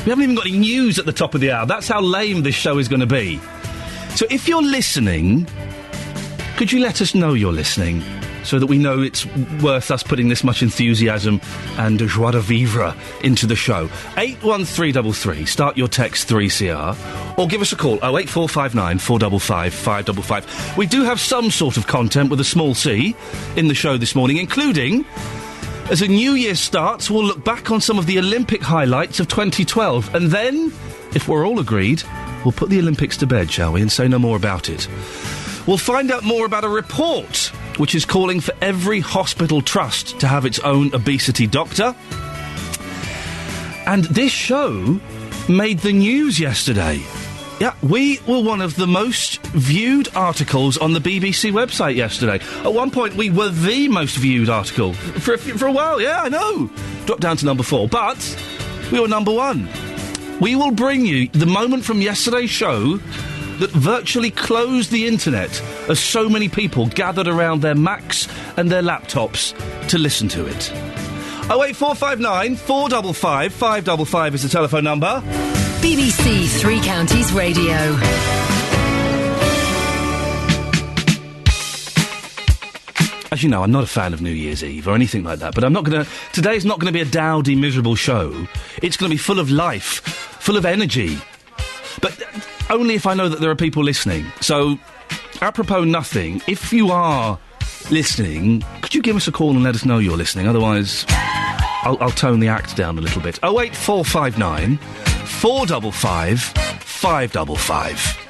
We haven't even got any news at the top of the hour. That's how lame this show is going to be. So if you're listening, could you let us know you're listening so that we know it's worth us putting this much enthusiasm and joie de vivre into the show? 81333, start your text 3CR, or give us a call, 08459 455 555. We do have some sort of content with a small c in the show this morning, including, as a New Year starts, we'll look back on some of the Olympic highlights of 2012, and then, if we're all agreed, we'll put the Olympics to bed, shall we, and say no more about it. We'll find out more about a report which is calling for every hospital trust to have its own obesity doctor. And this show made the news yesterday. Yeah, we were one of the most viewed articles on the BBC website yesterday. At one point, we were the most viewed article. For a while, yeah, I know. Dropped down to number 4, but we were number 1. We will bring you the moment from yesterday's show that virtually closed the internet as so many people gathered around their Macs and their laptops to listen to it. 08459 455 555 is the telephone number. BBC Three Counties Radio. As you know, I'm not a fan of New Year's Eve or anything like that, but today's not going to be a dowdy, miserable show. It's going to be full of life, full of energy. But only if I know that there are people listening. So, apropos nothing, if you are listening, could you give us a call and let us know you're listening? Otherwise, I'll tone the act down a little bit. 08459 455 555.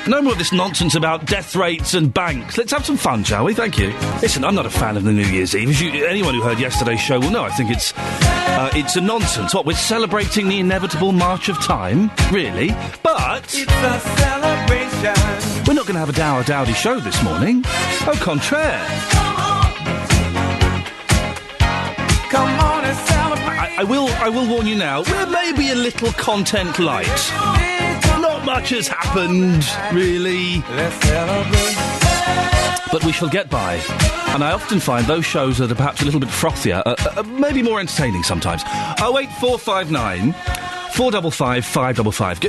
No more of this nonsense about death rates and banks. Let's have some fun, shall we? Thank you. Listen, I'm not a fan of the New Year's Eve. Anyone who heard yesterday's show will know. I think it's a nonsense. What, we're celebrating the inevitable march of time? Really? But it's a celebration. We're not going to have a dowdy show this morning. Au contraire. Come on and celebrate. I will warn you now, we're maybe a little content light. Not much has happened, really. Let's celebrate. But we shall get by. And I often find those shows that are perhaps a little bit frothier, maybe more entertaining sometimes. 08459 455 555.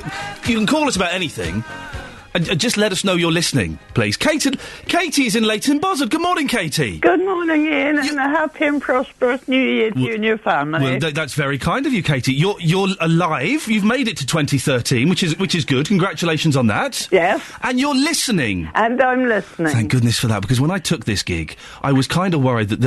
You can call us about anything. And just let us know you're listening, please. Katie's in Leighton Buzzard. Good morning, Katie. Good morning, Ian, and a happy and prosperous New Year to you and your family. Well, that's very kind of you, Katie. You're alive. You've made it to 2013, which is good. Congratulations on that. Yes. And you're listening. And I'm listening. Thank goodness for that, because when I took this gig, I was kind of worried that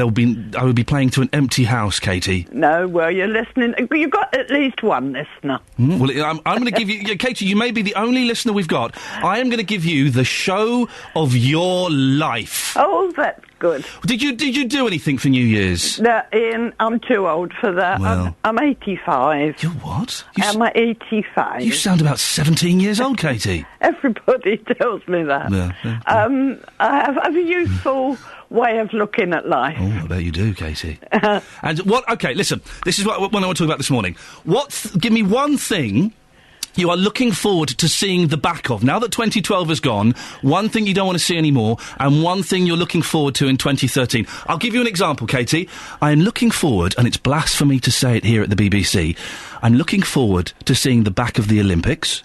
I would be playing to an empty house, Katie. No, well, you're listening. You've got at least one listener. Well, I'm going to give you... Katie, you may be the only listener we've got. I am going to give you the show of your life. Oh, that's good. Did you do anything for New Year's? No, Ian, I'm too old for that. Well, I'm 85. You're what? I'm 85. You sound about 17 years old, Katie. Everybody tells me that. Yeah. I have a youthful way of looking at life. Oh, I bet you do, Katie. And what... Okay, listen. This is what I want to talk about this morning. Give me one thing you are looking forward to seeing the back of. Now that 2012 has gone, one thing you don't want to see anymore, and one thing you're looking forward to in 2013. I'll give you an example, Katie. I am looking forward, and it's blasphemy to say it here at the BBC, I'm looking forward to seeing the back of the Olympics.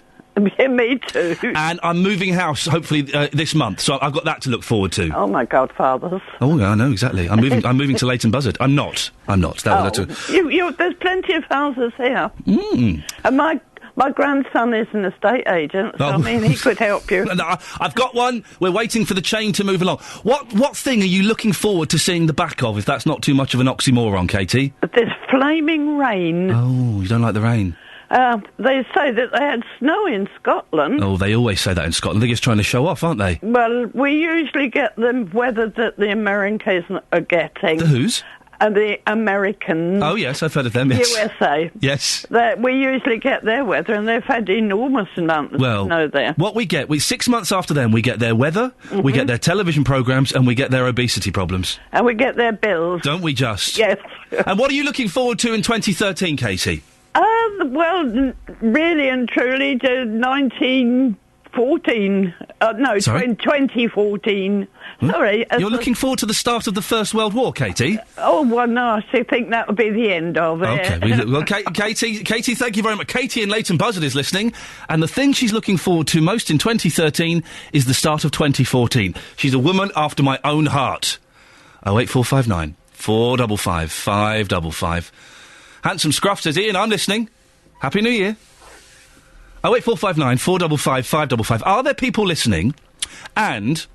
Yeah, me too. And I'm moving house, hopefully, this month, so I've got that to look forward to. Oh, my godfathers. Oh, yeah, I know, exactly. I'm moving to Leighton Buzzard. I'm not. There's plenty of houses here. And my grandson is an estate agent, so I mean, he could help you. No, I've got one. We're waiting for the chain to move along. What thing are you looking forward to seeing the back of, if that's not too much of an oxymoron, Katie? There's flaming rain. Oh, you don't like the rain? They say that they had snow in Scotland. Oh, they always say that in Scotland. They're just trying to show off, aren't they? Well, we usually get the weather that the Americans are getting. The whose? The Americans. Oh, yes, I've heard of them, yes. USA. Yes. We usually get their weather, and they've had enormous amounts of snow there. What we get, 6 months after them, we get their weather, we get their television programmes, and we get their obesity problems. And we get their bills. Don't we just? Yes. And what are you looking forward to in 2013, Katie? Well, really and truly, to 1940 2014. Sorry? 2014. Sorry. You're looking forward to the start of the First World War, Katie? Oh, well, no, I still think that would be the end of it. Okay. Well, Katie, thank you very much. Katie in Leighton Buzzard is listening, and the thing she's looking forward to most in 2013 is the start of 2014. She's a woman after my own heart. 08459 455 555. Handsome Scruff says, Ian, I'm listening. Happy New Year. 08459 455 555. Are there people listening? And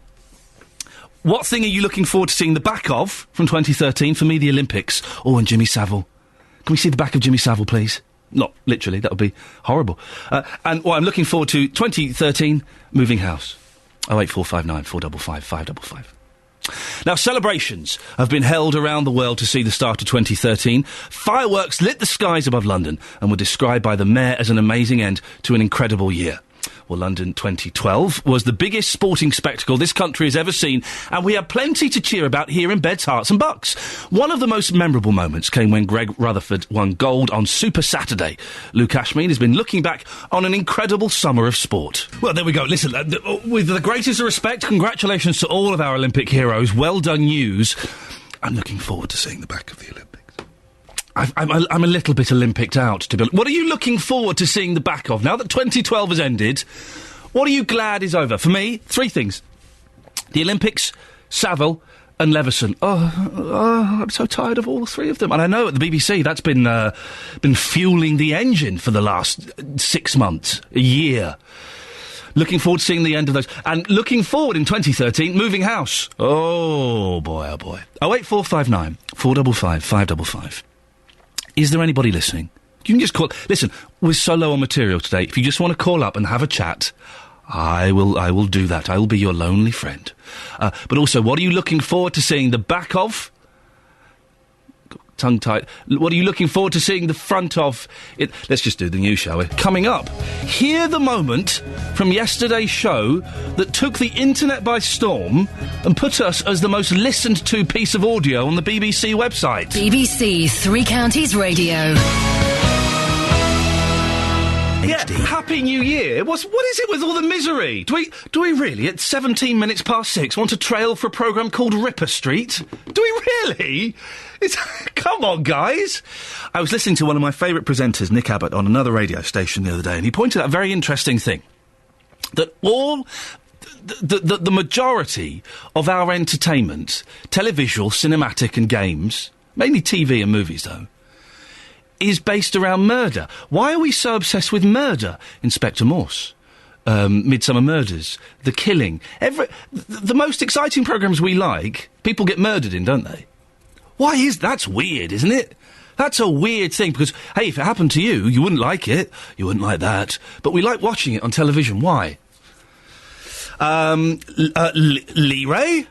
what thing are you looking forward to seeing the back of from 2013? For me, the Olympics. Oh, and Jimmy Savile. Can we see the back of Jimmy Savile, please? Not literally, that would be horrible. And what I'm looking forward to, 2013, moving house. 08459 455 555. Now, celebrations have been held around the world to see the start of 2013. Fireworks lit the skies above London and were described by the mayor as an amazing end to an incredible year. Well, London 2012 was the biggest sporting spectacle this country has ever seen, and we had plenty to cheer about here in Beds, Hearts and Bucks. One of the most memorable moments came when Greg Rutherford won gold on Super Saturday. Luke Ashmead has been looking back on an incredible summer of sport. Well, there we go. Listen, with the greatest respect, congratulations to all of our Olympic heroes. Well done news. I'm looking forward to seeing the back of the Olympics. I'm a little bit Olympicked out, to be honest. What are you looking forward to seeing the back of? Now that 2012 has ended, what are you glad is over? For me, three things. The Olympics, Savile and Leveson. Oh, I'm so tired of all three of them. And I know at the BBC that's been fueling the engine for the last 6 months, a year. Looking forward to seeing the end of those. And looking forward in 2013, moving house. Oh, boy, oh, boy. 08459 455 555. Is there anybody listening? You can just call. Listen, we're so low on material today. If you just want to call up and have a chat, I will do that. I will be your lonely friend. But also, what are you looking forward to seeing the back of? Tongue-tied. What are you looking forward to seeing the front of? Let's just do the news, shall we? Coming up, hear the moment from yesterday's show that took the internet by storm and put us as the most listened to piece of audio on the BBC website. BBC Three Counties Radio. Yeah, Happy New Year. What is it with all the misery? Do we really, at 17 minutes past 6, want to trail for a programme called Ripper Street? Do we really? Come on, guys. I was listening to one of my favourite presenters, Nick Abbott, on another radio station the other day, and he pointed out a very interesting thing. That all... The majority of our entertainment, televisual, cinematic and games, mainly TV and movies, though, is based around murder. Why are we so obsessed with murder? Inspector Morse, Midsummer Murders, The Killing. The most exciting programmes we like, people get murdered in, don't they? Why is that's weird, isn't it? That's a weird thing, because, hey, if it happened to you, you wouldn't like it, you wouldn't like that, but we like watching it on television. Why? Lee-Ray?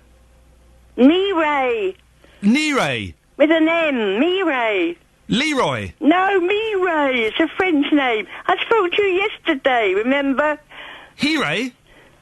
Me-Ray. Nee-Ray. With an M, Me-Ray. Leroy. No, Me-Ray. It's a French name. I spoke to you yesterday, remember? He-Ray?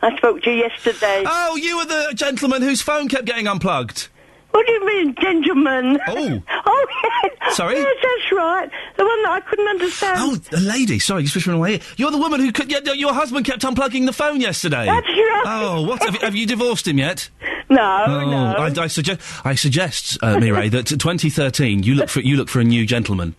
I spoke to you yesterday. Oh, you were the gentleman whose phone kept getting unplugged. What do you mean, gentleman? Oh. Oh, yes. Sorry? Yes, that's right. The one that I couldn't understand. Oh, the lady. Sorry, just whispering away. You're the woman who your husband kept unplugging the phone yesterday. That's right. Oh, what? Have you divorced him yet? No, no. I suggest, Mireille, that 2013 you look for a new gentleman.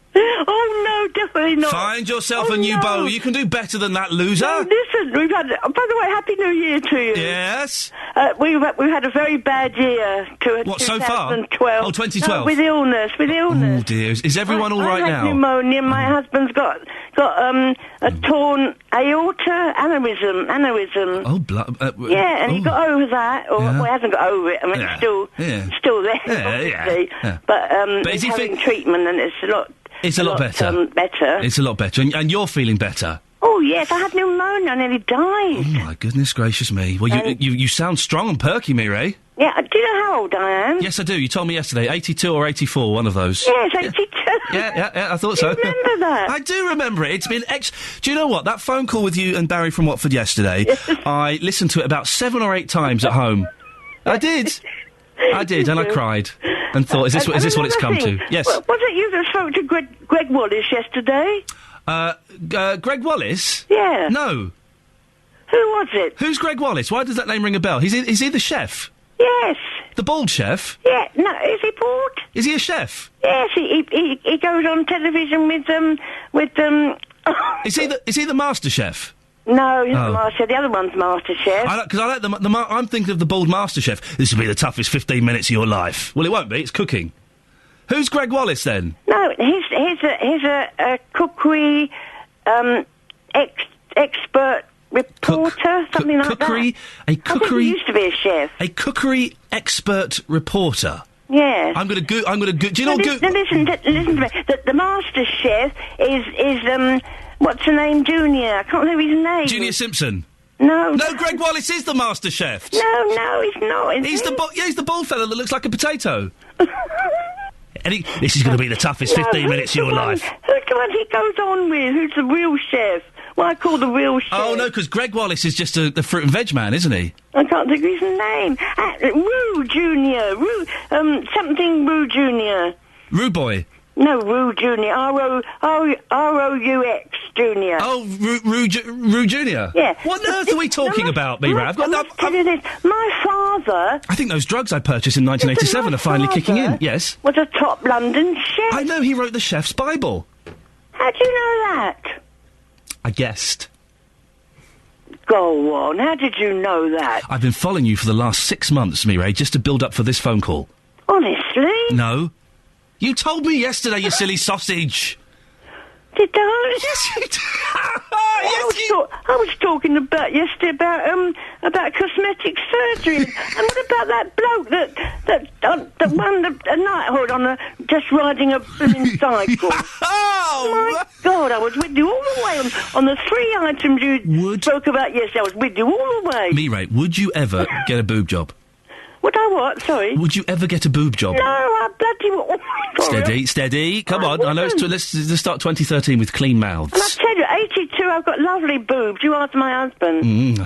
Oh no, definitely not. Find yourself a new beau. You can do better than that, loser. No, listen, we've had. By the way, Happy New Year to you. Yes. We've had a very bad year. What, so far? 2012. Oh, 2012. No, with illness. Oh dear, is everyone all right now? I had pneumonia. My husband's got a torn aorta aneurysm. Oh, blood. Yeah, and he got over that, or well, he hasn't got over it. I mean, it's still there, obviously. Yeah. But he's having treatment, and it's a lot. It's a lot better. It's a lot better, and you're feeling better. Oh yes, I had pneumonia. I nearly died. Oh my goodness gracious me! Well, you sound strong and perky, Mireille. Yeah, do you know how old I am? Yes, I do. You told me yesterday, 82 or 84, one of those. Yes, 82. Yeah, I thought so. Do you remember that? I do remember it. It's been Do you know what? That phone call with you and Barry from Watford yesterday, I listened to it about 7 or 8 times at home. I did, and I cried and thought, is this what it's come to? Yes. Was it you that spoke to Greg Wallace yesterday? Greg Wallace? Yeah. No. Who was it? Who's Greg Wallace? Why does that name ring a bell? Is he the chef? Yes. The bald chef? Yeah, no, is he bald? Is he a chef? Yes, he goes on television with Is he the master chef? No, he's not Master. The other one's Master Chef. Because I like I'm thinking of the bald Master Chef. This will be the toughest 15 minutes of your life. Well, it won't be. It's cooking. Who's Greg Wallace then? No, he's a cookery expert reporter, something like that. A cookery. I think he used to be a chef. A cookery expert reporter. Yes. I'm going to go. Do you know? Listen to me. The Master Chef is what's the name? Junior. I can't remember his name. Junior Simpson. No. No, Greg Wallace is the Master Chef. No, he's not. He's the bald fella that looks like a potato. And this is going to be the toughest 15 minutes of your life. Who's the one he goes on with? Who's the real chef? What I call the real chef. Oh, no, because Greg Wallace is just the fruit and veg man, isn't he? I can't think of his name. Roo Junior. Something Roo Junior. Roo Boy. No, Roo Junior. R-O-U-X Junior. Oh, Roo Junior? Yeah. What on earth are we talking about, Mira? Tell you this. My father... I think those drugs I purchased in 1987 are finally kicking in. Yes. Was a top London chef. I know, he wrote the Chef's Bible. How do you know that? I guessed. Go on, how did you know that? I've been following you for the last 6 months, Mireille, just to build up for this phone call. Honestly? No. You told me yesterday, you silly sausage. Did I? Yes, you did. I was talking yesterday about cosmetic surgery. And what about that bloke that won a knighthood on just riding a blooming cycle? My God, I was with you all the way on the 3 items you spoke about yesterday. I was with you all the way. Mireille, would you ever get a boob job? Would I what? Sorry? Would you ever get a boob job? No, I bloody... Steady. Come on. I know let's start 2013 with clean mouths. And I tell you, 82, I've got lovely boobs. You ask my husband.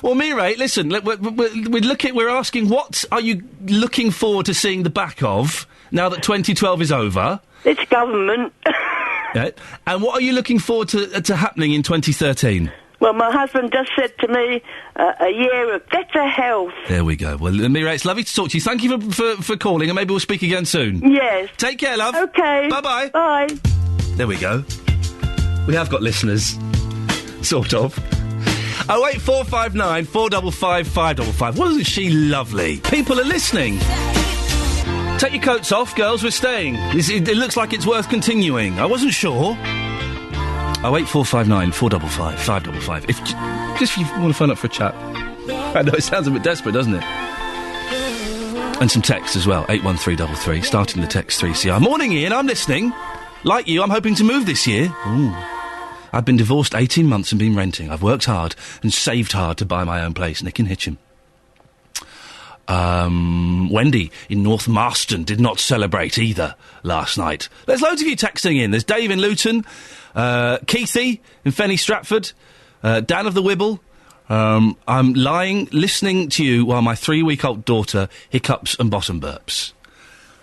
Well, Mireille, listen, we're asking, what are you looking forward to seeing the back of now that 2012 is over? It's government. Yeah. And what are you looking forward to happening in 2013? Well, my husband just said to me, a year of better health. There we go. Well, Mireille, it's lovely to talk to you. Thank you for calling, and maybe we'll speak again soon. Yes. Take care, love. OK. Bye-bye. Bye. There we go. We have got listeners. Sort of. 08459 455 555. Wasn't she lovely? People are listening. Take your coats off, girls. We're staying. It looks like it's worth continuing. I wasn't sure. 08459 455 555. If you want to phone up for a chat. I know it sounds a bit desperate, doesn't it? And some text as well. 81333. Starting the text 3CR. Morning, Ian. I'm listening. Like you, I'm hoping to move this year. Ooh. I've been divorced 18 months and been renting. I've worked hard and saved hard to buy my own place. Nick in Hitchin. Wendy in North Marston did not celebrate either last night. There's loads of you texting in. There's Dave in Luton, Keithy in Fenny Stratford, Dan of the Wibble. I'm lying, listening to you while my 3-week-old daughter hiccups and bottom burps.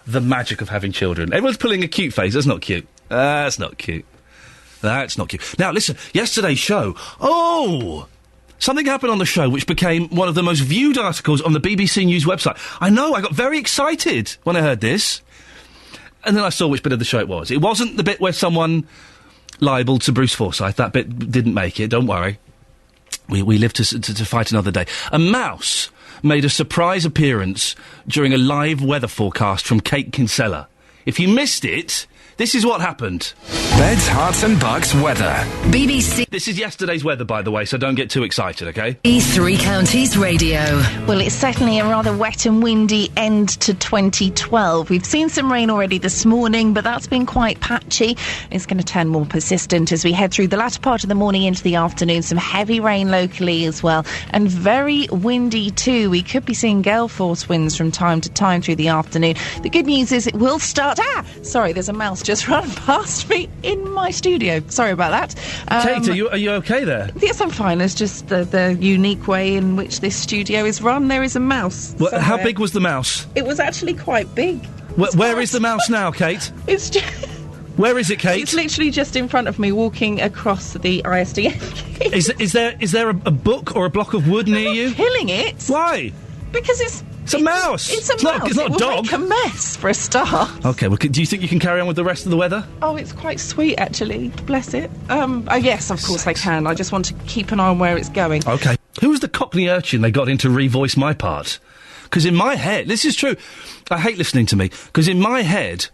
The magic of having children. Everyone's pulling a cute face. That's not cute. That's not cute. That's not cute. Now, listen, yesterday's show. Oh! Something happened on the show which became one of the most viewed articles on the BBC News website. I know, I got very excited when I heard this. And then I saw which bit of the show it was. It wasn't the bit where someone libelled to Bruce Forsyth. That bit didn't make it, don't worry. We live to fight another day. A mouse made a surprise appearance during a live weather forecast from Kate Kinsella. If you missed it, this is what happened. Beds, Hearts and Bucks weather. BBC. This is yesterday's weather, by the way, so don't get too excited, OK? Three Counties Radio. Well, it's certainly a rather wet and windy end to 2012. We've seen some rain already this morning, but that's been quite patchy. It's going to turn more persistent as we head through the latter part of the morning into the afternoon. Some heavy rain locally as well, and very windy too. We could be seeing gale force winds from time to time through the afternoon. The good news is it will start... Sorry, there's a mouse just run past me in my studio. Sorry about that. Kate, are you OK there? Yes, I'm fine. It's just the unique way in which this studio is run. There is a mouse. How big was the mouse? It was actually quite big. Where is the mouse now, Kate? It's just... Where is it, Kate? It's literally just in front of me, walking across the ISDN. Is there a book or a block of wood near you? Killing it. Why? Because it's a mouse. It's a mouse. It's not a dog. Make a mess for a start. Okay. Well, do you think you can carry on with the rest of the weather? Oh, it's quite sweet, actually. Bless it. Yes, of course I can. I just want to keep an eye on where it's going. Okay. Who was the Cockney urchin they got in to revoice my part? Because in my head, this is true. I hate listening to me because in my head,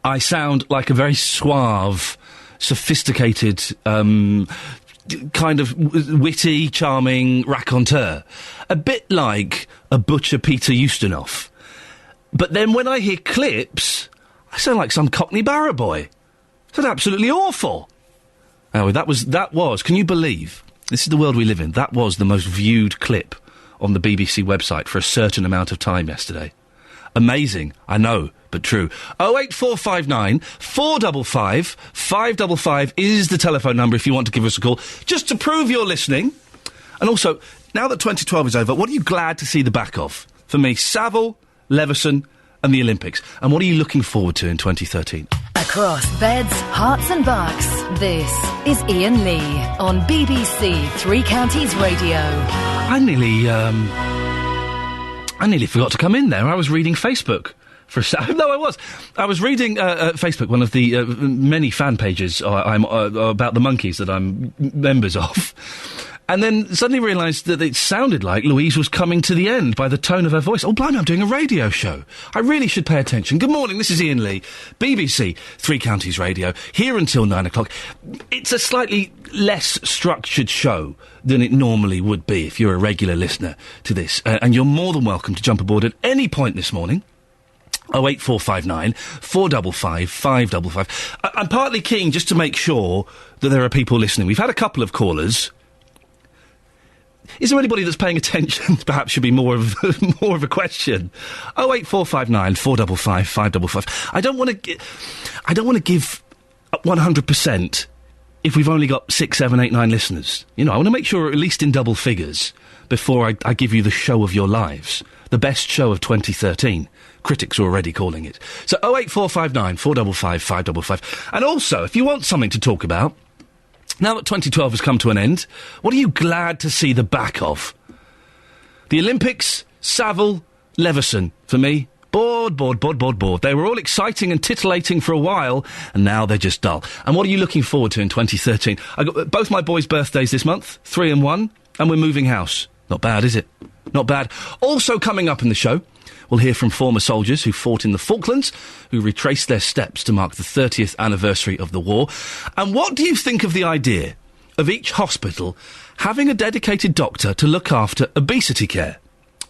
I sound like a very suave, sophisticated, kind of witty, charming raconteur. A bit like a butcher Peter Ustinov. But then when I hear clips, I sound like some Cockney barrow boy. That's absolutely awful. Oh, that was, can you believe, this is the world we live in, that was the most viewed clip on the BBC website for a certain amount of time yesterday. Amazing, I know, but true. 08459 455 555 is the telephone number if you want to give us a call, just to prove you're listening. And also, now that 2012 is over, what are you glad to see the back of? For me, Savile, Leveson and the Olympics. And what are you looking forward to in 2013? Across beds, hearts and bucks, this is Iain Lee on BBC Three Counties Radio. I nearly forgot to come in there. I was reading Facebook for a second. No, I was. I was reading Facebook, one of the many fan pages I'm about the monkeys that I'm members of. And then suddenly realised that it sounded like Louise was coming to the end by the tone of her voice. Oh, blimey, I'm doing a radio show. I really should pay attention. Good morning, this is Iain Lee, BBC Three Counties Radio, here until 9 o'clock. It's a slightly less structured show than it normally would be if you're a regular listener to this. And you're more than welcome to jump aboard at any point this morning. 08459 455 555. I'm partly keen just to make sure that there are people listening. We've had a couple of callers. Is there anybody that's paying attention? Perhaps should be more of a question. 08459 455 555. I don't want to give 100% if we've only got 6, 7, 8, 9 listeners. You know, I want to make sure we're at least in double figures before I give you the show of your lives. The best show of 2013. Critics are already calling it. So 08459 455 555. And also, if you want something to talk about, now that 2012 has come to an end, what are you glad to see the back of? The Olympics, Savile, Leveson. For me, bored. They were all exciting and titillating for a while, and now they're just dull. And what are you looking forward to in 2013? I got both my boys' birthdays this month, 3 and 1, and we're moving house. Not bad, is it? Not bad. Also coming up in the show, we'll hear from former soldiers who fought in the Falklands, who retraced their steps to mark the 30th anniversary of the war. And what do you think of the idea of each hospital having a dedicated doctor to look after obesity care?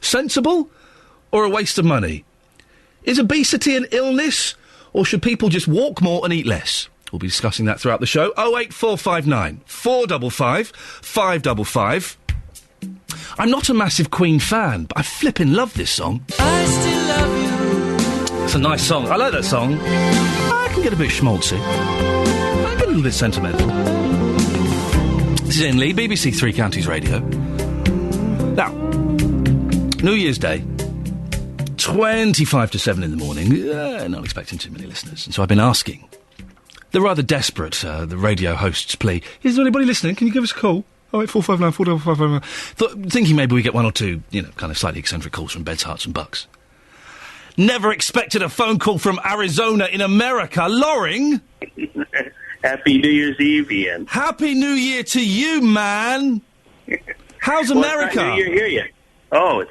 Sensible or a waste of money? Is obesity an illness, or should people just walk more and eat less? We'll be discussing that throughout the show. 08459 455 555. I'm not a massive Queen fan, but I flippin' love this song. I still love you. It's a nice song. I like that song. I can get a bit schmaltzy. I get a little bit sentimental. This is Iain Lee, BBC Three Counties Radio. Now, New Year's Day, 25 to 7 in the morning. Not expecting too many listeners. And so I've been asking the rather desperate, the radio host's plea. Is there anybody listening? Can you give us a call? 08459 455. Thinking maybe we get one or two, kind of slightly eccentric calls from beds, hearts and bucks. Never expected a phone call from Arizona in America. Loring? Happy New Year's Eve, Ian. Happy New Year to you, man. How's America? Well, it's not New Year here yet. Oh,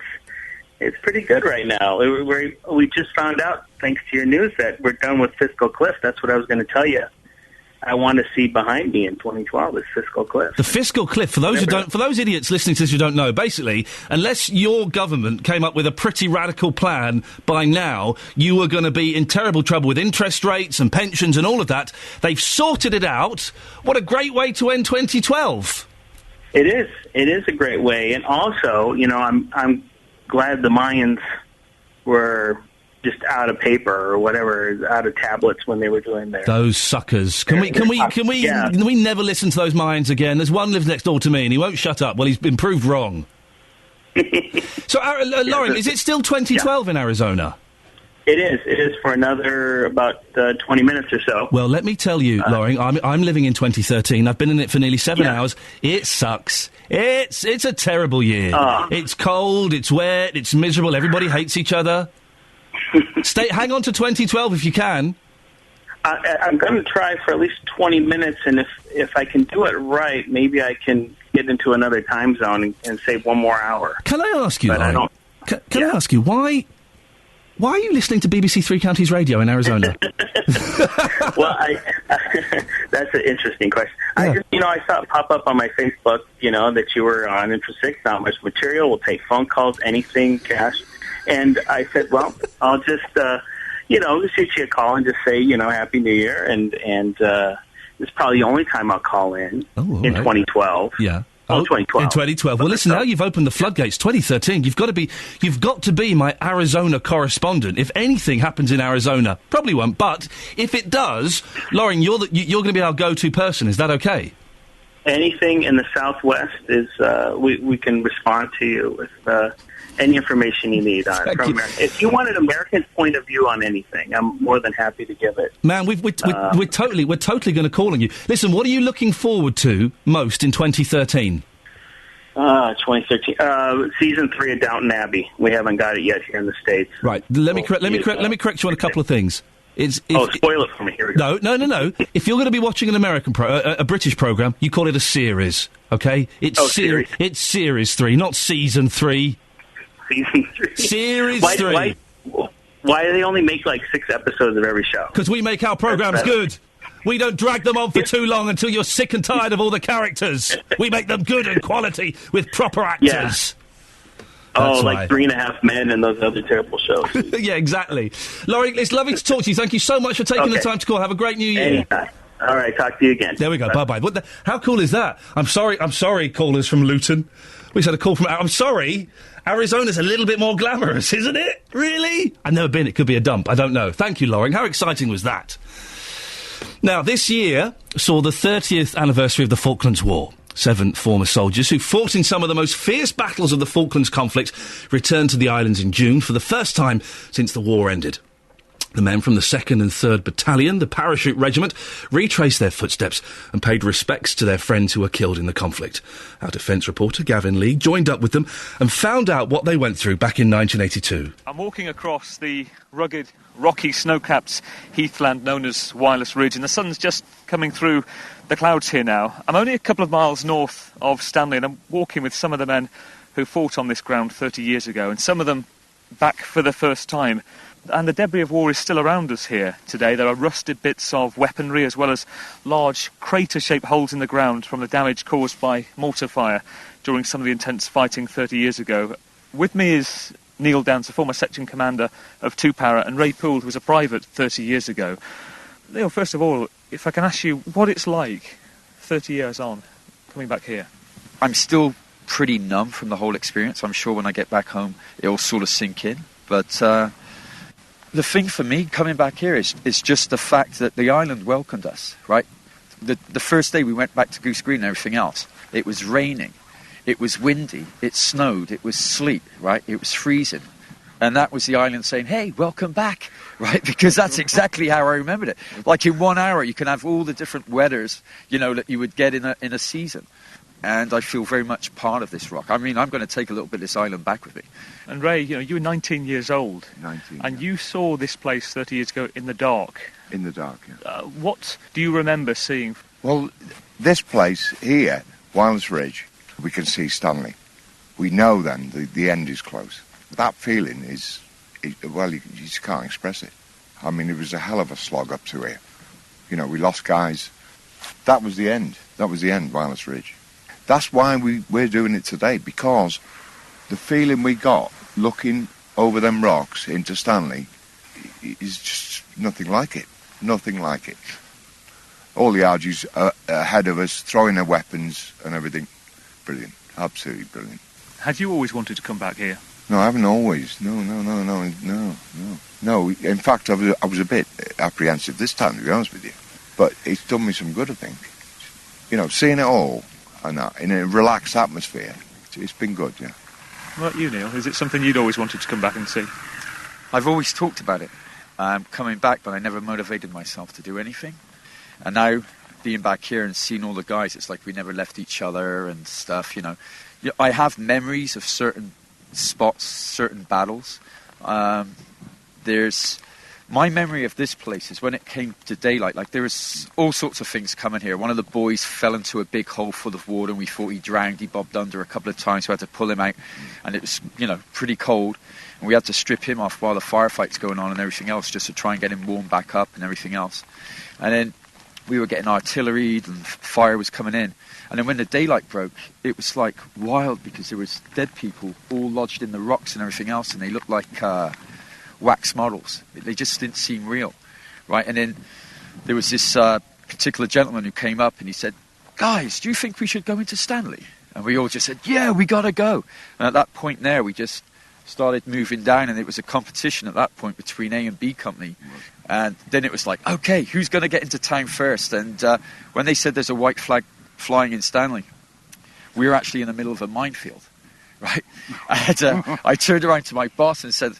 it's pretty good right now. We just found out, thanks to your news, that we're done with fiscal cliff. That's what I was going to tell you. I want to see behind me in 2012 is fiscal cliff. The fiscal cliff, for those idiots listening to this who don't know, basically, unless your government came up with a pretty radical plan by now, you were going to be in terrible trouble with interest rates and pensions and all of that. They've sorted it out. What a great way to end 2012. It is. It is a great way. And also, I'm glad the Mayans were just out of paper or whatever, out of tablets when they were doing their... Those suckers. Can we never listen to those Mayans again? There's one lives next door to me and he won't shut up. Well, he's been proved wrong. So, Lauren, is it still 2012 in Arizona? It is for another about 20 minutes or so. Well, let me tell you, Loring, I'm living in 2013. I've been in it for nearly 7 hours. It sucks. It's a terrible year. It's cold, it's wet, it's miserable, everybody hates each other. Hang on to 2012 if you can. I'm going to try for at least 20 minutes, and if I can do it right, maybe I can get into another time zone and save 1 more hour. Can I ask you, Loring, can I ask you, why are you listening to BBC Three Counties Radio in Arizona? Well, that's an interesting question. Yeah. I saw it pop up on my Facebook, that you were on Interest 6, not much material. We'll take phone calls, anything, cash. And I said, well, I'll just, shoot you a call and just say, Happy New Year. And it's probably the only time I'll call in 2012. Yeah. 2012. In 2012. Well, listen, now you've opened the floodgates. 2013. You've got to be my Arizona correspondent. If anything happens in Arizona, probably won't. But if it does, Loring, you're going to be our go-to person. Is that okay? Anything in the Southwest is we can respond to you with any information you need on it. If you want an American point of view on anything, I'm more than happy to give it. Man, we're totally going to call on you. Listen, what are you looking forward to most in 2013? 2013, season 3 of Downton Abbey. We haven't got it yet here in the States. Right. Let me correct you on a couple of things. Spoil it for me. Here we go. No. If you're going to be watching an American a British programme, you call it a series, okay? Series. It's series 3, not season 3. Season 3. Series 3. Why do they only make 6 episodes of every show? Because we make our programmes good. We don't drag them on for too long until you're sick and tired of all the characters. We make them good and quality with proper actors. Yeah. Like 3.5 Men and those other terrible shows. Yeah, exactly. Loring, it's lovely to talk to you. Thank you so much for taking the time to call. Have a great New Year. Anytime. All right, talk to you again. There we go. Bye-bye. How cool is that? I'm sorry, callers from Luton. We just had a call from... I'm sorry. Arizona's a little bit more glamorous, isn't it? Really? I've never been. It could be a dump. I don't know. Thank you, Loring. How exciting was that? Now, this year saw the 30th anniversary of the Falklands War. 7 former soldiers who fought in some of the most fierce battles of the Falklands conflict returned to the islands in June for the first time since the war ended. The men from the 2nd and 3rd Battalion, the Parachute Regiment, retraced their footsteps and paid respects to their friends who were killed in the conflict. Our defence reporter, Gavin Lee, joined up with them and found out what they went through back in 1982. I'm walking across the rugged, rocky, snow-capped heathland known as Wireless Ridge, and the sun's just coming through the clouds here now. I'm only a couple of miles north of Stanley, and I'm walking with some of the men who fought on this ground 30 years ago, and some of them back for the first time. And the debris of war is still around us here today. There are rusted bits of weaponry as well as large crater-shaped holes in the ground from the damage caused by mortar fire during some of the intense fighting 30 years ago. With me is Neil Downs, a former section commander of 2 Para, and Ray Poole, who was a private 30 years ago. Neil, first of all, if I can ask you what it's like 30 years on, coming back here. I'm still pretty numb from the whole experience. I'm sure when I get back home it'll sort of sink in. But the thing for me coming back here is just the fact that the island welcomed us, right? The first day we went back to Goose Green and everything else, it was raining, it was windy, it snowed, it was sleet, right? It was freezing. And that was the island saying, hey, welcome back, right? Because that's exactly how I remembered it. Like in 1 hour, you can have all the different weathers, that you would get in a season. And I feel very much part of this rock. I mean, I'm going to take a little bit of this island back with me. And Ray, you were 19 years old. 19, and you saw this place 30 years ago in the dark. In the dark, yeah. What do you remember seeing? Well, this place here, Wireless Ridge, we can see Stanley. We know then the end is close. That feeling is, you just can't express it. I mean, it was a hell of a slog up to here. We lost guys. That was the end. That was the end, Wireless Ridge. That's why we're doing it today, because the feeling we got looking over them rocks into Stanley is just nothing like it. Nothing like it. All the Argies ahead of us, throwing their weapons and everything. Brilliant. Absolutely brilliant. Had you always wanted to come back here? No, I haven't always. No. In fact, I was a bit apprehensive this time, to be honest with you. But it's done me some good, I think. Seeing it all and that in a relaxed atmosphere, it's been good, yeah. What about you, Neil? Is it something you'd always wanted to come back and see? I've always talked about it, coming back, but I never motivated myself to do anything. And now, being back here and seeing all the guys, it's like we never left each other and stuff, you know. I have memories of certain spots, certain battles. There's... My memory of this place is when it came to daylight, like there was all sorts of things coming here. One of the boys fell into a big hole full of water and we thought he drowned. He bobbed under a couple of times, so we had to pull him out. And it was, you know, pretty cold. And we had to strip him off while the firefight's going on and everything else, just to try and get him warm back up and everything else. And then we were getting artillery and fire was coming in. And then when the daylight broke, it was like wild because there was dead people all lodged in the rocks and everything else, and they looked like wax models. They just didn't seem real, right? And then there was this particular gentleman who came up and he said, "Guys, do you think we should go into Stanley?" And we all just said, "Yeah, we got to go." And at that point there, we just started moving down, and it was a competition at that point between A and B company. And then it was like, okay, who's going to get into town first? And when they said there's a white flag flying in Stanley, we were actually in the middle of a minefield, right? And I turned around to my boss and said,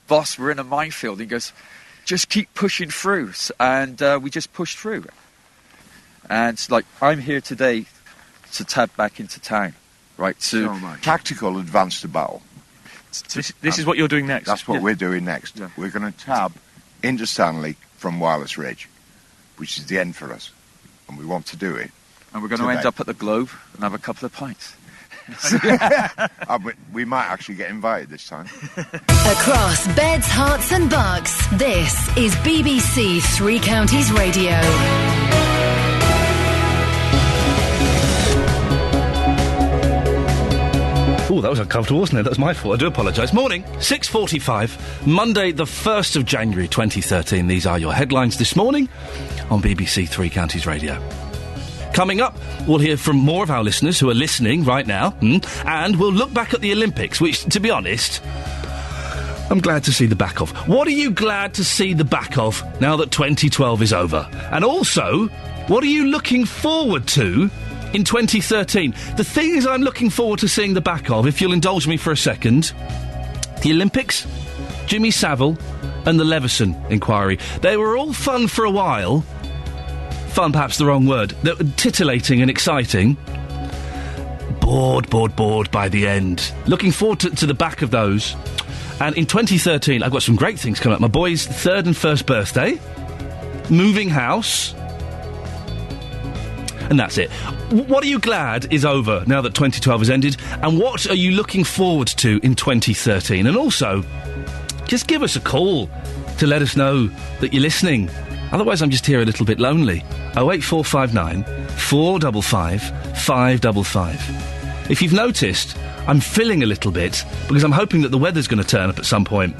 "Boss, we're in a minefield." He goes, "Just keep pushing through." And we just pushed through. And like, I'm here today to tab back into town, right? So tactical advance to battle. This is what you're doing next. That's what we're doing next. Yeah. We're going to tab into Stanley from Wireless Ridge, which is the end for us. And we want to do it. And we're going to end up at the Globe and have a couple of pints. We might actually get invited this time. Across beds, hearts and bucks, this is BBC Three Counties Radio. Oh, that was uncomfortable, wasn't it? That was my fault. I do apologise. Morning, 6:45, Monday the 1st of January 2013. These are your headlines this morning on BBC Three Counties Radio. Coming up, we'll hear from more of our listeners who are listening right now, and we'll look back at the Olympics, which, to be honest, I'm glad to see the back of. What are you glad to see the back of now that 2012 is over? And also, what are you looking forward to in 2013? The things I'm looking forward to seeing the back of, if you'll indulge me for a second, the Olympics, Jimmy Savile, and the Leveson inquiry. They were all fun for a while. Fun, perhaps the wrong word. They were titillating and exciting. Bored by the end. Looking forward to the back of those. And in 2013, I've got some great things coming up. My boy's 3rd and 1st birthday. Moving house. And that's it. What are you glad is over now that 2012 has ended? And what are you looking forward to in 2013? And also, just give us a call to let us know that you're listening. Otherwise, I'm just here a little bit lonely. 08459 455 555. If you've noticed, I'm filling a little bit because I'm hoping that the weather's going to turn up at some point.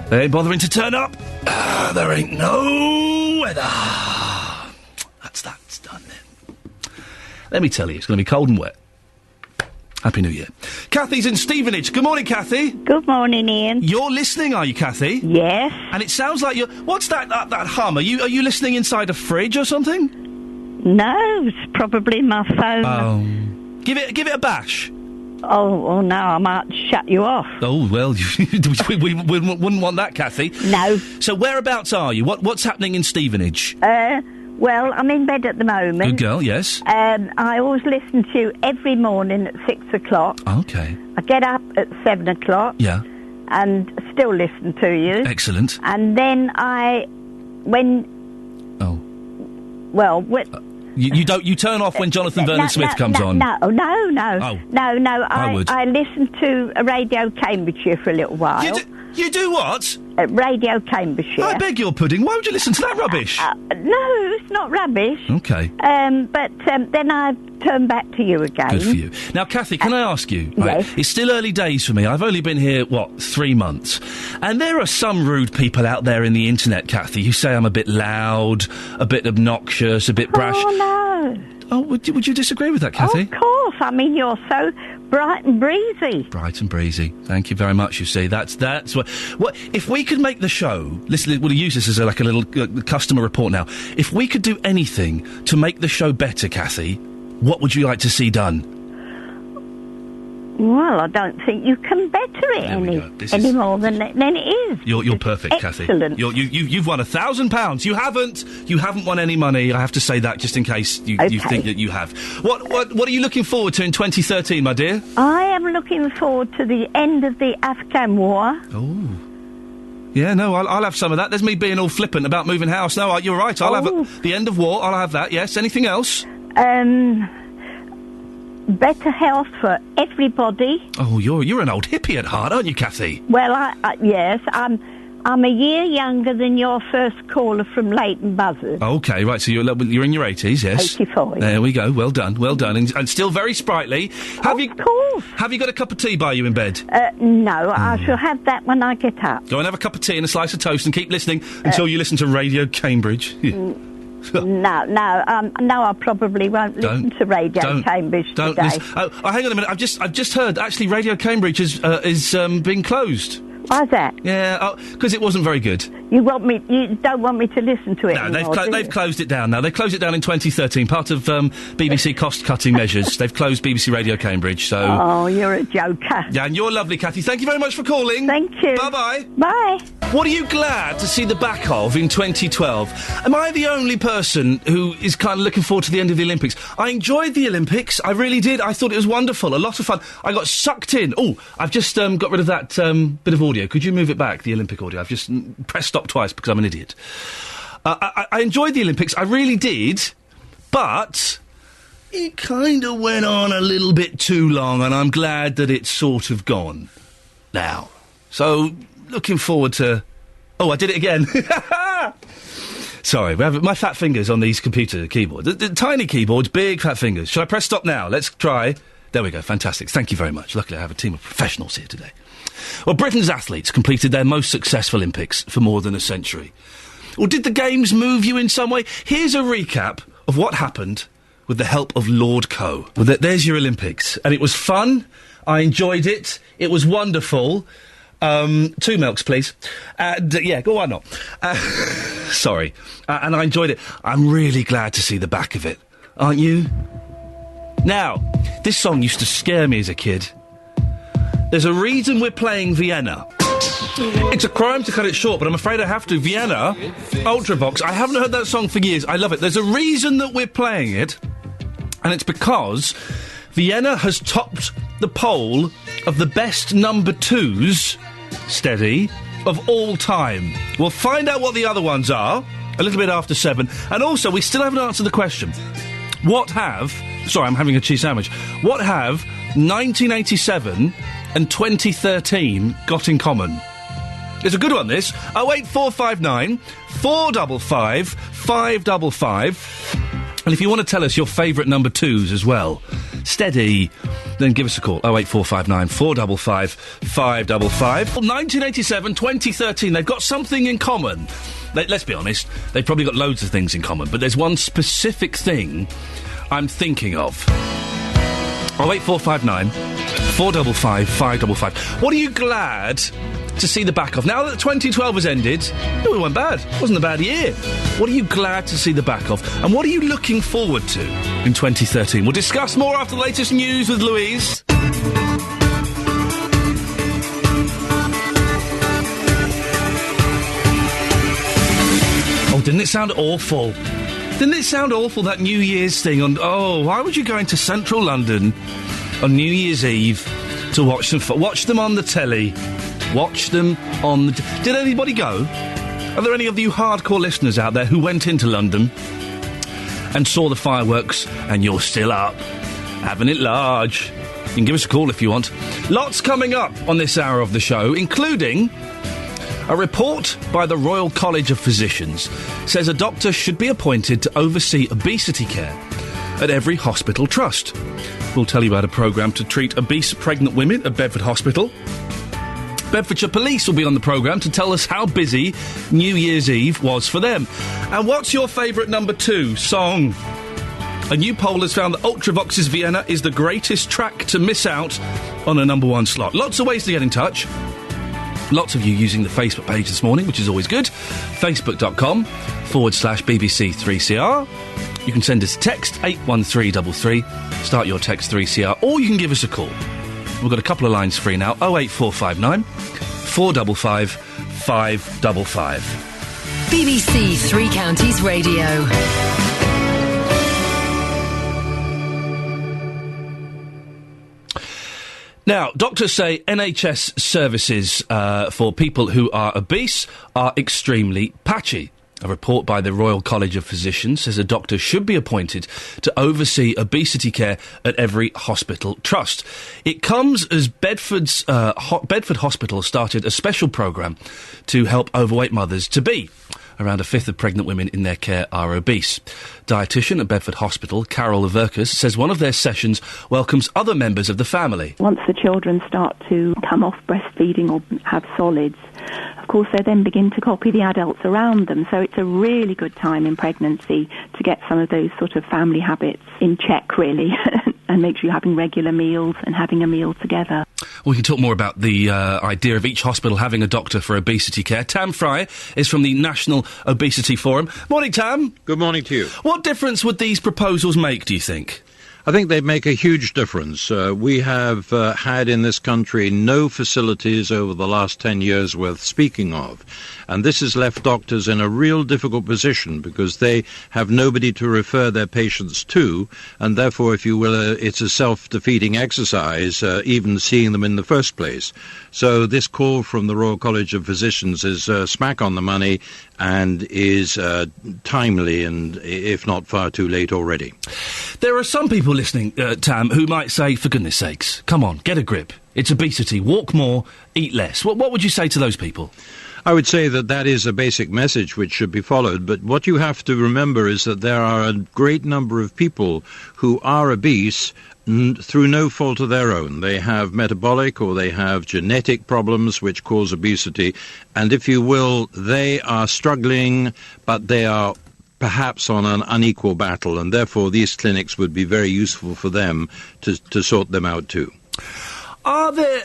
They ain't bothering to turn up. There ain't no weather. That's done then. Let me tell you, it's going to be cold and wet. Happy New Year. Kathy's in Stevenage. Good morning, Kathy. Good morning, Ian. You're listening, are you, Kathy? Yes. And it sounds like you're... What's that hum? Are you listening inside a fridge or something? No, it's probably my phone. Oh. Give it a bash. Oh, no, I might shut you off. Oh, well, we wouldn't want that, Kathy. No. So whereabouts are you? What's happening in Stevenage? Well, I'm in bed at the moment. Good girl, yes. I always listen to you every morning at 6 o'clock. Okay. I get up at 7 o'clock. Yeah. And still listen to you. Excellent. And then You turn off when Jonathan Vernon-Smith comes on? No. No. I would. I listen to Radio Cambridgeshire for a little while. You do what? Radio Cambridgeshire. I beg your pudding. Why would you listen to that rubbish? No, it's not rubbish. Okay. But then I turn back to you again. Good for you. Now, Kathy, can I ask you? Right, yes. It's still early days for me. I've only been here, 3 months? And there are some rude people out there in the internet, Kathy, who say I'm a bit loud, a bit obnoxious, a bit brash. Oh, no. Oh, would you disagree with that, Kathy? Of course. I mean, you're so bright and breezy. Bright and breezy. Thank you very much, you see. That's what... If we could make the show... Listen, we'll use this as a little customer report now. If we could do anything to make the show better, Kathy, what would you like to see done? Well, I don't think you can better it any more than it is. You're perfect, excellent. Kathy. You've won £1,000. You haven't won any money. I have to say that just in case you think that you have. What are you looking forward to in 2013, my dear? I am looking forward to the end of the Afghan war. Oh. Yeah, no, I'll have some of that. There's me being all flippant about moving house. No, you're right. I'll have the end of war. I'll have that. Yes. Anything else? Better health for everybody. Oh, you're an old hippie at heart, aren't you, Kathy? Well, yes, I'm a year younger than your first caller from Leighton Buzzard. Okay, right. So you're in your 80s, yes. 85. There we go. Well done, and still very sprightly. Of course. Have you got a cup of tea by you in bed? No, I shall have that when I get up. Go and have a cup of tea and a slice of toast, and keep listening until you listen to Radio Cambridge. No, I probably won't listen to Radio Cambridge today. Hang on a minute. I've just heard actually Radio Cambridge is being closed. Why's that? Yeah, because it wasn't very good. You don't want me to listen to it anymore, they've closed it down now. They closed it down in 2013, part of BBC cost-cutting measures. They've closed BBC Radio Cambridge, so... Oh, you're a joker. Yeah, and you're lovely, Kathy. Thank you very much for calling. Thank you. Bye-bye. Bye. What are you glad to see the back of in 2012? Am I the only person who is kind of looking forward to the end of the Olympics? I enjoyed the Olympics. I really did. I thought it was wonderful. A lot of fun. I got sucked in. Oh, I've just got rid of that bit of audio. Could you move it back, the Olympic audio? I've just pressed stop twice because I'm an idiot. I enjoyed the Olympics. I really did. But it kind of went on a little bit too long, and I'm glad that it's sort of gone now. So... looking forward to... Oh, I did it again. Sorry, my fat fingers on these computer keyboards. The tiny keyboards, big fat fingers. Shall I press stop now? Let's try. There we go, fantastic. Thank you very much. Luckily I have a team of professionals here today. Well, Britain's athletes completed their most successful Olympics for more than a century. Well, did the Games move you in some way? Here's a recap of what happened with the help of Lord Coe. Well, there's your Olympics. And it was fun. I enjoyed it. It was wonderful. 2 milks, please. Yeah, why not? Sorry. And I enjoyed it. I'm really glad to see the back of it. Aren't you? Now, this song used to scare me as a kid. There's a reason we're playing Vienna. It's a crime to cut it short, but I'm afraid I have to. Vienna, Ultravox. I haven't heard that song for years. I love it. There's a reason that we're playing it, and it's because Vienna has topped the poll of the best number 2s, steady, of all time. We'll find out what the other ones are a little bit after 7. And also, we still haven't answered the question. Sorry, I'm having a cheese sandwich. What have 1987 and 2013 got in common? It's a good one, this. 08459 455 555. And if you want to tell us your favourite number 2s as well, steady, then give us a call. 08459 455 555. 1987, 2013, they've got something in common. Let's be honest, they've probably got loads of things in common, but there's one specific thing I'm thinking of. 08459 455 555. What are you glad to see the back of? Now that 2012 has ended, it wasn't bad. It wasn't a bad year. What are you glad to see the back of? And what are you looking forward to in 2013? We'll discuss more after the latest news with Louise. Oh, didn't it sound awful? Didn't it sound awful, that New Year's thing on... Oh, why would you go into central London on New Year's Eve to watch them... Watch them on the telly. Watch them on the... Did anybody go? Are there any of you hardcore listeners out there who went into London and saw the fireworks and you're still up, having it large? You can give us a call if you want. Lots coming up on this hour of the show, including... a report by the Royal College of Physicians says a doctor should be appointed to oversee obesity care at every hospital trust. We'll tell you about a programme to treat obese pregnant women at Bedford Hospital. Bedfordshire Police will be on the programme to tell us how busy New Year's Eve was for them. And what's your favourite number 2 song? A new poll has found that Ultravox's Vienna is the greatest track to miss out on a number 1 slot. Lots of ways to get in touch. Lots of you using the Facebook page this morning, which is always good. Facebook.com/BBC3CR. You can send us a text, 81333. Start your text 3CR, or you can give us a call. We've got a couple of lines free now. 08459 455 555. BBC Three Counties Radio. Now, doctors say NHS services for people who are obese are extremely patchy. A report by the Royal College of Physicians says a doctor should be appointed to oversee obesity care at every hospital trust. It comes as Bedford Hospital started a special programme to help overweight mothers-to-be. Around a fifth of pregnant women in their care are obese. Dietitian at Bedford Hospital, Carol Verkus, says one of their sessions welcomes other members of the family. Once the children start to come off breastfeeding or have solids, of course they then begin to copy the adults around them. So it's a really good time in pregnancy to get some of those sort of family habits in check, really, and make sure you're having regular meals and having a meal together. We can talk more about the idea of each hospital having a doctor for obesity care. Tam Fry is from the National Obesity Forum. Morning, Tam. Good morning to you. What difference would these proposals make, do you think? I think they make a huge difference. We have had in this country no facilities over the last 10 years worth speaking of. And this has left doctors in a real difficult position because they have nobody to refer their patients to. And therefore, if you will, it's a self-defeating exercise, even seeing them in the first place. So this call from the Royal College of Physicians is smack on the money and is timely and, if not far too late already. There are some people listening, Tam, who might say, for goodness sakes, come on, get a grip. It's obesity. Walk more, eat less. What would you say to those people? I would say that that is a basic message which should be followed, but what you have to remember is that there are a great number of people who are obese through no fault of their own. They have metabolic or they have genetic problems which cause obesity, and if you will, they are struggling, but they are perhaps on an unequal battle, and therefore these clinics would be very useful for them to sort them out too. Are there,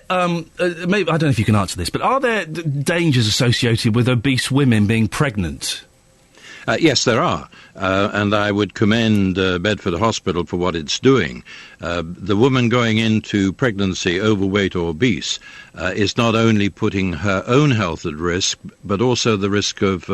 maybe, I don't know if you can answer this, but are there dangers associated with obese women being pregnant? Yes, there are. And I would commend Bedford Hospital for what it's doing. The woman going into pregnancy overweight or obese is not only putting her own health at risk, but also the risk of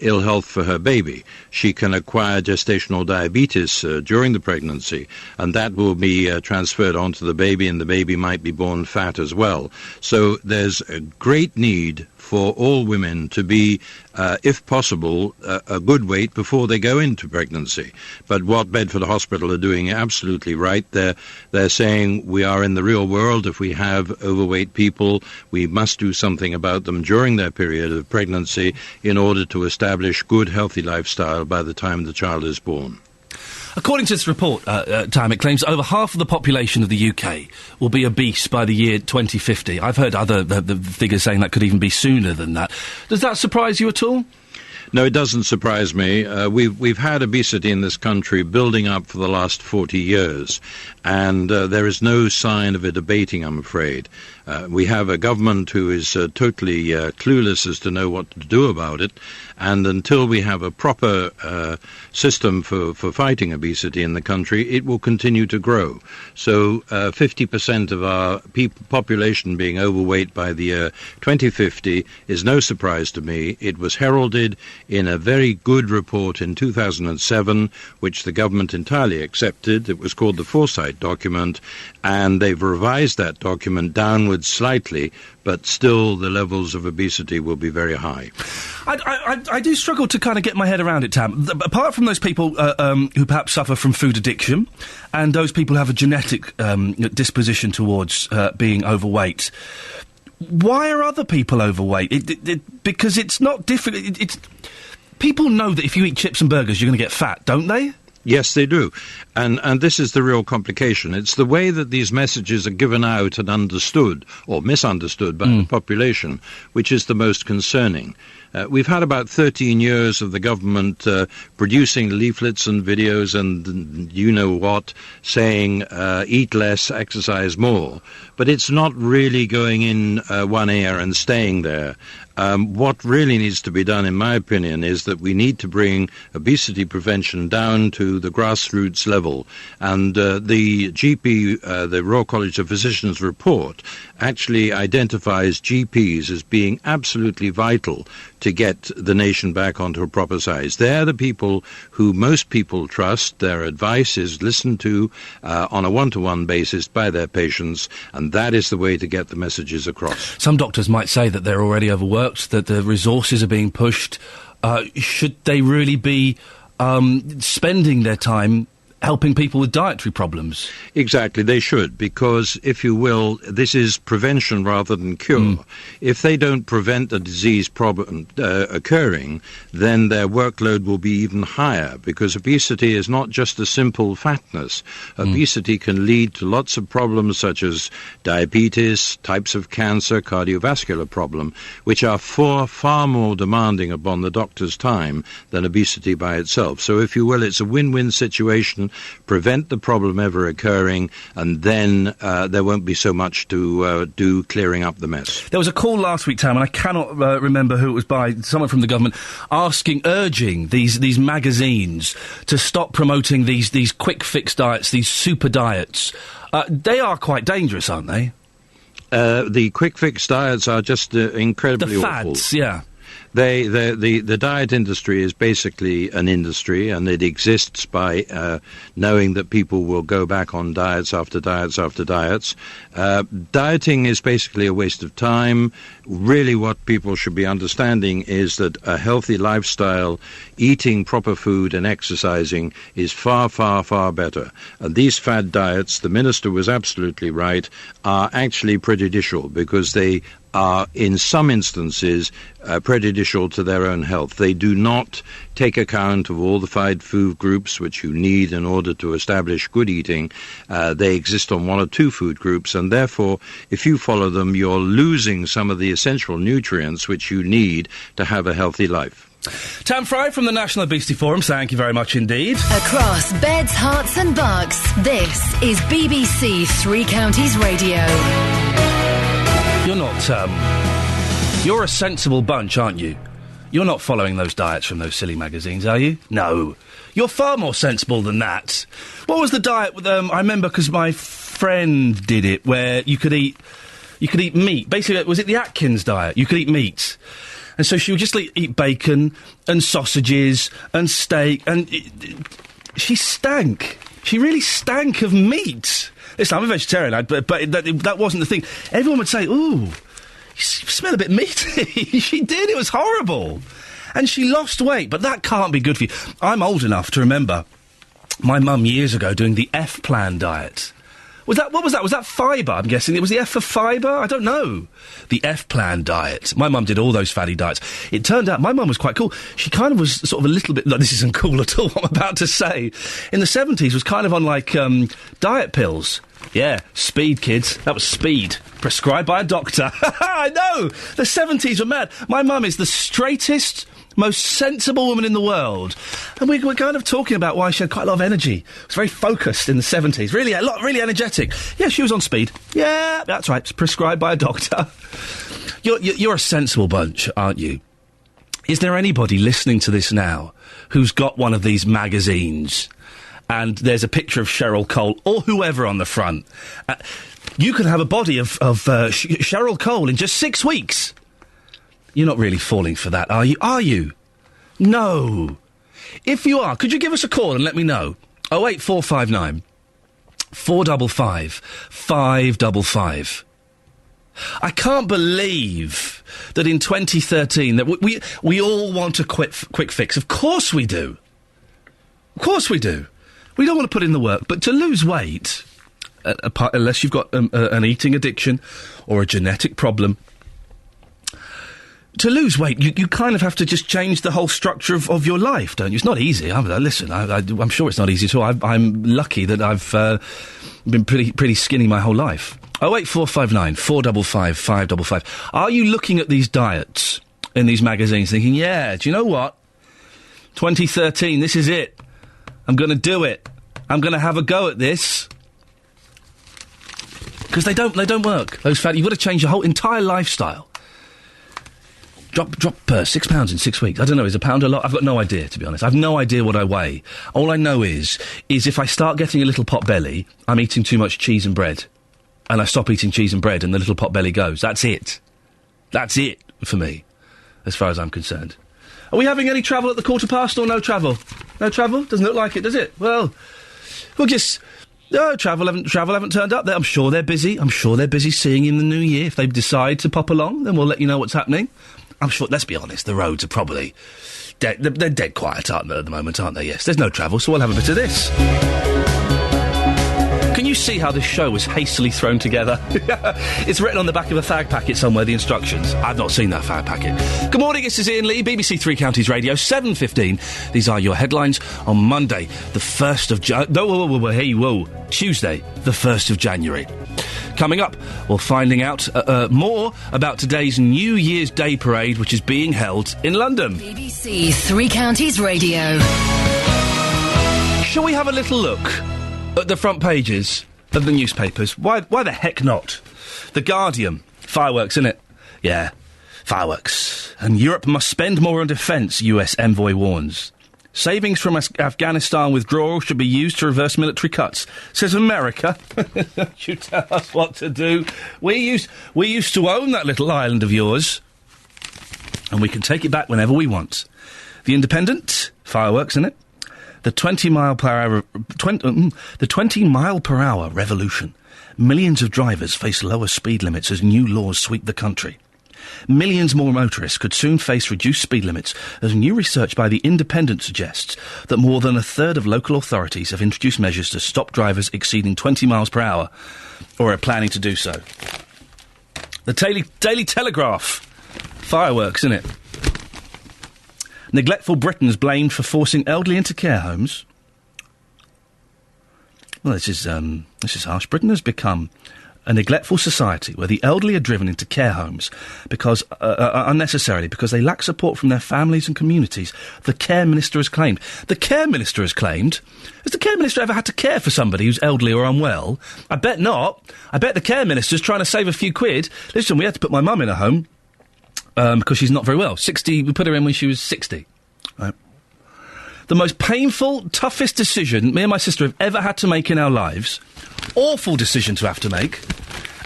ill health for her baby. She can acquire gestational diabetes during the pregnancy, and that will be transferred onto the baby, and the baby might be born fat as well. So there's a great need for all women to be, if possible, a good weight before they go into pregnancy. But what Bedford Hospital are doing absolutely right. They're saying we are in the real world. If we have overweight people, we must do something about them during their period of pregnancy in order to establish good, healthy lifestyle by the time the child is born. According to this report, Tam, it claims over half of the population of the UK will be obese by the year 2050. I've heard other the figures saying that could even be sooner than that. Does that surprise you at all? No, it doesn't surprise me. We've had obesity in this country building up for the last 40 years, and there is no sign of it abating, I'm afraid. We have a government who is totally clueless as to know what to do about it, and until we have a proper system for fighting obesity in the country, it will continue to grow. So 50% of our population being overweight by the year 2050 is no surprise to me. It was heralded in a very good report in 2007, which the government entirely accepted. It was called the Foresight document, and they've revised that document downwards slightly, but still the levels of obesity will be very high. I do struggle to kind of get my head around it, Tam. Apart from those people who perhaps suffer from food addiction and those people who have a genetic disposition towards being overweight, why are other people overweight? Because it's not difficult. People know that if you eat chips and burgers, you're going to get fat, don't they? Yes, they do. And this is the real complication. It's the way that these messages are given out and understood, or misunderstood by the population, which is the most concerning. We've had about 13 years of the government producing leaflets and videos and you-know-what, saying eat less, exercise more. But it's not really going in one ear and staying there. What really needs to be done, in my opinion, is that we need to bring obesity prevention down to the grassroots level. And the GP, the Royal College of Physicians report, actually identifies GPs as being absolutely vital to get the nation back onto a proper size. They're the people who most people trust. Their advice is listened to on a one-to-one basis by their patients, and that is the way to get the messages across. Some doctors might say that they're already overworked, that the resources are being pushed. Should they really be spending their time helping people with dietary problems? Exactly, they should, because, if you will, this is prevention rather than cure. If they don't prevent the disease problem occurring, then their workload will be even higher, because obesity is not just a simple fatness. Obesity can lead to lots of problems such as diabetes, types of cancer, cardiovascular problem, which are far more demanding upon the doctor's time than obesity by itself. So, if you will, it's a win-win situation. Prevent the problem ever occurring, and then there won't be so much to do clearing up the mess. There was a call last week, Tam, and I cannot remember who it was by, someone from the government, urging these magazines to stop promoting these quick fix diets, these super diets. They are quite dangerous, aren't they? The quick fix diets are just incredibly awful. The fads, yeah. The diet industry is basically an industry, and it exists by knowing that people will go back on diets after diets after diets. Dieting is basically a waste of time. Really what people should be understanding is that a healthy lifestyle, eating proper food and exercising is far, far, far better. And these fad diets, the Minister was absolutely right, are actually prejudicial, because they are, in some instances, prejudicial to their own health. They do not take account of all the 5 food groups which you need in order to establish good eating. They exist on 1 or 2 food groups, and therefore, if you follow them, you're losing some of the essential nutrients which you need to have a healthy life. Tam Fry from the National Obesity Forum, thank you very much indeed. Across beds, hearts and bucks, this is BBC Three Counties Radio. You're not, you're a sensible bunch, aren't you? You're not following those diets from those silly magazines, are you? No. You're far more sensible than that. What was the diet with, I remember because my friend did it, where you could eat meat. Basically, was it the Atkins diet? You could eat meat. And so she would just eat bacon and sausages and steak, and she stank. She really stank of meat. Listen, I'm a vegetarian, but that wasn't the thing. Everyone would say, ooh, you smell a bit meaty. She did, it was horrible. And she lost weight, but that can't be good for you. I'm old enough to remember my mum years ago doing the F-plan diet. What was that? Was that fibre, I'm guessing? It was the F for fibre? I don't know. The F-plan diet. My mum did all those fatty diets. It turned out my mum was quite cool. She kind of was sort of a little bit... No, this isn't cool at all, what I'm about to say. In the 70s, was kind of on, diet pills. Yeah, speed, kids. That was speed. Prescribed by a doctor. I know! The 70s were mad. My mum is the straightest, most sensible woman in the world. And we're kind of talking about why she had quite a lot of energy. She was very focused in the 70s. Really energetic. Yeah, she was on speed. Yeah, that's right. It's prescribed by a doctor. You're a sensible bunch, aren't you? Is there anybody listening to this now who's got one of these magazines and there's a picture of Cheryl Cole or whoever on the front? You could have a body of Cheryl Cole in just 6 weeks. You're not really falling for that, are you? Are you? No. If you are, could you give us a call and let me know? 08459 455 555. I can't believe that in 2013 that we all want a quick fix. Of course we do. Of course we do. We don't want to put in the work, but to lose weight, unless you've got an eating addiction or a genetic problem, to lose weight, you kind of have to just change the whole structure of your life, don't you? It's not easy. I'm sure it's not easy at all. I'm lucky that I've been pretty skinny my whole life. 08459 455 555. Are you looking at these diets in these magazines thinking, yeah, do you know what? 2013, this is it. I'm going to do it. I'm going to have a go at this. Because they don't work. Those fat, you've got to change your whole entire lifestyle. Drop £6 in 6 weeks. I don't know, is a pound a lot? I've got no idea, to be honest. I've no idea what I weigh. All I know is if I start getting a little pot belly, I'm eating too much cheese and bread. And I stop eating cheese and bread and the little pot belly goes. That's it. That's it for me, as far as I'm concerned. Are we having any travel at the past or no travel? No travel? Doesn't look like it, does it? Well, we'll just... No, travel haven't turned up. I'm sure they're busy. I'm sure they're busy seeing you in the new year. If they decide to pop along, then we'll let you know what's happening. I'm sure, let's be honest, the roads are probably dead. They're dead quiet, aren't they, at the moment, aren't they? Yes, there's no travel, so we'll have a bit of this. Can you see how this show was hastily thrown together? It's written on the back of a fag packet somewhere, the instructions. I've not seen that fag packet. Good morning, this is Iain Lee, BBC Three Counties Radio, 7:15. These are your headlines on Monday, the 1st of Tuesday, the 1st of January. Coming up, we're finding out more about today's New Year's Day parade, which is being held in London. BBC Three Counties Radio. Shall we have a little look at the front pages of the newspapers? Why the heck not? The Guardian. Fireworks, innit? Yeah, fireworks. And Europe must spend more on defence, US envoy warns. Savings from Afghanistan withdrawal should be used to reverse military cuts, says America. Don't you tell us what to do. We used to own that little island of yours, and we can take it back whenever we want. The Independent. Fireworks, innit? The 20 mile per hour revolution. Millions of drivers face lower speed limits as new laws sweep the country. Millions more motorists could soon face reduced speed limits as new research by The Independent suggests that more than a third of local authorities have introduced measures to stop drivers exceeding 20 miles per hour or are planning to do so. The Daily Telegraph. Fireworks, innit? Neglectful Britons blamed for forcing elderly into care homes. Well, this is harsh. Britain has become a neglectful society where the elderly are driven into care homes unnecessarily because they lack support from their families and communities. The Care Minister has claimed. The Care Minister has claimed. Has the Care Minister ever had to care for somebody who's elderly or unwell? I bet not. I bet the Care Minister's trying to save a few quid. Listen, we had to put my mum in a home because she's not very well. 60. We put her in when she was 60. Right. The most painful, toughest decision me and my sister have ever had to make in our lives. Awful decision to have to make.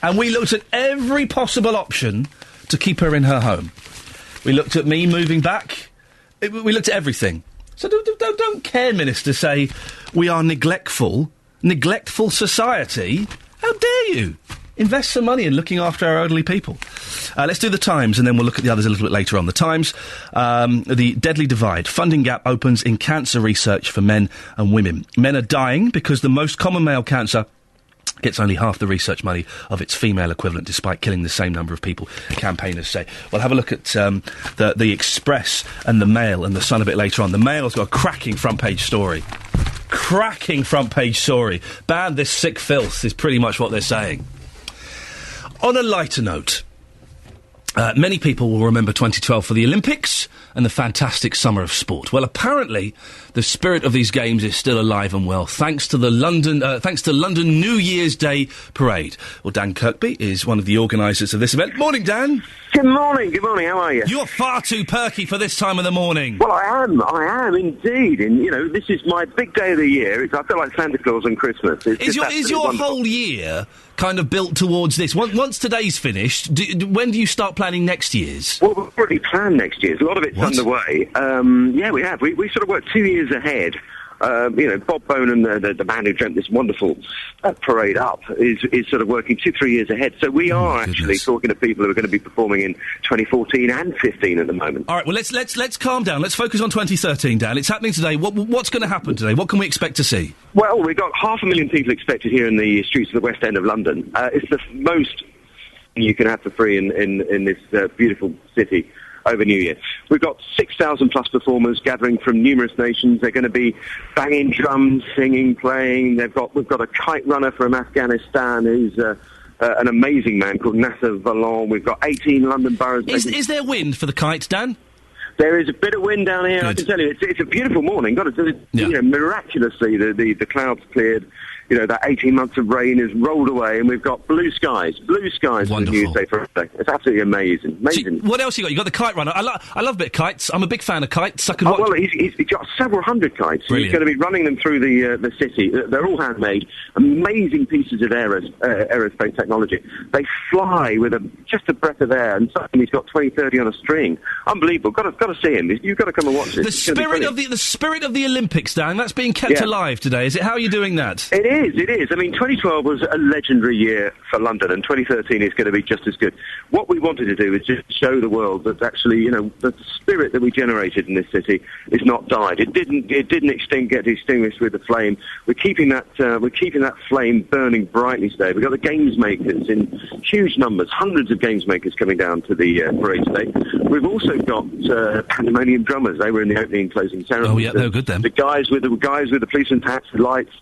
And we looked at every possible option to keep her in her home. We looked at me moving back. We looked at everything. So don't Care Minister say we are neglectful society. How dare you? Invest some money in looking after our elderly people. Let's do the Times, and then we'll look at the others a little bit later on. The Times, the deadly divide. Funding gap opens in cancer research for men and women. Men are dying because the most common male cancer gets only half the research money of its female equivalent, despite killing the same number of people, campaigners say. We'll have a look at the Express and the Mail and the Sun a bit later on. The Mail's got a cracking front-page story. Cracking front-page story. Ban this sick filth is pretty much what they're saying. On a lighter note, many people will remember 2012 for the Olympics and the fantastic summer of sport. Well, apparently, the spirit of these games is still alive and well, thanks to London New Year's Day parade. Well, Dan Kirkby is one of the organisers of this event. Morning, Dan. Good morning, how are you? You're far too perky for this time of the morning. Well, I am indeed, and, you know, this is my big day of the year. I feel like Santa Claus on Christmas. Is your whole year kind of built towards this? Once today's finished, when do you start planning next year's? Well, we've already planned next year's. A lot of it's underway. Yeah, we have. We sort of worked 2 years ahead. Bob Bonan, the man who dreamt this wonderful parade up, is sort of working 2-3 years ahead. So we are actually talking to people who are going to be performing in 2014 and 15 at the moment. All right, well, let's calm down. Let's focus on 2013, Dan. It's happening today. What's going to happen today? What can we expect to see? Well, we've got 500,000 people expected here in the streets of the West End of London. It's the most you can have for free in this beautiful city over New Year. We've got 6,000 plus performers gathering from numerous nations. They're going to be banging drums, singing, playing. We've got a kite runner from Afghanistan who's an amazing man called Nasser Vallon. We've got 18 London boroughs. Is there wind for the kites, Dan? There is a bit of wind down here, I can tell you. It's a beautiful morning. Miraculously, the clouds cleared. That 18 months of rain has rolled away, and we've got blue skies. Blue skies for the news day for today. It's absolutely amazing. Amazing. What else you got? You got the kite runner. I love a bit of kites. I'm a big fan of kites. Well, he's got several hundred kites. Brilliant. He's going to be running them through the city. They're all handmade. Amazing pieces of aerospace technology. They fly with just a breath of air, and suddenly he's got 20, 30 on a string. Unbelievable. Got to see him. You've got to come and watch it. The spirit of the Olympics, Dan. That's being kept alive today. Is it? How are you doing that? It is. I mean, 2012 was a legendary year for London, and 2013 is going to be just as good. What we wanted to do is just show the world that actually, the spirit that we generated in this city is not died. It didn't get extinguished with the flame. We're keeping that flame burning brightly today. We've got the games makers in huge numbers, hundreds of games makers coming down to the parade today. We've also got pandemonium drummers. They were in the opening and closing ceremony. Oh yeah, they're good then. The guys with the policeman's hats and lights.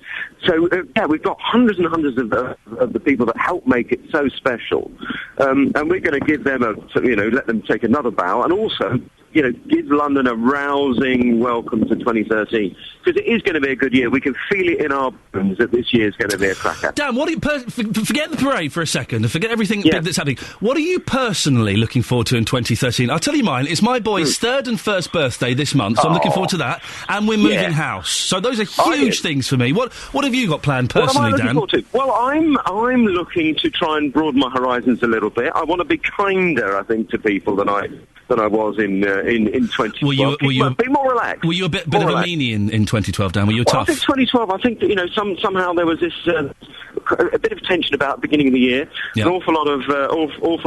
So we've got hundreds and hundreds of the people that help make it so special, and we're going to give them let them take another bow, and also give London a rousing welcome to 2013, because it is going to be a good year. We can feel it in our bones that this year is going to be a cracker. Dan, what do you forget the parade for a second and forget everything big that's happening. What are you personally looking forward to in 2013? I'll tell you mine. It's my boy's third and first birthday this month, so I'm looking forward to that. And we're moving house, so those are huge things for me. What have you got planned personally, Dan? Well, I'm looking to try and broaden my horizons a little bit. I want to be kinder, I think, to people than I was in 2012. Were you be more relaxed? Were you a bit of a meanie in 2012, Dan? Were you tough? I think 2012. I think that somehow there was this a bit of tension about the beginning of the year. Yep. An awful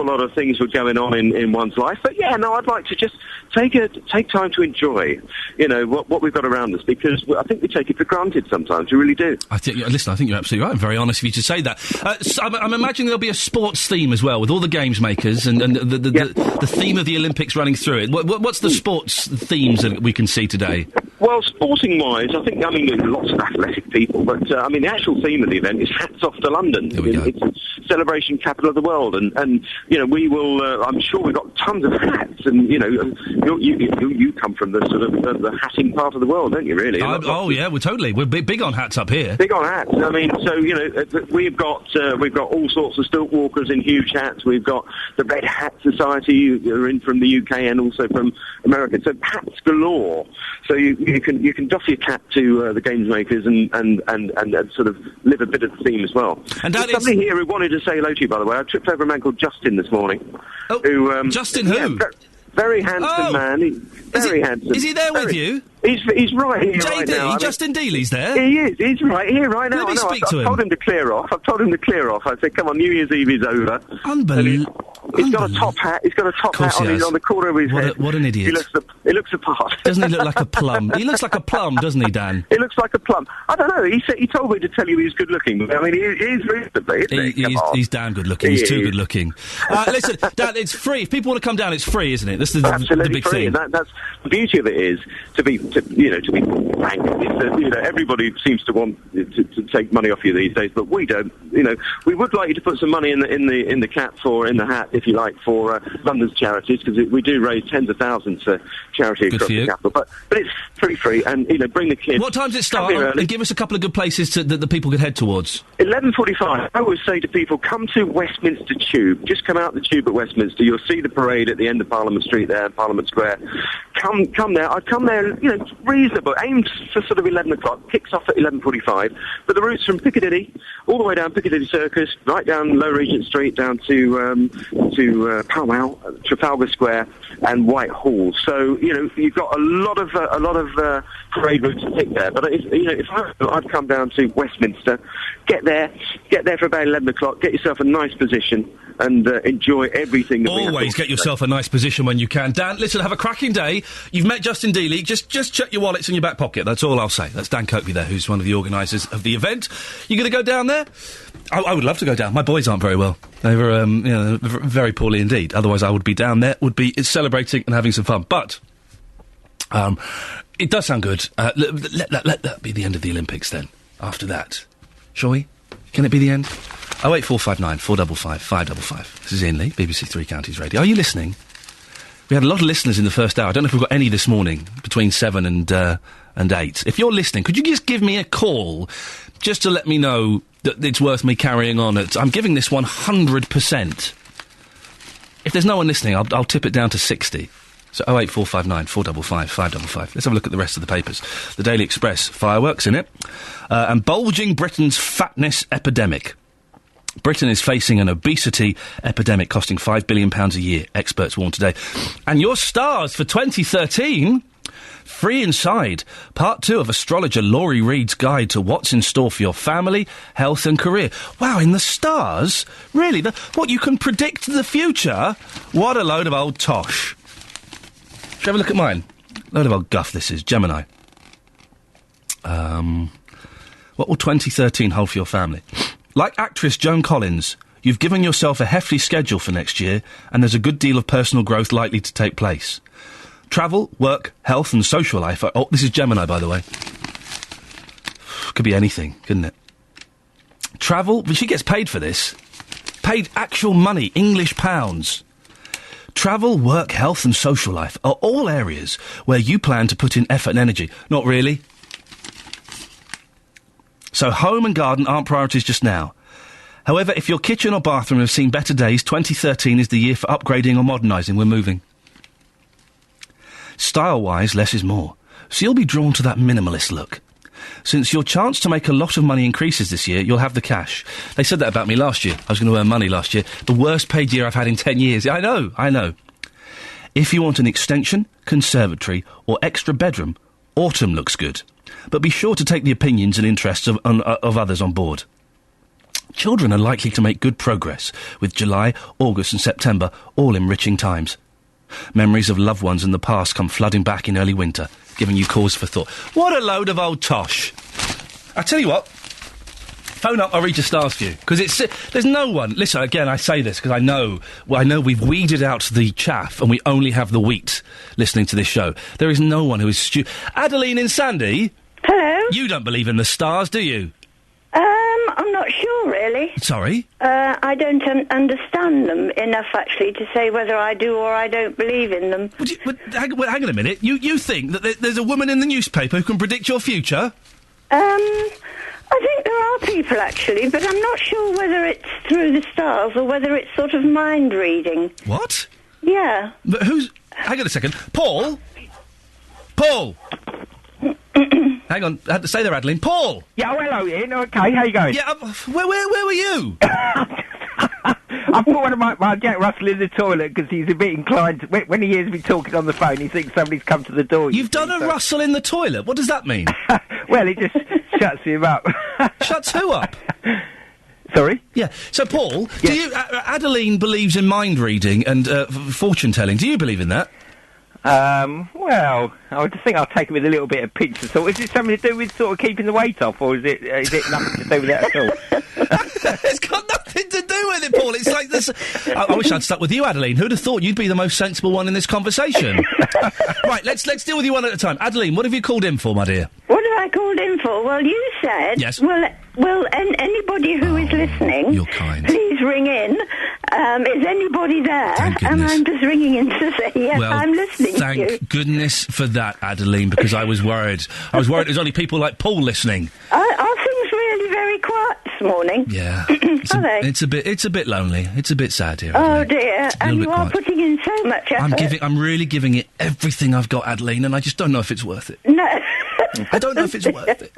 lot of things were going on in one's life. But I'd like to just take time to enjoy, what we've got around us, because I think we take it for granted sometimes. We really do. I think you're absolutely right. I'm very honest of you to say that. So I'm imagining there'll be a sports theme as well, with all the games makers and the theme of the Olympics running through it. What's the sports themes that we can see today? Well, sporting-wise, I mean, there's lots of athletic people, but, the actual theme of the event is Hats Off to London. It's a celebration capital of the world, and we will, I'm sure we've got tons of hats, and, you come from the sort of the hatting part of the world, don't you, really? We're big on hats up here. Big on hats. I mean, so, we've got all sorts of stilt walkers in huge hats. We've got the Red Hat Society, who are in from the UK and also from America. So hats galore. So you can doff your cap to the games makers and sort of live a bit of the theme as well. And there's somebody here who wanted to say hello to you, by the way. I tripped over a man called Justin this morning. Justin who? Very handsome man. Very handsome. Is he there with you? He's right here right now. Justin Dealey's there? He is. He's right here right now. Let me speak to him. I've told him to clear off. I said, come on, New Year's Eve is over. Unbelievable. He's got a top hat. He's got a top hat on the corner of his head. What an idiot. He looks the part. Doesn't he look like a plum? He looks like a plum, doesn't he, Dan? He looks like a plum. I don't know. He told me to tell you he's good looking. I mean, he is reasonably, isn't he? He's damn good looking. He's too good looking. Listen, Dan, it's free. If people want to come down, it's free, isn't it? This is the big thing. That's the beauty of it is to be frank. Everybody seems to want to take money off you these days, but we don't. We would like you to put some money in the cap in the hat, if you like, for London's charities, because we do raise tens of thousands for charity across the capital. But it's free, and bring the kids. What time does it start? And give us a couple of good places that the people could head towards. 11:45. I always say to people, come to Westminster Tube. Just come out the Tube at Westminster. You'll see the parade at the end of Parliament Street there, Parliament Square. Come there. I'd come there, reasonable. Aimed for sort of 11 o'clock. Kicks off at 11:45. But the route's from Piccadilly all the way down Piccadilly Circus, right down Low Regent Street, down to Pall Mall, Trafalgar Square, and Whitehall. So you've got a lot of parade routes to pick there. But if I'd come down to Westminster, get there for about 11 o'clock, get yourself a nice position, and enjoy everything. Always get yourself a nice position when you can. Dan, listen, have a cracking day. You've met Justin Dealey. Just check your wallets in your back pocket. That's all I'll say. That's Dan Coakley there, who's one of the organisers of the event. You going to go down there? I would love to go down. My boys aren't very well. They were, very poorly indeed. Otherwise, I would be down there. It's celebrating and having some fun. But it does sound good. Let that be the end of the Olympics then. After that, shall we? Can it be the end? 08459 455 555. This is Iain Lee, BBC Three Counties Radio. Are you listening? We had a lot of listeners in the first hour. I don't know if we've got any this morning between 7 and 8. If you're listening, could you just give me a call just to let me know that it's worth me carrying on? I'm giving this 100%. If there's no one listening, I'll tip it down to 60. So 08459 455 555. Let's have a look at the rest of the papers. The Daily Express, fireworks in it. And bulging Britain's fatness epidemic. Britain is facing an obesity epidemic costing £5 billion a year, experts warn today. And your stars for 2013... Free Inside, part 2 of astrologer Laurie Reed's guide to what's in store for your family, health and career. Wow, in the stars? Really? What, you can predict the future? What a load of old tosh. Shall we have a look at mine? Load of old guff this is. Gemini. What will 2013 hold for your family? Like actress Joan Collins, you've given yourself a hefty schedule for next year, and there's a good deal of personal growth likely to take place. Travel, work, health and social life are... Oh, this is Gemini, by the way. Could be anything, couldn't it? Travel... But she gets paid for this. Paid actual money, English pounds. Travel, work, health and social life are all areas where you plan to put in effort and energy. Not really. So home and garden aren't priorities just now. However, if your kitchen or bathroom have seen better days, 2013 is the year for upgrading or modernising. We're moving. Style-wise, less is more. So you'll be drawn to that minimalist look. Since your chance to make a lot of money increases this year, you'll have the cash. They said that about me last year. I was going to earn money last year. The worst paid year I've had in 10 years. I know. If you want an extension, conservatory or extra bedroom, autumn looks good. But be sure to take the opinions and interests of others on board. Children are likely to make good progress, with July, August and September all enriching times. Memories of loved ones in the past come flooding back in early winter, giving you cause for thought. What a load of old tosh. I tell you what, phone up, I'll read your stars for you. Because there's no one... Listen, again, I say this because I know we've weeded out the chaff and we only have the wheat listening to this show. There is no one who is Adeline in Sandy? Hello? You don't believe in the stars, do you? I'm not sure, really. Sorry? I don't understand them enough, actually, to say whether I do or I don't believe in them. Hang on a minute. You think that there's a woman in the newspaper who can predict your future? I think there are people, actually, but I'm not sure whether it's through the stars or whether it's sort of mind reading. What? Yeah. But who's... Hang on a second. Paul? Paul! Hang on, I had to say there, Adeline. Paul! Yeah, oh, hello, Ian. Okay, how you going? Yeah, where were you? I put one of my Jack Russell in the toilet because he's a bit inclined... When he hears me talking on the phone, he thinks somebody's come to the door. You've done a Russell in the toilet? What does that mean? Well, it just shuts him up. Shuts who up? Sorry? Yeah. So, Paul, do you... Adeline believes in mind reading and fortune-telling. Do you believe in that? Well, I would think I'll take it with a little bit of pinch of salt. Is it something to do with sort of keeping the weight off, or is it nothing to do with that at all? It's got nothing to do with it, Paul. It's like this... I wish I'd stuck with you, Adeline. Who'd have thought you'd be the most sensible one in this conversation? Right, let's deal with you one at a time. Adeline, what have you called in for, my dear? What have I called in for? Well, you said... Yes. Well, anybody who is listening... You're kind. Please ring in. Is anybody there? And I'm just ringing in to say, yes, well, I'm listening to you. Thank goodness for that, Adeline, because I was worried. There's only people like Paul listening. Are things really very quiet this morning? Yeah. Are they? It's a bit lonely. It's a bit sad here, Oh, Adeline. dear. And you are putting in so much effort. I'm really giving it everything I've got, Adeline, and I just don't know if it's worth it. No. I don't know if it's worth it.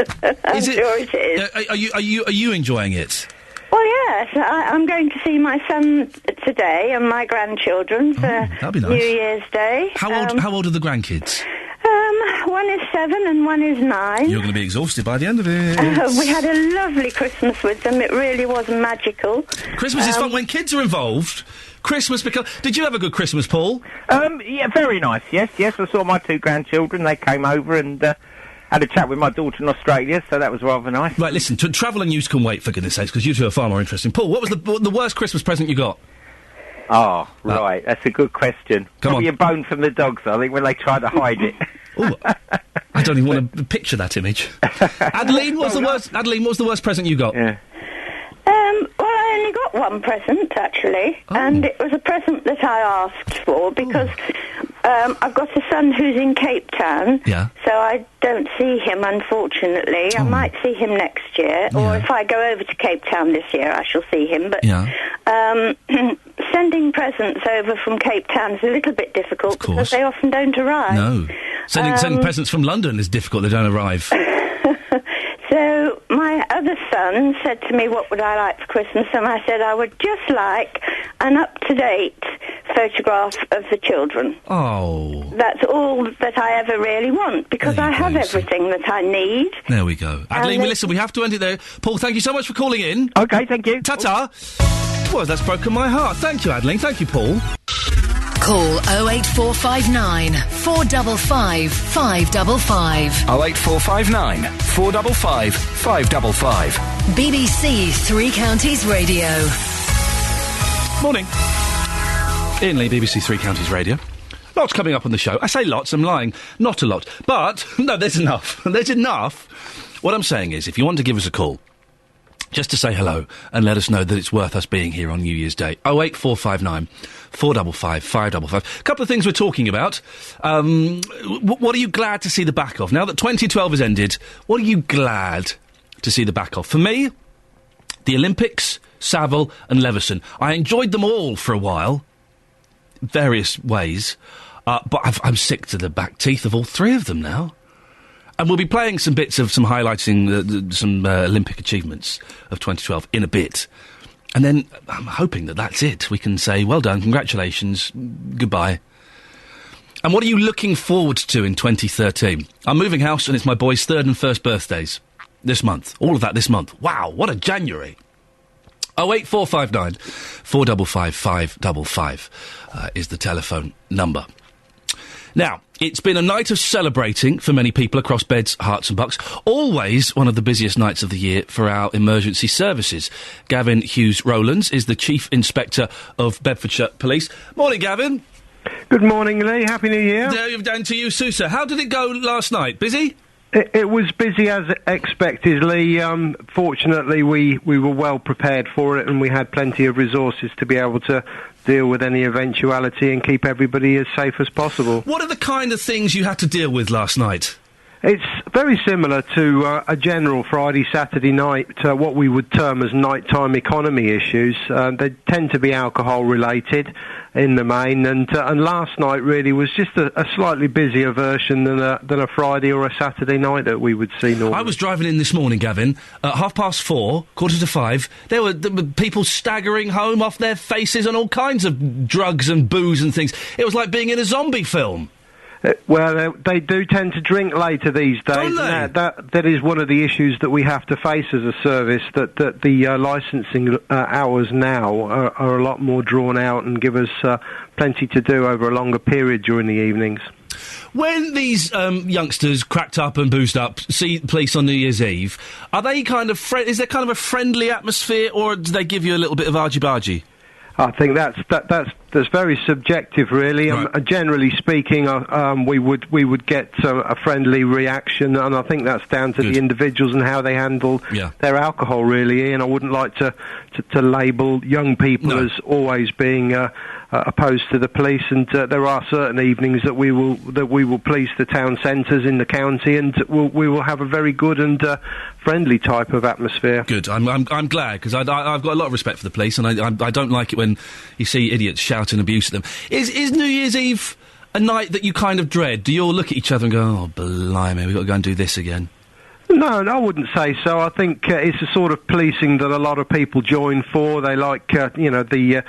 I'm sure it is. Are you enjoying it? Well, yes. I'm going to see my son today and my grandchildren for that'd be nice. New Year's Day. How old are the grandkids? One is 7 and one is 9. You're going to be exhausted by the end of it. We had a lovely Christmas with them. It really was magical. Christmas is fun when kids are involved. Christmas becomes... Did you have a good Christmas, Paul? Yeah, very nice. Yes. I saw my 2 grandchildren. They came over and had a chat with my daughter in Australia, so that was rather nice. Right, listen, travel and news can wait, for goodness sakes, because you two are far more interesting. Paul, what was the worst Christmas present you got? Oh, right, that's a good question. Probably a bone from the dogs, I think, when they try to hide it. Ooh, I don't even want to picture that image. Adeline, what was the worst present you got? Yeah. Well, I got one present, actually, and it was a present that I asked for because I've got a son who's in Cape Town, so I don't see him, unfortunately. I might see him next year, or if I go over to Cape Town this year, I shall see him. But sending presents over from Cape Town is a little bit difficult because they often don't arrive. No. Sending presents from London is difficult. They don't arrive. So my other son said to me, what would I like for Christmas? And I said I would just like an up-to-date photograph of the children. Oh. That's all that I ever really want, because I have everything that I need. There we go. Adeline, listen, we have to end it there. Paul, thank you so much for calling in. OK, thank you. Ta-ta. Well, that's broken my heart. Thank you, Adeline. Thank you, Paul. Call 08459 455 555. 08459 455 555. BBC Three Counties Radio. Morning. Iain Lee, BBC Three Counties Radio. Lots coming up on the show. I say lots, I'm lying. Not a lot. But, no, there's enough. There's enough. What I'm saying is, if you want to give us a call, just to say hello and let us know that it's worth us being here on New Year's Day. 08459 455 555. A couple of things we're talking about. What are you glad to see the back of? Now that 2012 has ended, what are you glad to see the back of? For me, the Olympics, Savile and Leveson. I enjoyed them all for a while, various ways, but I'm sick to the back teeth of all three of them now. And we'll be playing some bits of some highlighting some Olympic achievements of 2012 in a bit. And then I'm hoping that that's it. We can say, well done, congratulations, goodbye. And what are you looking forward to in 2013? I'm moving house and it's my boy's 3rd and 1st birthdays this month. All of that this month. Wow, what a January. 08459 455 555 is the telephone number. Now, it's been a night of celebrating for many people across beds, hearts and bucks. Always one of the busiest nights of the year for our emergency services. Gavin Hughes-Rowlands is the Chief Inspector of Bedfordshire Police. Morning, Gavin. Good morning, Lee. Happy New Year. Down to you, Susa. How did it go last night? Busy? It was busy as expected, Lee. Fortunately, we were well prepared for it and we had plenty of resources to be able to deal with any eventuality and keep everybody as safe as possible. What are the kind of things you had to deal with last night? It's very similar to a general Friday, Saturday night, what we would term as nighttime economy issues. They tend to be alcohol-related in the main, and last night really was just a slightly busier version than a Friday or a Saturday night that we would see normally. I was driving in this morning, Gavin, at 4:30, 4:45. There were people staggering home off their faces on all kinds of drugs and booze and things. It was like being in a zombie film. Well, they do tend to drink later these days. Don't they? That is one of the issues that we have to face as a service, that the licensing hours now are a lot more drawn out and give us plenty to do over a longer period during the evenings. When these youngsters cracked up and boozed up see police on New Year's Eve, are they kind of is there kind of a friendly atmosphere, or do they give you a little bit of argy-bargy? I think that's very subjective, really. Right. Generally speaking, we would get a friendly reaction, and I think that's down to the individuals and how they handle their alcohol, really. And I wouldn't like to label young people as always being opposed to the police. And there are certain evenings that we will police the town centres in the county, and we will have a very good and friendly type of atmosphere. Good. I'm glad, because I've got a lot of respect for the police, and I don't like it when you see idiots shouting abuse at them. Is New Year's Eve a night that you kind of dread? Do you all look at each other and go, oh, blimey, we've got to go and do this again? No, I wouldn't say so. I think it's a sort of policing that a lot of people join for. They like, the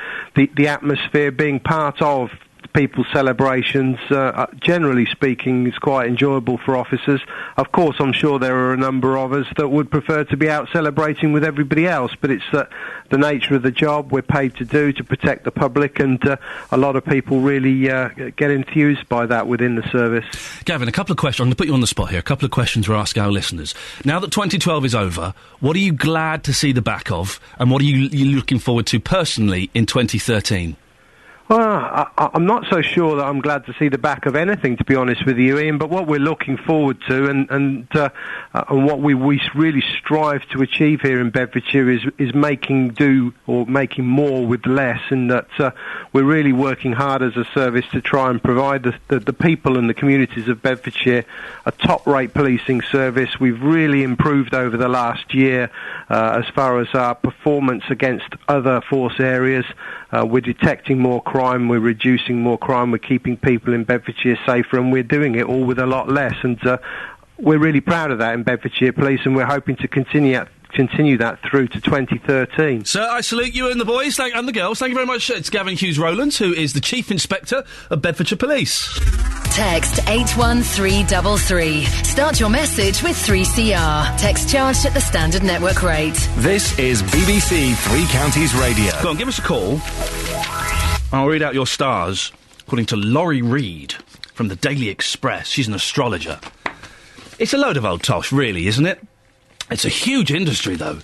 atmosphere, being part of people's celebrations. Generally speaking, is quite enjoyable for officers. Of course, I'm sure there are a number of us that would prefer to be out celebrating with everybody else, but it's the nature of the job we're paid to do, to protect the public, and a lot of people really get enthused by that within the service. Gavin, a couple of questions. I'm going to put you on the spot here. A couple of questions we're asking our listeners. Now that 2012 is over, what are you glad to see the back of, and what are you looking forward to personally in 2013? Well, I'm not so sure that I'm glad to see the back of anything, to be honest with you, Ian. But what we're looking forward to, and what we really strive to achieve here in Bedfordshire, is making do or making more with less, and that we're really working hard as a service to try and provide the people and the communities of Bedfordshire a top-rate policing service. We've really improved over the last year as far as our performance against other force areas. We're detecting more crime, we're reducing more crime, we're keeping people in Bedfordshire safer, and we're doing it all with a lot less. And we're really proud of that in Bedfordshire Police, and we're hoping to continue that through to 2013. Sir, I salute you and the boys and the girls. Thank you very much. It's Gavin Hughes Rowland, who is the Chief Inspector of Bedfordshire Police. Text 81333. Start your message with 3CR. Text charged at the standard network rate. This is BBC Three Counties Radio. Go on, give us a call. I'll read out your stars, according to Laurie Reid from the Daily Express. She's an astrologer. It's a load of old tosh, really, isn't it? It's a huge industry, though.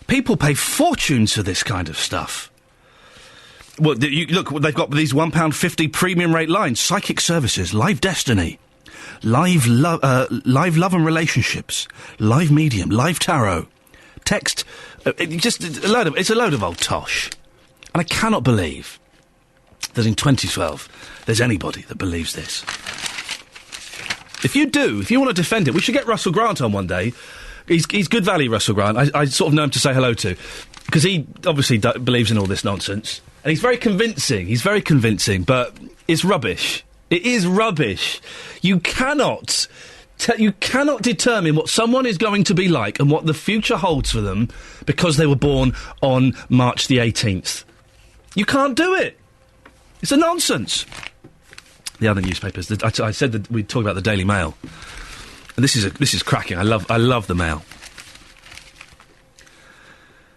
People pay fortunes for this kind of stuff. Well, look, they've got these £1.50 premium rate lines. Psychic services, live destiny, live love and relationships, live medium, live tarot, text. It's a load of old tosh. And I cannot believe that in 2012 there's anybody that believes this. If you want to defend it, we should get Russell Grant on one day. He's good value, Russell Grant. I sort of know him to say hello to, because he obviously believes in all this nonsense. And he's very convincing, but it's rubbish. It is rubbish. You cannot determine what someone is going to be like and what the future holds for them because they were born on March the 18th. You can't do it. It's a nonsense. The other newspapers, I said that we'd talk about the Daily Mail. And this is cracking. I love the Mail.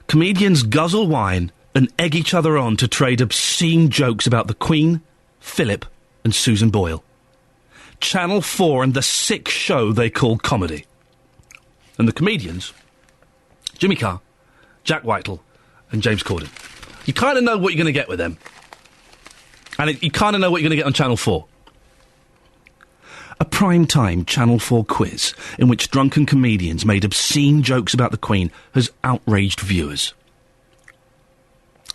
Comedians guzzle wine and egg each other on to trade obscene jokes about the Queen, Philip and Susan Boyle. Channel 4 and the sick show they call comedy. And the comedians, Jimmy Carr, Jack Whitehall and James Corden. You kind of know what you're going to get with them. And you kind of know what you're going to get on Channel 4. A prime-time Channel 4 quiz in which drunken comedians made obscene jokes about the Queen has outraged viewers.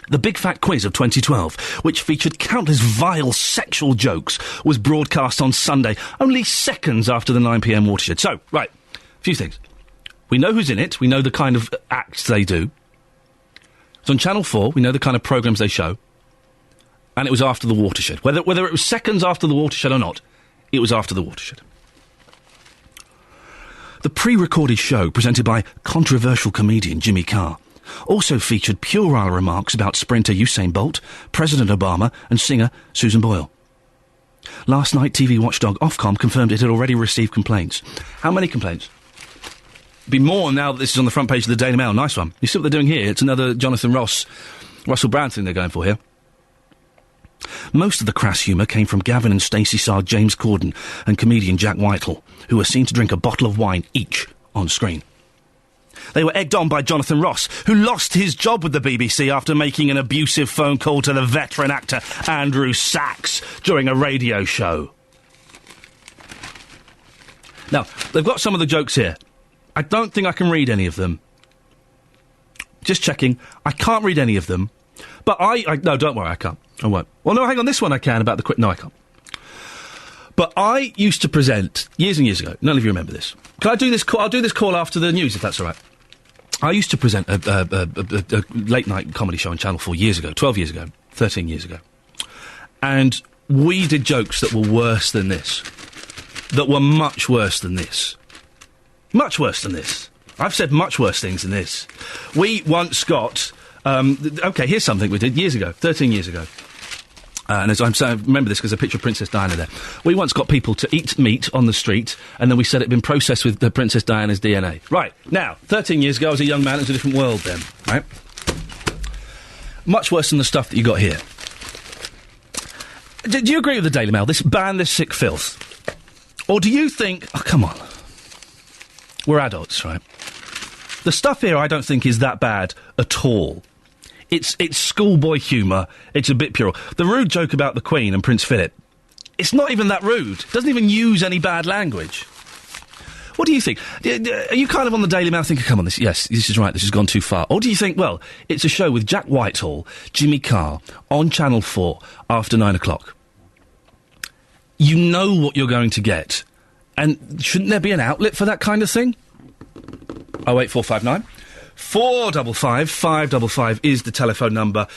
The Big Fat Quiz of 2012, which featured countless vile sexual jokes, was broadcast on Sunday, only seconds after the 9pm watershed. So, right, a few things. We know who's in it, we know the kind of acts they do. It's on Channel 4, we know the kind of programmes they show. And it was after the watershed. Whether it was seconds after the watershed or not, it was after the watershed. The pre-recorded show, presented by controversial comedian Jimmy Carr, also featured puerile remarks about sprinter Usain Bolt, President Obama and singer Susan Boyle. Last night, TV watchdog Ofcom confirmed it had already received complaints. How many complaints? Be more now that this is on the front page of the Daily Mail. Nice one. You see what they're doing here? It's another Jonathan Russell Brand thing they're going for here. Most of the crass humour came from Gavin and Stacey Sard, James Corden and comedian Jack Whitehall, who were seen to drink a bottle of wine each on screen. They were egged on by Jonathan Ross, who lost his job with the BBC after making an abusive phone call to the veteran actor Andrew Sachs during a radio show. Now, they've got some of the jokes here. I don't think I can read any of them. Just checking. I can't read any of them. But no, don't worry, I can't. I won't. Well, no, hang on, this one I can about the quick... No, I can't. But I used to present, years and years ago, none of you remember this. Can I do this call? I'll do this call after the news, if that's all right. I used to present a late-night comedy show on Channel 4 years ago, 12 years ago, 13 years ago. And we did jokes that were worse than this. That were much worse than this. Much worse than this. I've said much worse things than this. We once got... OK, here's something we did years ago, 13 years ago. And as I'm saying, I remember this because I picture Princess Diana there. We once got people to eat meat on the street, and then we said it'd been processed with the Princess Diana's DNA. Right, now, 13 years ago, I was a young man, it was a different world then, right? Much worse than the stuff that you got here. Do you agree with the Daily Mail? Ban this sick filth? Or do you think... Oh, come on. We're adults, right? The stuff here I don't think is that bad at all. It's schoolboy humour. It's a bit puerile. The rude joke about the Queen and Prince Philip, it's not even that rude. It doesn't even use any bad language. What do you think? Are you kind of on the Daily Mail thinking, come on, this is right, this has gone too far? Or do you think, well, it's a show with Jack Whitehall, Jimmy Carr, on Channel 4 after 9 o'clock. You know what you're going to get. And shouldn't there be an outlet for that kind of thing? 08459 455 555 is the telephone number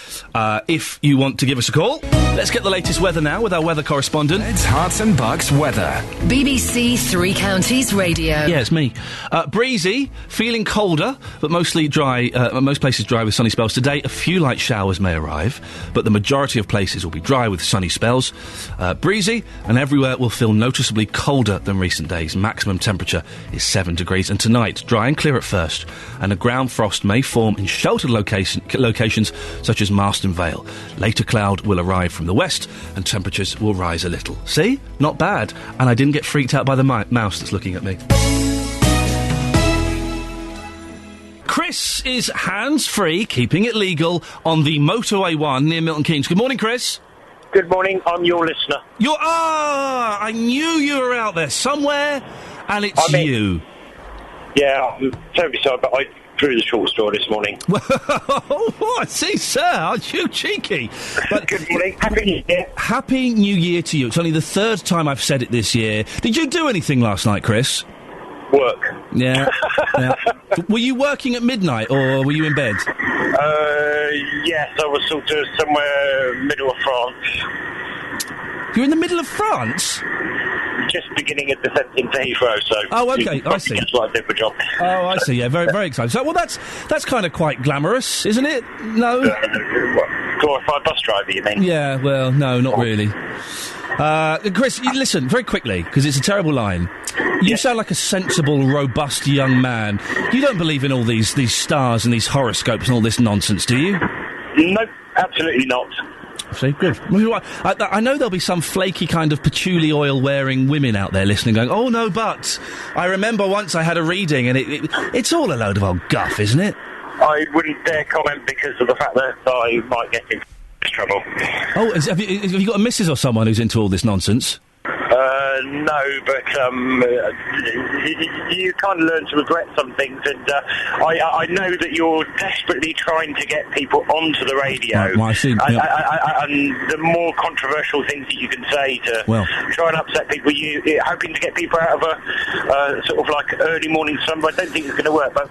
if you want to give us a call. Let's get the latest weather now with our weather correspondent. It's Hearts and Bucks weather. BBC Three Counties Radio. Yeah, it's me. Breezy, feeling colder, but mostly dry. Most places dry with sunny spells. Today, a few light showers may arrive, but the majority of places will be dry with sunny spells. Breezy, and everywhere will feel noticeably colder than recent days. Maximum temperature is 7 degrees. And tonight, dry and clear at first, and a ground frost may form in sheltered locations such as Marston Vale. Later cloud will arrive from the west and temperatures will rise a little. See? Not bad. And I didn't get freaked out by the mouse that's looking at me. Chris is hands-free, keeping it legal, on the Motorway 1 near Milton Keynes. Good morning, Chris. Good morning, I'm your listener. I knew you were out there somewhere, and it's you. Yeah, I'm terribly sorry, but I drew the short straw this morning. Oh, I see, sir. Aren't you cheeky? But good morning. Happy New Year. Happy New Year to you. It's only the third time I've said it this year. Did you do anything last night, Chris? Work. Yeah. Yeah. Were you working at midnight, or were you in bed? Yes, I was sort of somewhere middle of France. You're in the middle of France? Just beginning at descent into Heathrow, so... Oh, okay, I see. That's what I did for a job. Oh, I see, yeah, very, very exciting. So, well, that's kind of quite glamorous, isn't it? No? Glorified bus driver, you mean? Yeah, well, no, not really. Chris, listen, very quickly, because it's a terrible line. You sound like a sensible, robust young man. You don't believe in all these stars and these horoscopes and all this nonsense, do you? No, absolutely not. See, good. I know there'll be some flaky kind of patchouli oil-wearing women out there listening going, oh, no, but I remember once I had a reading and it's all a load of old guff, isn't it? I wouldn't dare comment because of the fact that I might get into trouble. Oh, have you got a missus or someone who's into all this nonsense? No, but you kind of learn to regret some things, and I know that you're desperately trying to get people onto the radio. Well, I see. And the more controversial things that you can say to try and upset people, you're hoping to get people out of a sort of like early morning slumber. I don't think it's going to work, but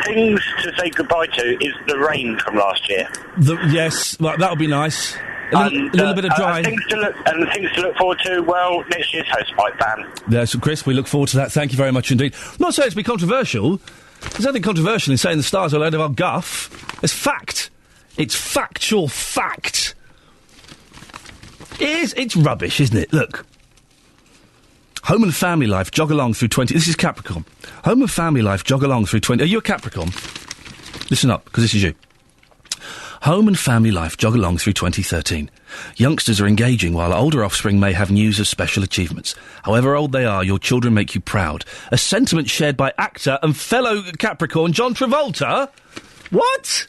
things to say goodbye to is the rain from last year. Yes, well, that would be nice. A little bit of dry. Things to look forward to, well, next year's hosepipe ban. Yes, Chris, we look forward to that. Thank you very much indeed. I'm not saying it's to be controversial. There's nothing controversial in saying the stars are a load of our guff. It's fact. It's factual fact. It's rubbish, isn't it? Look. Home and family life jog along through 20... This is Capricorn. Home and family life jog along through 20... Are you a Capricorn? Listen up, because this is you. Home and family life jog along through 2013. Youngsters are engaging while older offspring may have news of special achievements. However old they are, your children make you proud. A sentiment shared by actor and fellow Capricorn John Travolta. What?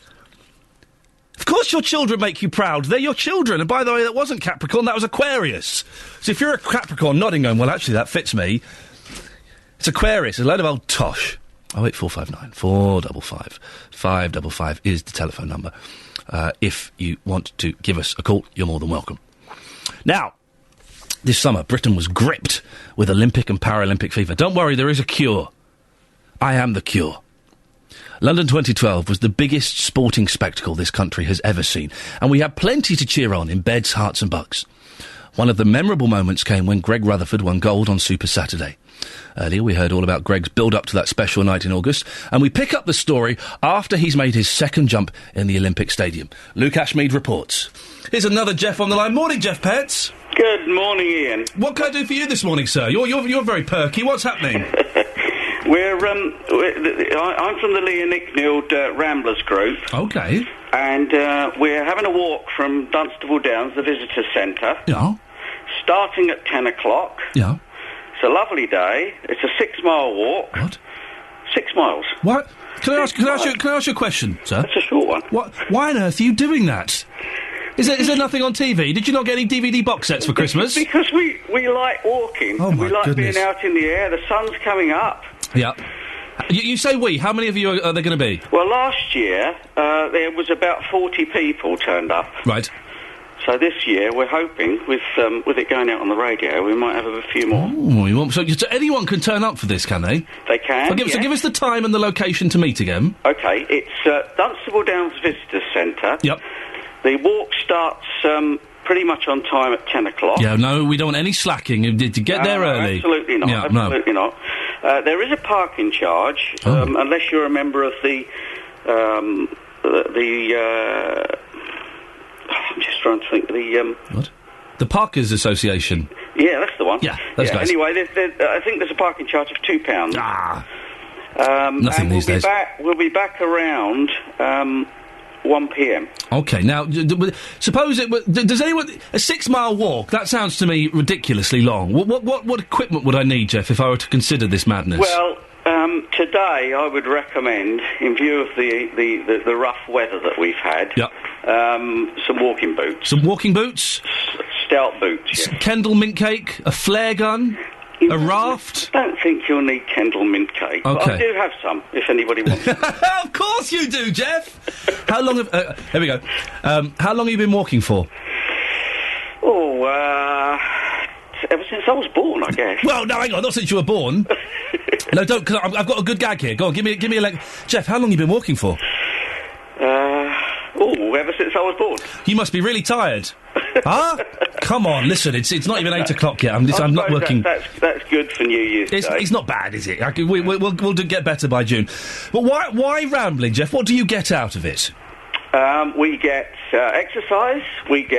Of course your children make you proud. They're your children. And by the way, that wasn't Capricorn, that was Aquarius. So if you're a Capricorn nodding going, well, actually, that fits me. It's Aquarius, a load of old tosh. 08459 455 555 is the telephone number. If you want to give us a call, you're more than welcome. Now, this summer, Britain was gripped with Olympic and Paralympic fever. Don't worry, there is a cure. I am the cure. London 2012 was the biggest sporting spectacle this country has ever seen, and we had plenty to cheer on in beds, hearts and bucks. One of the memorable moments came when Greg Rutherford won gold on Super Saturday. Earlier, we heard all about Greg's build-up to that special night in August, and we pick up the story after he's made his second jump in the Olympic Stadium. Luke Ashmead reports. Here's another Jeff on the line. Morning, Jeff Petts. Good morning, Ian. What can I do for you this morning, sir? You're very perky. What's happening? I'm from the Lee and Icknield Ramblers group. Okay. And we're having a walk from Dunstable Downs, the visitor centre. Yeah. Starting at 10 o'clock. Yeah. It's a lovely day. It's a 6-mile walk. What? 6 miles. What? Can I ask you a question, sir? That's a short one. Why on earth are you doing that? Is there nothing on TV? Did you not get any DVD box sets for Christmas? Because we like walking. Oh, my we like goodness. being out in the air. The sun's coming up. Yeah. You say we. How many of you are there going to be? Well, last year there was about 40 people turned up. Right. So this year we're hoping, with it going out on the radio, we might have a few more. Oh, so anyone can turn up for this, can they? They can. So give us the time and the location to meet again. Okay, it's Dunstable Downs Visitors Centre. Yep. The walk starts pretty much on time at 10 o'clock. Yeah, no, we don't want any slacking. To get there early. Absolutely not. Yeah, absolutely not. There is a parking charge, unless you're a member of the I'm just trying to think. What? The Parkers Association. Yeah, that's the one. Yeah, those guys. Anyway, I think there's a parking charge of £2. Nothing these days. We'll be back around 1 p.m. Okay, now, suppose does anyone... A 6 mile walk, that sounds to me ridiculously long. What equipment would I need, Jeff, if I were to consider this madness? Well, today I would recommend, in view of the rough weather that we've had, some walking boots. Some walking boots? Stout boots, yes. Kendall mint cake, a flare gun, a raft? I don't think you'll need Kendall mint cake. Okay. But I do have some, if anybody wants it. Of course you do, Jeff! How long have... here we go. How long have you been walking for? Ever since I was born, I guess. Well, no, hang on, not since you were born. No, don't, cause I've got a good gag here. Go on, give me a leg. Jeff, how long have you been walking for? Ever since I was born. You must be really tired. Huh? Come on, listen, it's not even 8 o'clock yet. I'm not working... That's good for New Year's Day. It's not bad, is it? We'll get better by June. But why rambling, Jeff? What do you get out of it? We get exercise, we've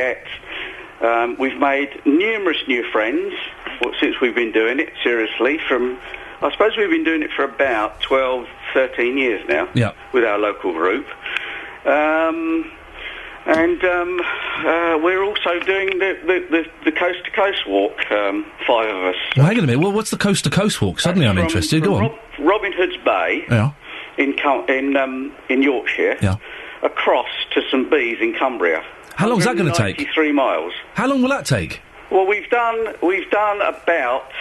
made numerous new friends since we've been doing it, seriously, I suppose we've been doing it for about 12, 13 years now, with our local group. We're also doing the coast-to-coast walk, 5 of us. Well, hang on a minute, what's the coast-to-coast walk? Suddenly I'm interested, go on. Robin Hood's Bay, in Yorkshire, across to St Bees in Cumbria. How long is that going to take? 93 miles. How long will that take? Well, we've done about.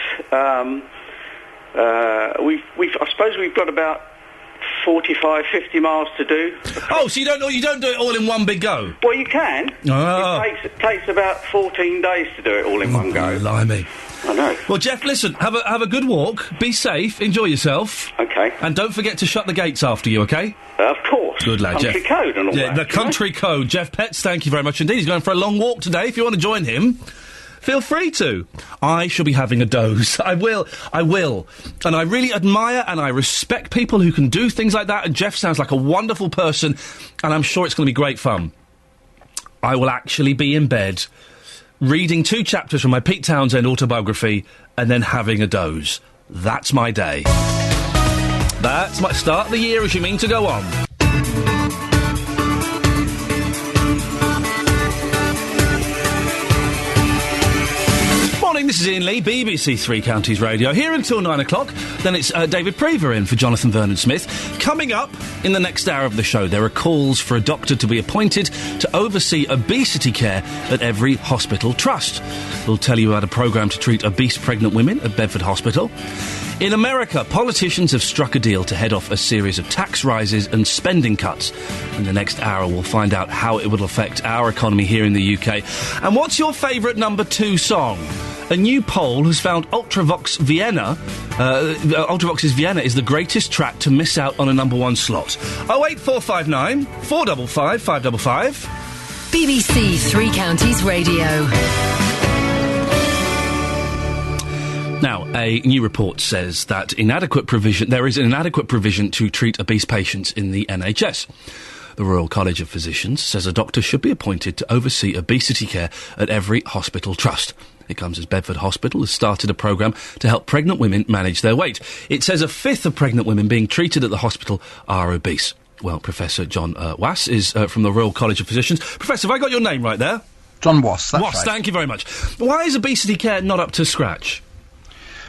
I suppose we've got about 45, 50 miles to do. Oh, so you don't do it all in one big go? Well, you can. Oh. It takes about 14 days to do it all in one go. Blimey. I know. Well, Jeff, listen, have a good walk, be safe, enjoy yourself. Okay. And don't forget to shut the gates after you, okay? Of course. Good lad, Country Jeff. code and all that. The country code. Jeff Petts, thank you very much indeed. He's going for a long walk today. If you want to join him, feel free to. I shall be having a doze. I will. And I really admire and I respect people who can do things like that, and Jeff sounds like a wonderful person, and I'm sure it's going to be great fun. I will actually be in bed reading 2 chapters from my Pete Townsend autobiography and then having a doze. That's my day. That's my start of the year as you mean to go on. Morning, this is Iain Lee, BBC Three Counties Radio, here until 9 o'clock. Then it's David Prever in for Jonathan Vernon-Smith. Coming up in the next hour of the show, there are calls for a doctor to be appointed to oversee obesity care at every hospital trust. We'll tell you about a programme to treat obese pregnant women at Bedford Hospital. In America, politicians have struck a deal to head off a series of tax rises and spending cuts. In the next hour, we'll find out how it will affect our economy here in the UK. And what's your favourite number 2 song? A new poll has found Ultravox's Vienna is the greatest track to miss out on a number 1 slot. 08459 455 555. BBC Three Counties Radio. Now, a new report says that there is an inadequate provision to treat obese patients in the NHS. The Royal College of Physicians says a doctor should be appointed to oversee obesity care at every hospital trust. It comes as Bedford Hospital has started a programme to help pregnant women manage their weight. It says a fifth of pregnant women being treated at the hospital are obese. Well, Professor John Wass is from the Royal College of Physicians. Professor, have I got your name right there? John Wass, that's Wass, right. Thank you very much. Why is obesity care not up to scratch?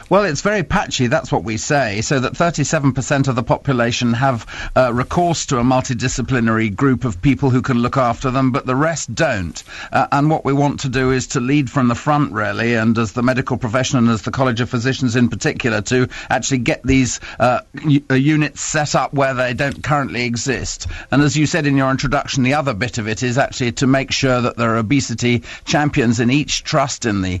Well, it's very patchy, that's what we say, so that 37% of the population have recourse to a multidisciplinary group of people who can look after them, but the rest don't. And what we want to do is to lead from the front, really, and as the medical profession and as the College of Physicians in particular, to actually get these units set up where they don't currently exist. And as you said in your introduction, the other bit of it is actually to make sure that there are obesity champions in each trust in the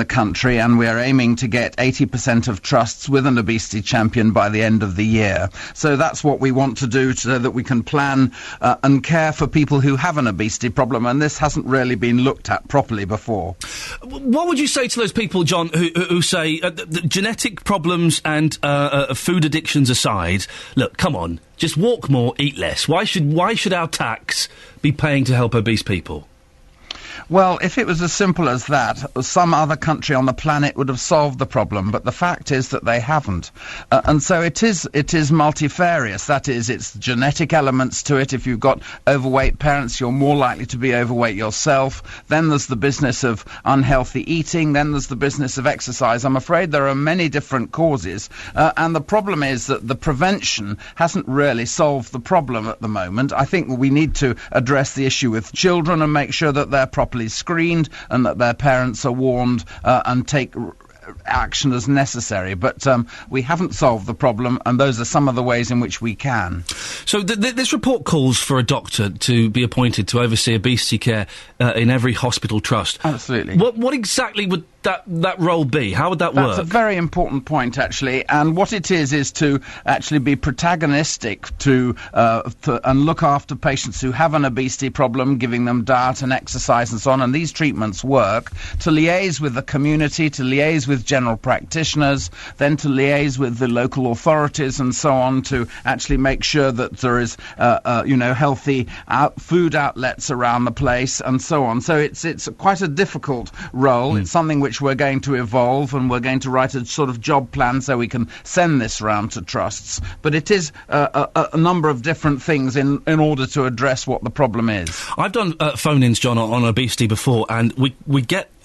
country, and we are aiming to get 80% of trusts with an obesity champion by the end of the year. So that's what we want to do so that we can plan and care for people who have an obesity problem, and this hasn't really been looked at properly before. What would you say to those people, John, who say that genetic problems and food addictions aside, look, come on, just walk more, eat less. Why should our tax be paying to help obese people? Well, if it was as simple as that, some other country on the planet would have solved the problem, but the fact is that they haven't. And so it is multifarious. That is, it's genetic elements to it. If you've got overweight parents, you're more likely to be overweight yourself. Then there's the business of unhealthy eating. Then there's the business of exercise. I'm afraid there are many different causes. And the problem is that the prevention hasn't really solved the problem at the moment. I think we need to address the issue with children and make sure that they're properly screened and that their parents are warned and take action as necessary. But we haven't solved the problem, and those are some of the ways in which we can. So this report calls for a doctor to be appointed to oversee obesity care in every hospital trust. Absolutely. What exactly would that role be? How would that work? That's a very important point, actually, and what it is to actually be protagonistic to and look after patients who have an obesity problem, giving them diet and exercise and so on, and these treatments work, to liaise with the community, to liaise with general practitioners, then to liaise with the local authorities and so on, to actually make sure that there is healthy food outlets around the place and so on. So it's quite a difficult role. It's something which we're going to evolve, and we're going to write a sort of job plan so we can send this round to trusts. But it is a number of different things in order to address what the problem is. I've done phone-ins, John, on obesity before, and we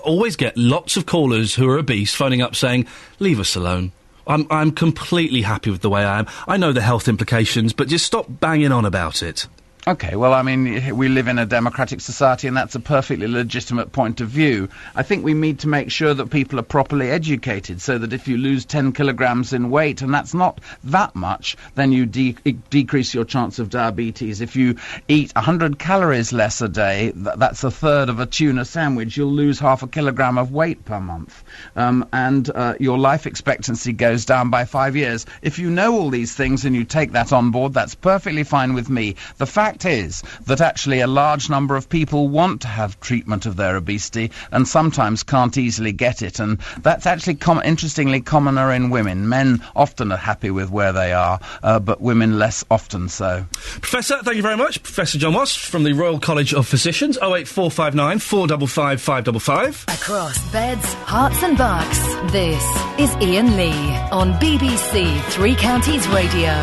always get lots of callers who are obese phoning up saying, leave us alone. I'm completely happy with the way I am. I know the health implications, but just stop banging on about it. OK, well, I mean, we live in a democratic society, and that's a perfectly legitimate point of view. I think we need to make sure that people are properly educated, so that if you lose 10 kilograms in weight, and that's not that much, then you decrease your chance of diabetes. If you eat 100 calories less a day, that's a third of a tuna sandwich, you'll lose half a kilogram of weight per month. And your life expectancy goes down by 5 years. If you know all these things and you take that on board, that's perfectly fine with me. The fact is that actually a large number of people want to have treatment of their obesity and sometimes can't easily get it, and that's actually interestingly commoner in women. Men often are happy with where they are, but women less often so. Professor, thank you very much. Professor John Moss from the Royal College of Physicians. 08459 455 555. Across beds, hearts and bucks, this is Iain Lee on BBC Three Counties Radio.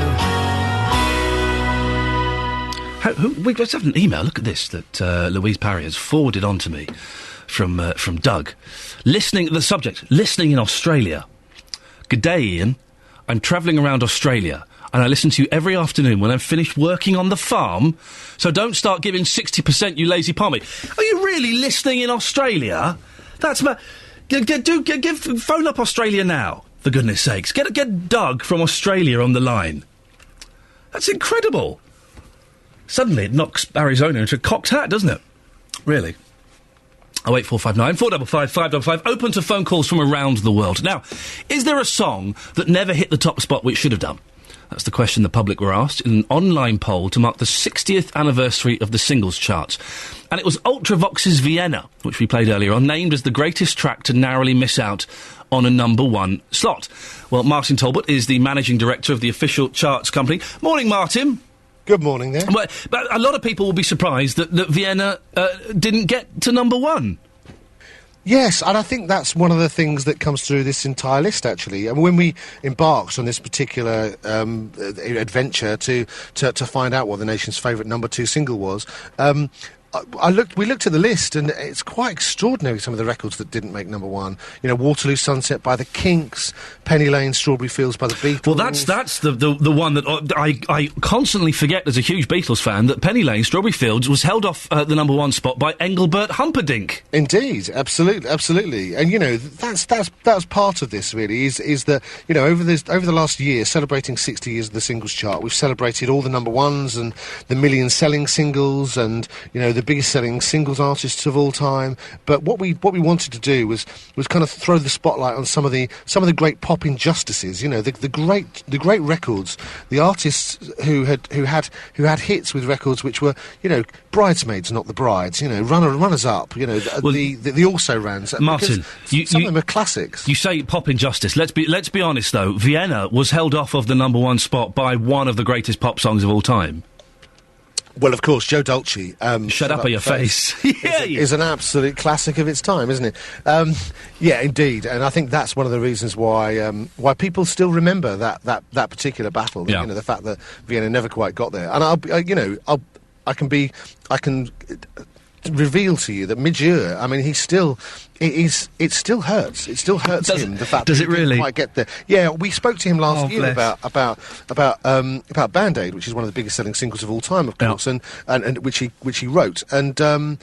We just have an email, look at this, that Louise Parry has forwarded on to me from Doug. The subject, listening in Australia. Good day, Iain. I'm travelling around Australia, and I listen to you every afternoon when I'm finished working on the farm, so don't start giving 60%, you lazy pommy. Are you really listening in Australia? That's phone up Australia now, for goodness sakes. Get Doug from Australia on the line. That's incredible. Suddenly it knocks Arizona into a cocked hat, doesn't it? Really. 08459 455 555. Open to phone calls from around the world. Now, is there a song that never hit the top spot which should have done? That's the question the public were asked in an online poll to mark the 60th anniversary of the singles charts. And it was Ultravox's Vienna, which we played earlier on, named as the greatest track to narrowly miss out on a number one slot. Well, Martin Talbot is the managing director of the official charts company. Morning, Martin. Good morning there. But a lot of people will be surprised that Vienna didn't get to number one. Yes, and I think that's one of the things that comes through this entire list, actually. And when we embarked on this particular adventure to find out what the nation's favourite number two single was, we looked at the list, and it's quite extraordinary, some of the records that didn't make number one. You know, Waterloo Sunset by the Kinks, Penny Lane, Strawberry Fields by the Beatles. Well, that's the one that I constantly forget as a huge Beatles fan, that Penny Lane, Strawberry Fields, was held off the number one spot by Engelbert Humperdinck. Indeed, absolutely. And, you know, that's part of this, really, is that, you know, over the last year, celebrating 60 years of the singles chart, we've celebrated all the number ones and the million-selling singles and, you know, the biggest-selling singles artists of all time. But what we wanted to do was kind of throw the spotlight on some of the great pop injustices. You know, the great records, the artists who had hits with records which were, you know, bridesmaids, not the brides. You know, runners up. You know, the also rans. Martin, some of them are classics. You say pop injustice. Let's be honest though. Vienna was held off of the number one spot by one of the greatest pop songs of all time. Well, of course, Joe Dolce. Shut up, your face. is an absolute classic of its time, isn't it? Yeah, indeed. And I think that's one of the reasons why people still remember that particular battle. Yeah. You know, the fact that Vienna never quite got there. And I can reveal to you that mid-year, I mean, it still hurts. It still hurts him, the fact does that it he really? didn't quite get there. Yeah, we spoke to him last year bless. about Band-Aid, which is one of the biggest selling singles of all time, of course, and which he wrote. And and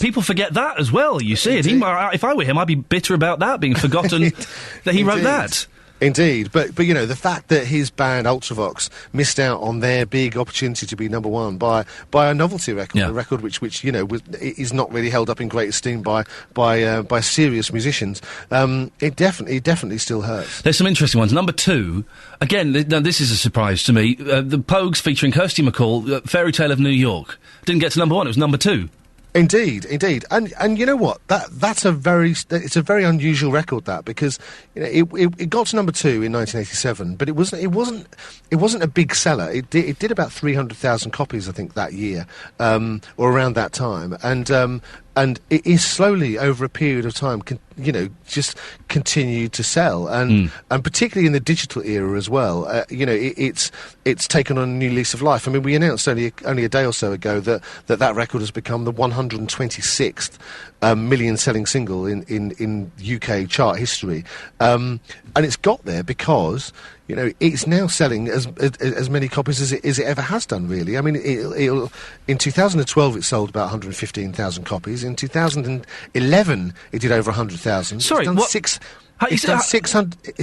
people forget that as well, you see it. If I were him, I'd be bitter about that being forgotten that he wrote that. Indeed, but you know, the fact that his band Ultravox missed out on their big opportunity to be number one by a novelty record, a record which you know is not really held up in great esteem by serious musicians, it definitely still hurts. There's some interesting ones. Number two, again, now this is a surprise to me. The Pogues featuring Kirsty MacColl, Fairy Tale of New York, didn't get to number one. It was number two. Indeed, and you know what? It's a very unusual record, that, because you know it got to number two in 1987, but it wasn't a big seller. It did about 300,000 copies, I think, that year, or around that time, and it is slowly over a period of time, just continued to sell, and particularly in the digital era as well. It's taken on a new lease of life. I mean, we announced only a day or so ago that record has become the 126th million-selling single in UK chart history, and it's got there because, you know, it's now selling as many copies as it ever has done, really. I mean, in 2012 it sold about 115,000 copies. In 2011 it did over 100,000. Sorry, It's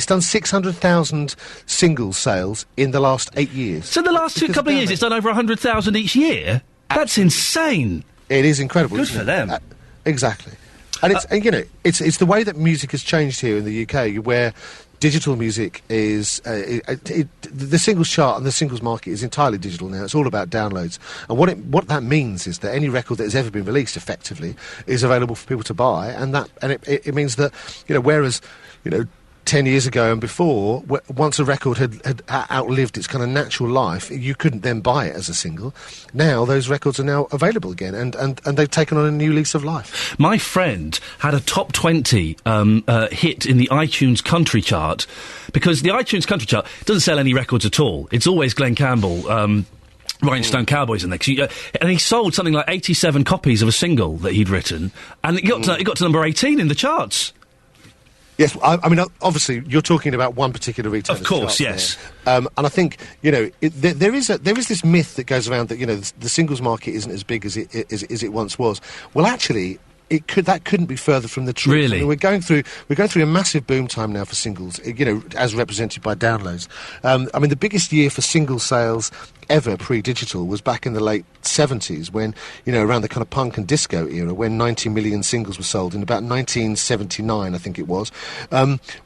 done 600,000 single sales in the last 8 years. So the last couple of years it's done over 100,000 each year? That's insane. It is incredible. Good for them. Exactly. And it's the way that music has changed here in the UK, where digital music is the singles chart and the singles market is entirely digital now. It's all about downloads, and what that means is that any record that has ever been released effectively is available for people to buy, and it means that, you know, whereas, you know, 10 years ago and before, once a record had outlived its kind of natural life, you couldn't then buy it as a single. Now those records are now available again, and they've taken on a new lease of life. My friend had a top 20 hit in the iTunes country chart, because the iTunes country chart doesn't sell any records at all. It's always Glenn Campbell, Rolling Stone Cowboys in there. And he sold something like 87 copies of a single that he'd written, and it got to number 18 in the charts. Yes, I mean, obviously, you're talking about one particular retailer. Of course, yes. And I think, you know, there is this myth that goes around that, you know, the singles market isn't as big as it once was. Well, actually, that couldn't be further from the truth. Really? I mean, we're going through a massive boom time now for singles, you know, as represented by downloads. I mean, the biggest year for single sales ever pre-digital was back in the late 70s, when, you know, around the kind of punk and disco era, when 90 million singles were sold in about 1979, I think it was.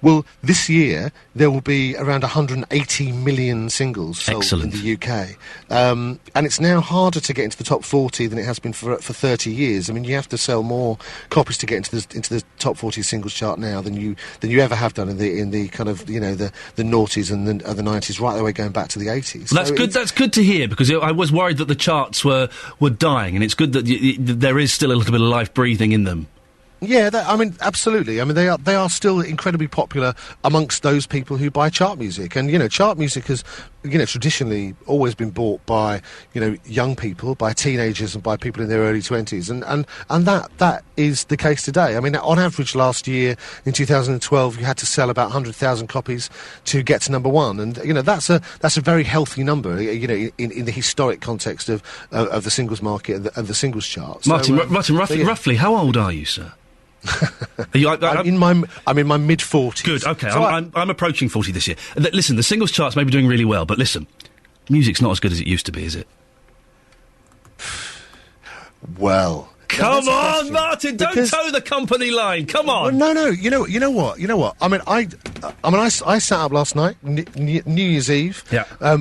Well, this year there will be around 180 million singles sold in the UK, and it's now harder to get into the top 40 than it has been for 30 years. I mean, you have to sell more copies to get into the top 40 singles chart now than you ever have done in the kind of, you know, the noughties and the 90s, right the way going back to the 80s. Well, that's good to hear, because I was worried that the charts were dying, and it's good that there is still a little bit of life breathing in them. Yeah, I mean, absolutely. I mean, they are still incredibly popular amongst those people who buy chart music, and, you know, chart music has traditionally always been bought by, young people, by teenagers and by people in their early 20s. And that is the case today. I mean, on average last year, in 2012, you had to sell about 100,000 copies to get to number one. And, that's a very healthy number, in the historic context of the singles market and the singles chart. Martin, roughly, how old are you, sir? I'm in my mid-40s. Good, OK, so I'm approaching 40 this year. Listen, the singles charts may be doing really well, but listen, music's not as good as it used to be, is it? Well... Come on, Martin! Don't toe the company line. Come on. Well, no. You know what? I mean, I sat up last night, New Year's Eve,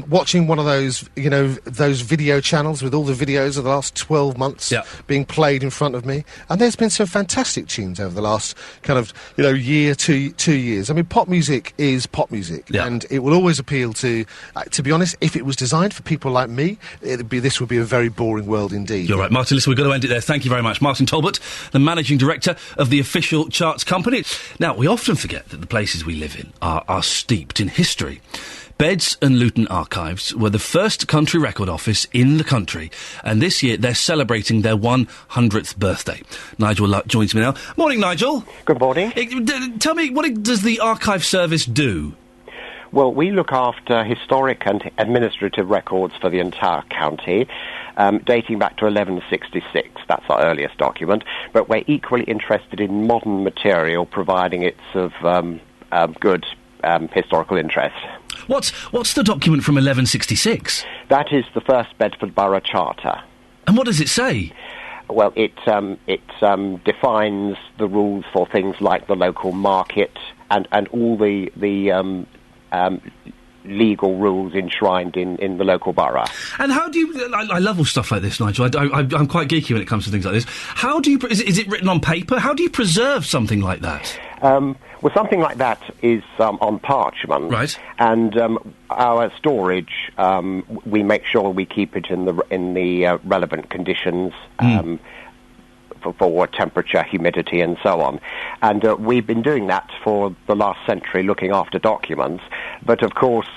watching one of those, those video channels with all the videos of the last 12 months being played in front of me, and there's been some fantastic tunes over the last kind of year, 2 years. I mean, pop music is pop music, and it will always appeal to. To be honest, if it was designed for people like me, this would be a very boring world indeed. You're right, Martin. Listen, we've got to end it there. Thank you very much. Martin Talbot, the managing director of the official charts company. Now, we often forget that the places we live in are steeped in history. Beds and Luton Archives were the first country record office in the country, and this year they're celebrating their 100th birthday. Nigel joins me now. Morning, Nigel. Good morning. Tell me, what does the archive service do? Well, we look after historic and administrative records for the entire county, dating back to 1166. That's our earliest document. But we're equally interested in modern material, providing it's of good historical interest. What's the document from 1166? That is the first Bedford Borough Charter. And what does it say? Well, it defines the rules for things like the local market and all the legal rules enshrined in the local borough. And how do you... I love all stuff like this, Nigel. I'm quite geeky when it comes to things like this. How do you... Is it written on paper? How do you preserve something like that? Well, something like that is on parchment. Right. And our storage, we make sure we keep it in the relevant conditions, for temperature, humidity, and so on. And we've been doing that for the last century, looking after documents. But, of course,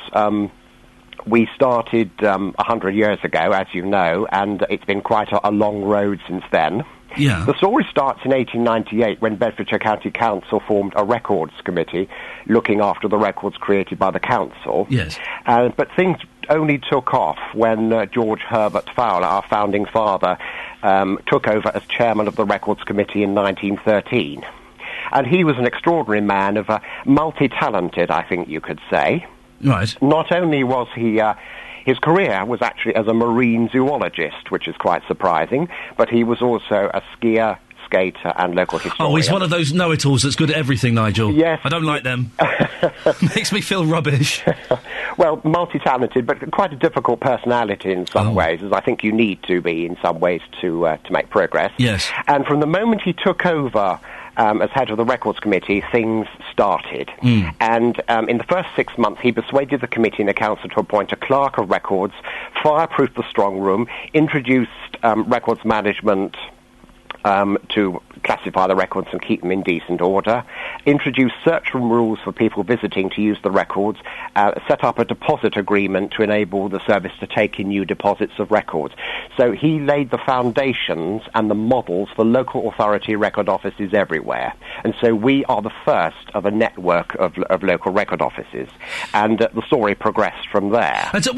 we started 100 years ago, as you know, and it's been quite a long road since then. Yeah. The story starts in 1898 when Bedfordshire County Council formed a records committee looking after the records created by the council. Yes. But things only took off when George Herbert Fowler, our founding father, took over as chairman of the records committee in 1913. And he was an extraordinary man of multi-talented, I think you could say. Right. Not only was he... his career was actually as a marine zoologist, which is quite surprising, but he was also a skier, skater, and local historian. Oh, he's one of those know-it-alls that's good at everything, Nigel. Yes. I don't like them. Makes me feel rubbish. Well, multi-talented, but quite a difficult personality in some ways, as I think you need to be in some ways to make progress. Yes. And from the moment he took over as head of the Records Committee, things started. And in the first 6 months, he persuaded the committee and the council to appoint a clerk of records, fireproof the strong room, introduced records management to classify the records and keep them in decent order, introduced search room rules for people visiting to use the records, set up a deposit agreement to enable the service to take in new deposits of records. So he laid the foundations and the models for local authority record offices everywhere. And so we are the first of a network of local record offices. And the story progressed from there. And so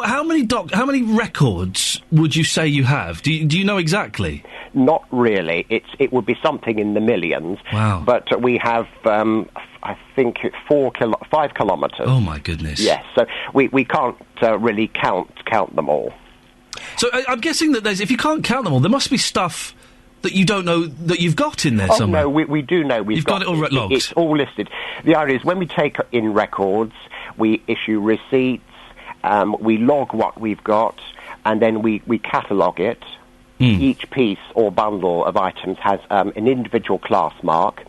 how many records would you say you have? Do you know exactly? Not really. It would be something in the millions. Wow. But we have, I think, 5 kilometres. Oh, my goodness. Yes, so we can't really count them all. So I'm guessing that if you can't count them all, there must be stuff that you don't know that you've got in there somewhere. Oh, no, we do know. You've got it all logged? It's all listed. The idea is when we take in records, we issue receipts, we log what we've got, and then we catalogue it. Each piece or bundle of items has an individual class mark,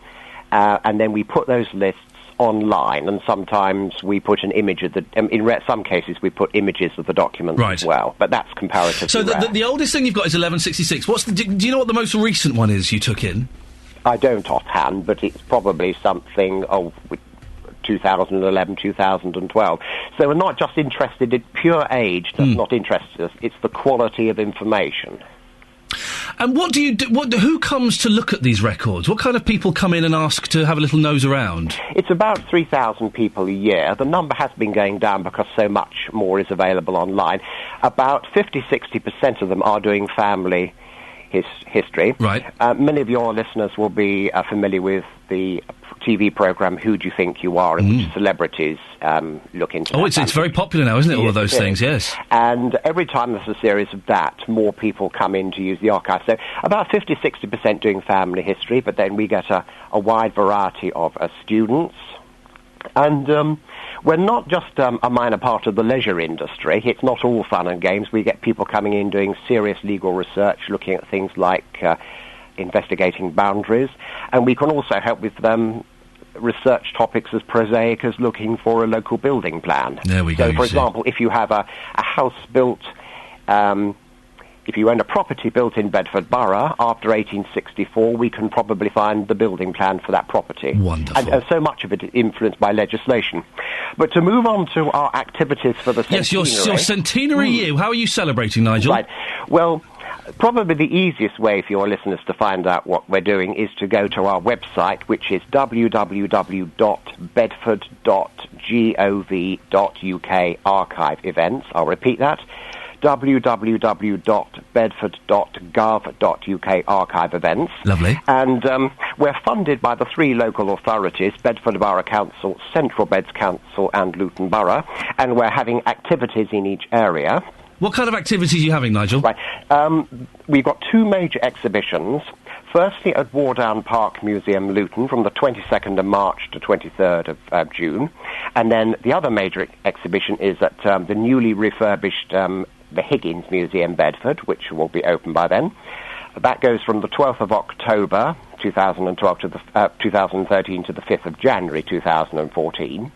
and then we put those lists online, and sometimes we put an image of in some cases we put images of the documents as well, but that's comparatively So rare. the oldest thing you've got is 1166. Do you know what the most recent one is you took in? I don't offhand, but it's probably something 2011, 2012. So we're not just interested in pure age, that's not interested us, it's the quality of information. And what do you do? Who comes to look at these records? What kind of people come in and ask to have a little nose around? It's about 3,000 people a year. The number has been going down because so much more is available online. About 50-60% of them are doing family history. Right. Many of your listeners will be familiar with the TV programme Who Do You Think You Are, in which celebrities look into it's very popular now, isn't it, all of those things, yes. And every time there's a series of that, more people come in to use the archive. So about 50-60% doing family history, but then we get a wide variety of students. And we're not just a minor part of the leisure industry. It's not all fun and games. We get people coming in doing serious legal research, looking at things like investigating boundaries, and we can also help with research topics as prosaic as looking for a local building plan. There we go. So, for example, if you have a house built, if you own a property built in Bedford Borough after 1864, we can probably find the building plan for that property. Wonderful. And so much of it is influenced by legislation. But to move on to our activities for the centenary... Yes, your centenary year. How are you celebrating, Nigel? Right. Well, probably the easiest way for your listeners to find out what we're doing is to go to our website, which is www.bedford.gov.uk archive events. I'll repeat that, www.bedford.gov.uk archive events. Lovely. And we're funded by the 3 local authorities, Bedford Borough Council, Central Beds Council and Luton Borough, and we're having activities in each area. What kind of activities are you having, Nigel? Right. We've got 2 major exhibitions. Firstly, at Wardown Park Museum, Luton, from the 22nd of March to 23rd of June. And then the other major exhibition is at the newly refurbished the Higgins Museum, Bedford, which will be open by then. That goes from the 12th of October 2012 to the 2013 to the 5th of January 2014.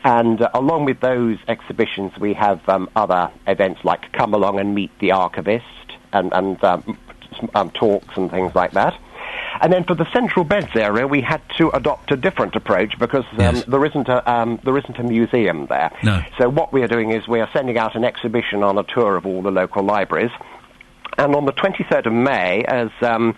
And along with those exhibitions, we have other events like Come Along and Meet the Archivist and talks and things like that. And then for the Central Beds area, we had to adopt a different approach because there isn't a museum there. No. So what we are doing is we are sending out an exhibition on a tour of all the local libraries. And on the 23rd of May, as a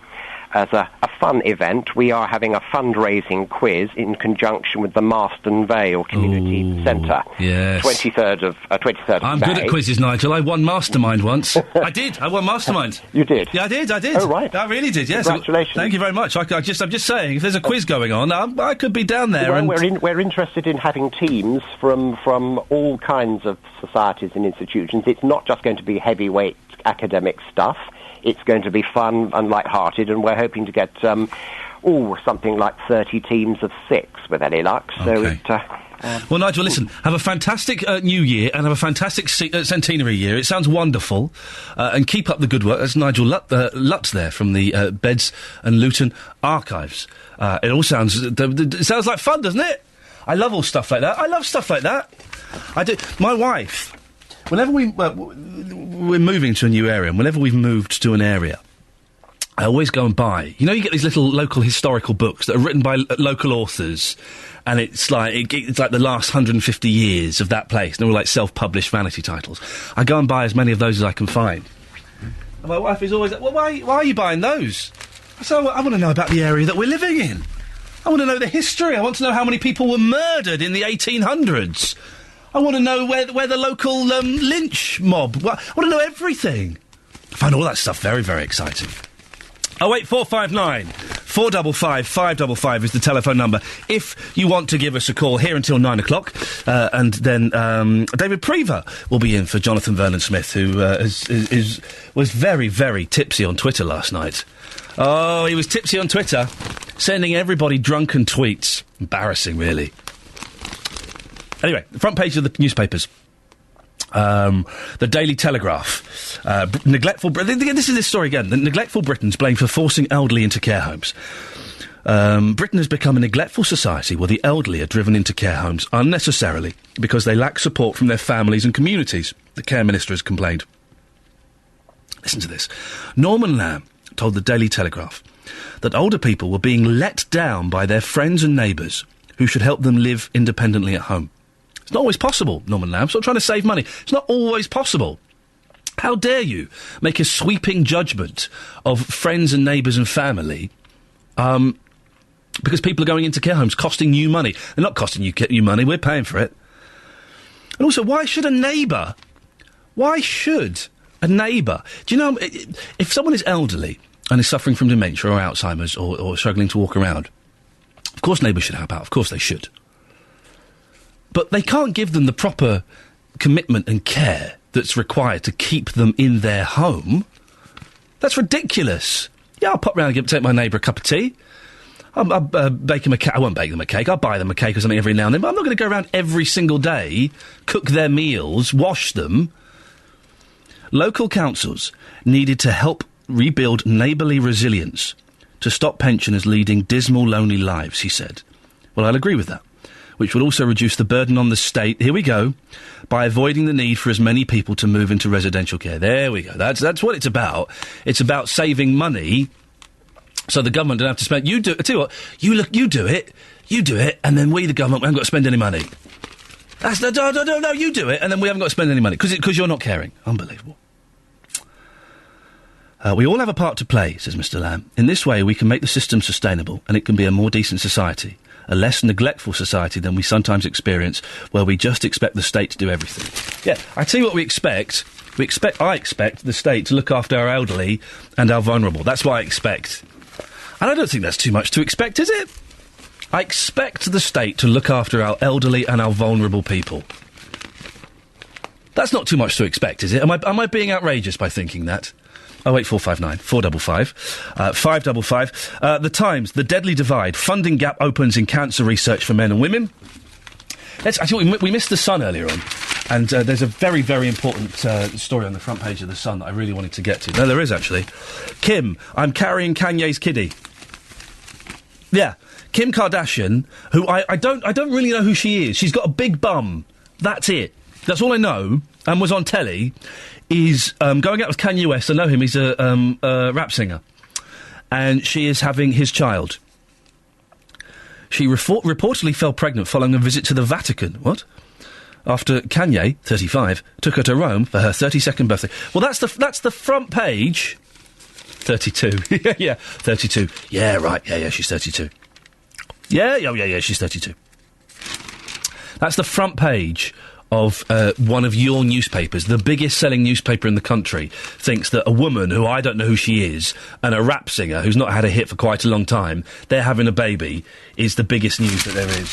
fun event, we are having a fundraising quiz in conjunction with the Marston Vale Community Centre. Yes. 23rd of May. I'm good at quizzes, Nigel. I won Mastermind once. I won Mastermind. You did? Yeah, I did. Oh, right. I really did, yes. Congratulations. Thank you very much. I'm just saying, if there's a quiz going on, I could be down there. Well, we're interested in having teams from all kinds of societies and institutions. It's not just going to be heavyweight academic stuff. It's going to be fun and light-hearted, and we're hoping to get something like 30 teams of 6 with any luck. Okay. Well, Nigel, listen, have a fantastic New Year and have a fantastic centenary year. It sounds wonderful. And keep up the good work. That's Nigel Lutz there from the Beds and Luton Archives. It all sounds like fun, doesn't it? I love all stuff like that. I love stuff like that. I do. My wife... Whenever we're moving to a new area, and whenever we've moved to an area, I always go and buy. You know, you get these little local historical books that are written by local authors, and it's like the last 150 years of that place. And they're all like self-published vanity titles. I go and buy as many of those as I can find. And my wife is always like, "Well, why are you buying those?" I said, "I want to know about the area that we're living in. I want to know the history. I want to know how many people were murdered in the 1800s." I want to know where the local lynch mob... I want to know everything. I find all that stuff very, very exciting. 08459 455 555 is the telephone number if you want to give us a call here until 9 o'clock. And then David Prever will be in for Jonathan Vernon-Smith, who was very, very tipsy on Twitter last night. Oh, he was tipsy on Twitter, sending everybody drunken tweets. Embarrassing, really. Anyway, the front page of the newspapers. The Daily Telegraph. Neglectful... This is this story again. The neglectful Britons blamed for forcing elderly into care homes. Britain has become a neglectful society where the elderly are driven into care homes unnecessarily because they lack support from their families and communities, the Care Minister has complained. Listen to this. Norman Lamb told the Daily Telegraph that older people were being let down by their friends and neighbours who should help them live independently at home. It's not always possible, Norman Lamb. Stop trying to save money. It's not always possible. How dare you make a sweeping judgment of friends and neighbours and family because people are going into care homes costing you money. They're not costing you money, we're paying for it. And also, why should a neighbour... Do you know, if someone is elderly and is suffering from dementia or Alzheimer's or struggling to walk around, of course neighbours should help out, of course they should. But they can't give them the proper commitment and care that's required to keep them in their home. That's ridiculous. Yeah, I'll pop round and take my neighbour a cup of tea. I'll bake them a cake. I won't bake them a cake. I'll buy them a cake or something every now and then. But I'm not going to go around every single day, cook their meals, wash them. Local councils needed to help rebuild neighbourly resilience to stop pensioners leading dismal, lonely lives, he said. Well, I'll agree with that. Which will also reduce the burden on the state, here we go, by avoiding the need for as many people to move into residential care. There we go. That's what it's about. It's about saving money so the government don't have to spend... I tell you what, you do it, and then we, the government, we haven't got to spend any money. No, you do it, and then we haven't got to spend any money, because you're not caring. Unbelievable. We all have a part to play, says Mr. Lamb. In this way, we can make the system sustainable, and it can be a more decent society. A less neglectful society than we sometimes experience, where we just expect the state to do everything. Yeah, I tell you what we expect. I expect the state to look after our elderly and our vulnerable. That's what I expect. And I don't think that's too much to expect, is it? I expect the state to look after our elderly and our vulnerable people. That's not too much to expect, is it? Am I being outrageous by thinking that? 08459 455 555. The Times, the deadly divide. Funding gap opens in cancer research for men and women. We missed The Sun earlier on, and there's a very, very important story on the front page of The Sun that I really wanted to get to. No, there is, actually. Kim, I'm carrying Kanye's kiddie. Yeah, Kim Kardashian, who I don't really know who she is. She's got a big bum. That's it. That's all I know, and was on telly, is going out with Kanye West. I know him, he's a rap singer. And she is having his child. She reportedly fell pregnant following a visit to the Vatican. What? After Kanye, 35, took her to Rome for her 32nd birthday. Well, that's the front page. 32. Yeah, 32. Yeah, right. Yeah, she's 32. Yeah, she's 32. That's the front page of one of your newspapers, the biggest selling newspaper in the country, thinks that a woman who I don't know who she is and a rap singer who's not had a hit for quite a long time, they're having a baby, is the biggest news that there is.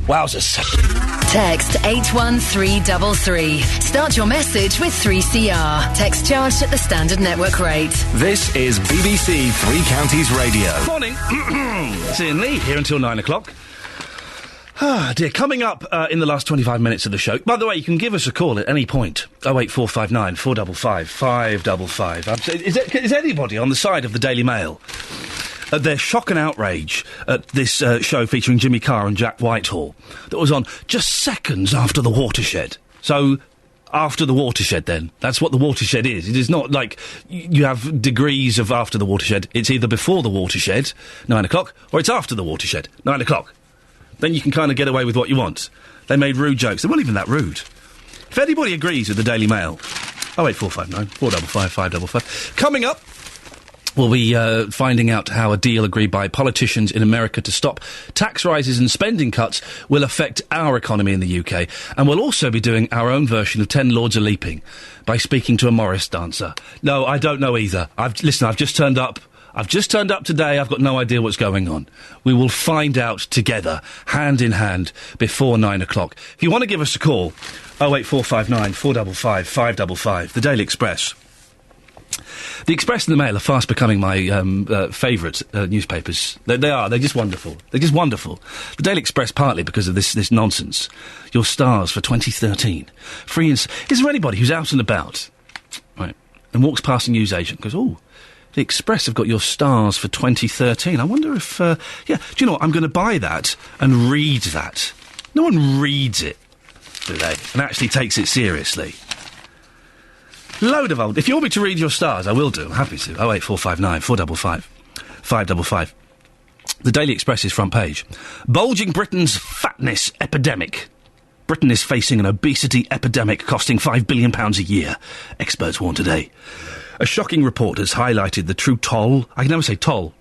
Wowzers. Text 81333. Start your message with 3CR. Text charged at the standard network rate. This is BBC Three Counties Radio. Morning. It's Iain Lee, here until 9 o'clock. Ah, dear. Coming up in the last 25 minutes of the show. By the way, you can give us a call at any point. 08459 455 555. Is anybody on the side of the Daily Mail? Their shock and outrage at this show featuring Jimmy Carr and Jack Whitehall that was on just seconds after the watershed. So, after the watershed, then. That's what the watershed is. It is not like you have degrees of after the watershed. It's either before the watershed, 9 o'clock, or it's after the watershed, 9 o'clock. Then you can kind of get away with what you want. They made rude jokes. They weren't even that rude. If anybody agrees with the Daily Mail, 08459 455 555. Coming up, we'll be finding out how a deal agreed by politicians in America to stop tax rises and spending cuts will affect our economy in the UK. And we'll also be doing our own version of 10 Lords a Leaping by speaking to a Morris dancer. No, I don't know either. I've just turned up. I've just turned up today. I've got no idea what's going on. We will find out together, hand in hand, before 9 o'clock. If you want to give us a call, 08459 455 555. The Daily Express. The Express and the Mail are fast becoming my favourite newspapers. They are. They're just wonderful. They're just wonderful. The Daily Express, partly because of this nonsense. Your stars for 2013. Is there anybody who's out and about, right, and walks past a newsagent and goes, "Oh, the Express have got your stars for 2013. I wonder if, do you know what? I'm going to buy that and read that." No one reads it, do they? And actually takes it seriously. Load of old... If you want me to read your stars, I will do. I'm happy to. 08459 455 555. The Daily Express's front page. Bulging Britain's fatness epidemic. Britain is facing an obesity epidemic costing £5 billion a year, experts warn today. A shocking report has highlighted the true toll, I can never say toll,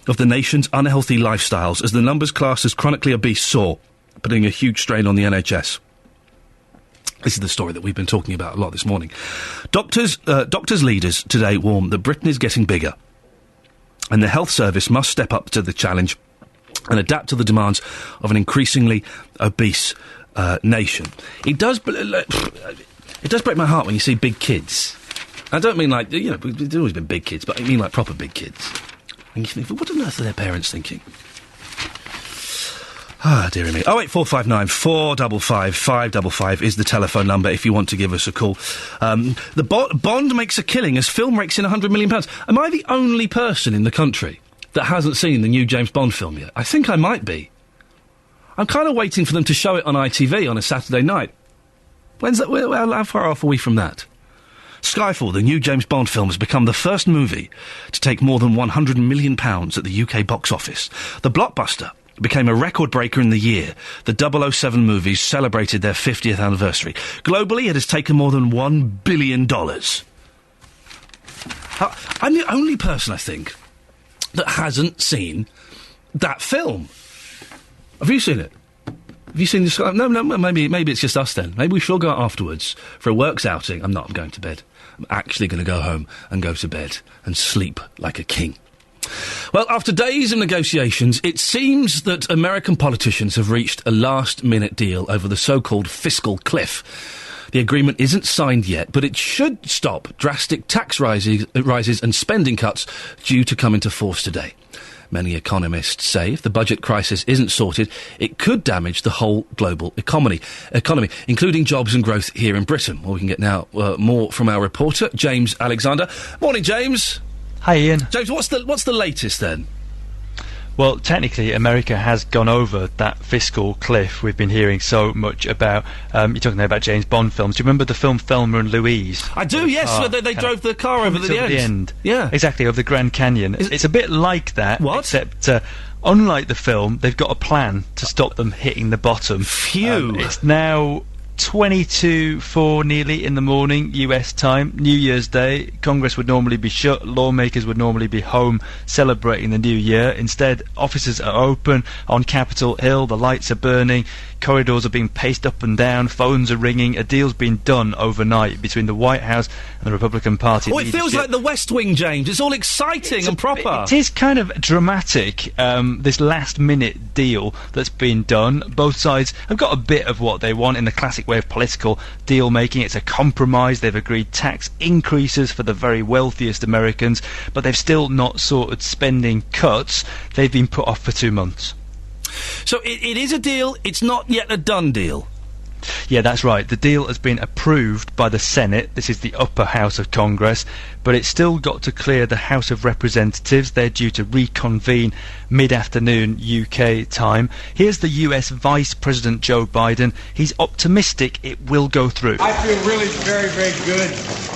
of the nation's unhealthy lifestyles as the numbers classed as chronically obese soar, putting a huge strain on the NHS. This is the story that we've been talking about a lot this morning. Doctors leaders today warn that Britain is getting bigger, and the health service must step up to the challenge and adapt to the demands of an increasingly obese nation. It does break my heart when you see big kids. I don't mean like, there's always been big kids, but I mean like proper big kids. And you think, what on earth are their parents thinking? Ah, dearie me. 08459 455 555 is the telephone number if you want to give us a call. The Bond makes a killing as film rakes in £100 million. Am I the only person in the country that hasn't seen the new James Bond film yet? I think I might be. I'm kind of waiting for them to show it on ITV on a Saturday night. When's that? How far off are we from that? Skyfall, the new James Bond film, has become the first movie to take more than £100 million at the UK box office. The blockbuster became a record breaker in the year the 007 movies celebrated their 50th anniversary. Globally, it has taken more than $1 billion. I'm the only person, I think, that hasn't seen that film. Have you seen it? Have you seen this? No, maybe it's just us then. Maybe we shall go out afterwards for a works outing. I'm going to bed. I'm actually going to go home and go to bed and sleep like a king. Well, after days of negotiations, it seems that American politicians have reached a last-minute deal over the so-called fiscal cliff. The agreement isn't signed yet, but it should stop drastic tax rises and spending cuts due to come into force today. Many economists say if the budget crisis isn't sorted, it could damage the whole global economy, including jobs and growth here in Britain. Well, we can get now more from our reporter, James Alexander. Morning, James. Hi, Ian. James, what's the latest then? Well, technically, America has gone over that fiscal cliff we've been hearing so much about. You're talking there about James Bond films. Do you remember the film Thelma and Louise? I do, yes, where they drove the car over the end. Yeah. Exactly, over the Grand Canyon. It's a bit like that, what? Except unlike the film, they've got a plan to stop them hitting the bottom. Phew! It's now 22:04 nearly in the morning, US time, New Year's Day. Congress would normally be shut, lawmakers would normally be home celebrating the new year. Instead, offices are open on Capitol Hill, the lights are burning, corridors are being paced up and down, phones are ringing. A deal's been done overnight between the White House and the Republican Party leadership. It feels like the West Wing, James. It's all exciting and proper. It is kind of dramatic, this last-minute deal that's been done. Both sides have got a bit of what they want in the classic way of political deal-making. It's a compromise. They've agreed tax increases for the very wealthiest Americans, but they've still not sorted spending cuts. They've been put off for 2 months. So it is a deal, it's not yet a done deal. Yeah, that's right. The deal has been approved by the Senate. This is the upper house of Congress, but it's still got to clear the House of Representatives. They're due to reconvene mid-afternoon UK time. Here's the US Vice President Joe Biden. He's optimistic it will go through. I feel really very, very good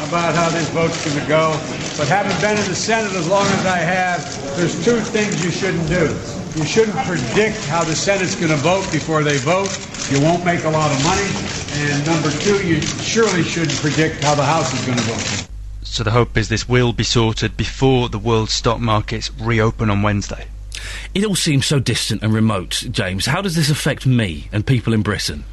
about how this vote's going to go, but having been in the Senate as long as I have, there's two things you shouldn't do. You shouldn't predict how the Senate's going to vote before they vote. You won't make a lot of money. And number two, you surely shouldn't predict how the House is going to vote. So the hope is this will be sorted before the world stock markets reopen on Wednesday. It all seems so distant and remote, James. How does this affect me and people in Britain?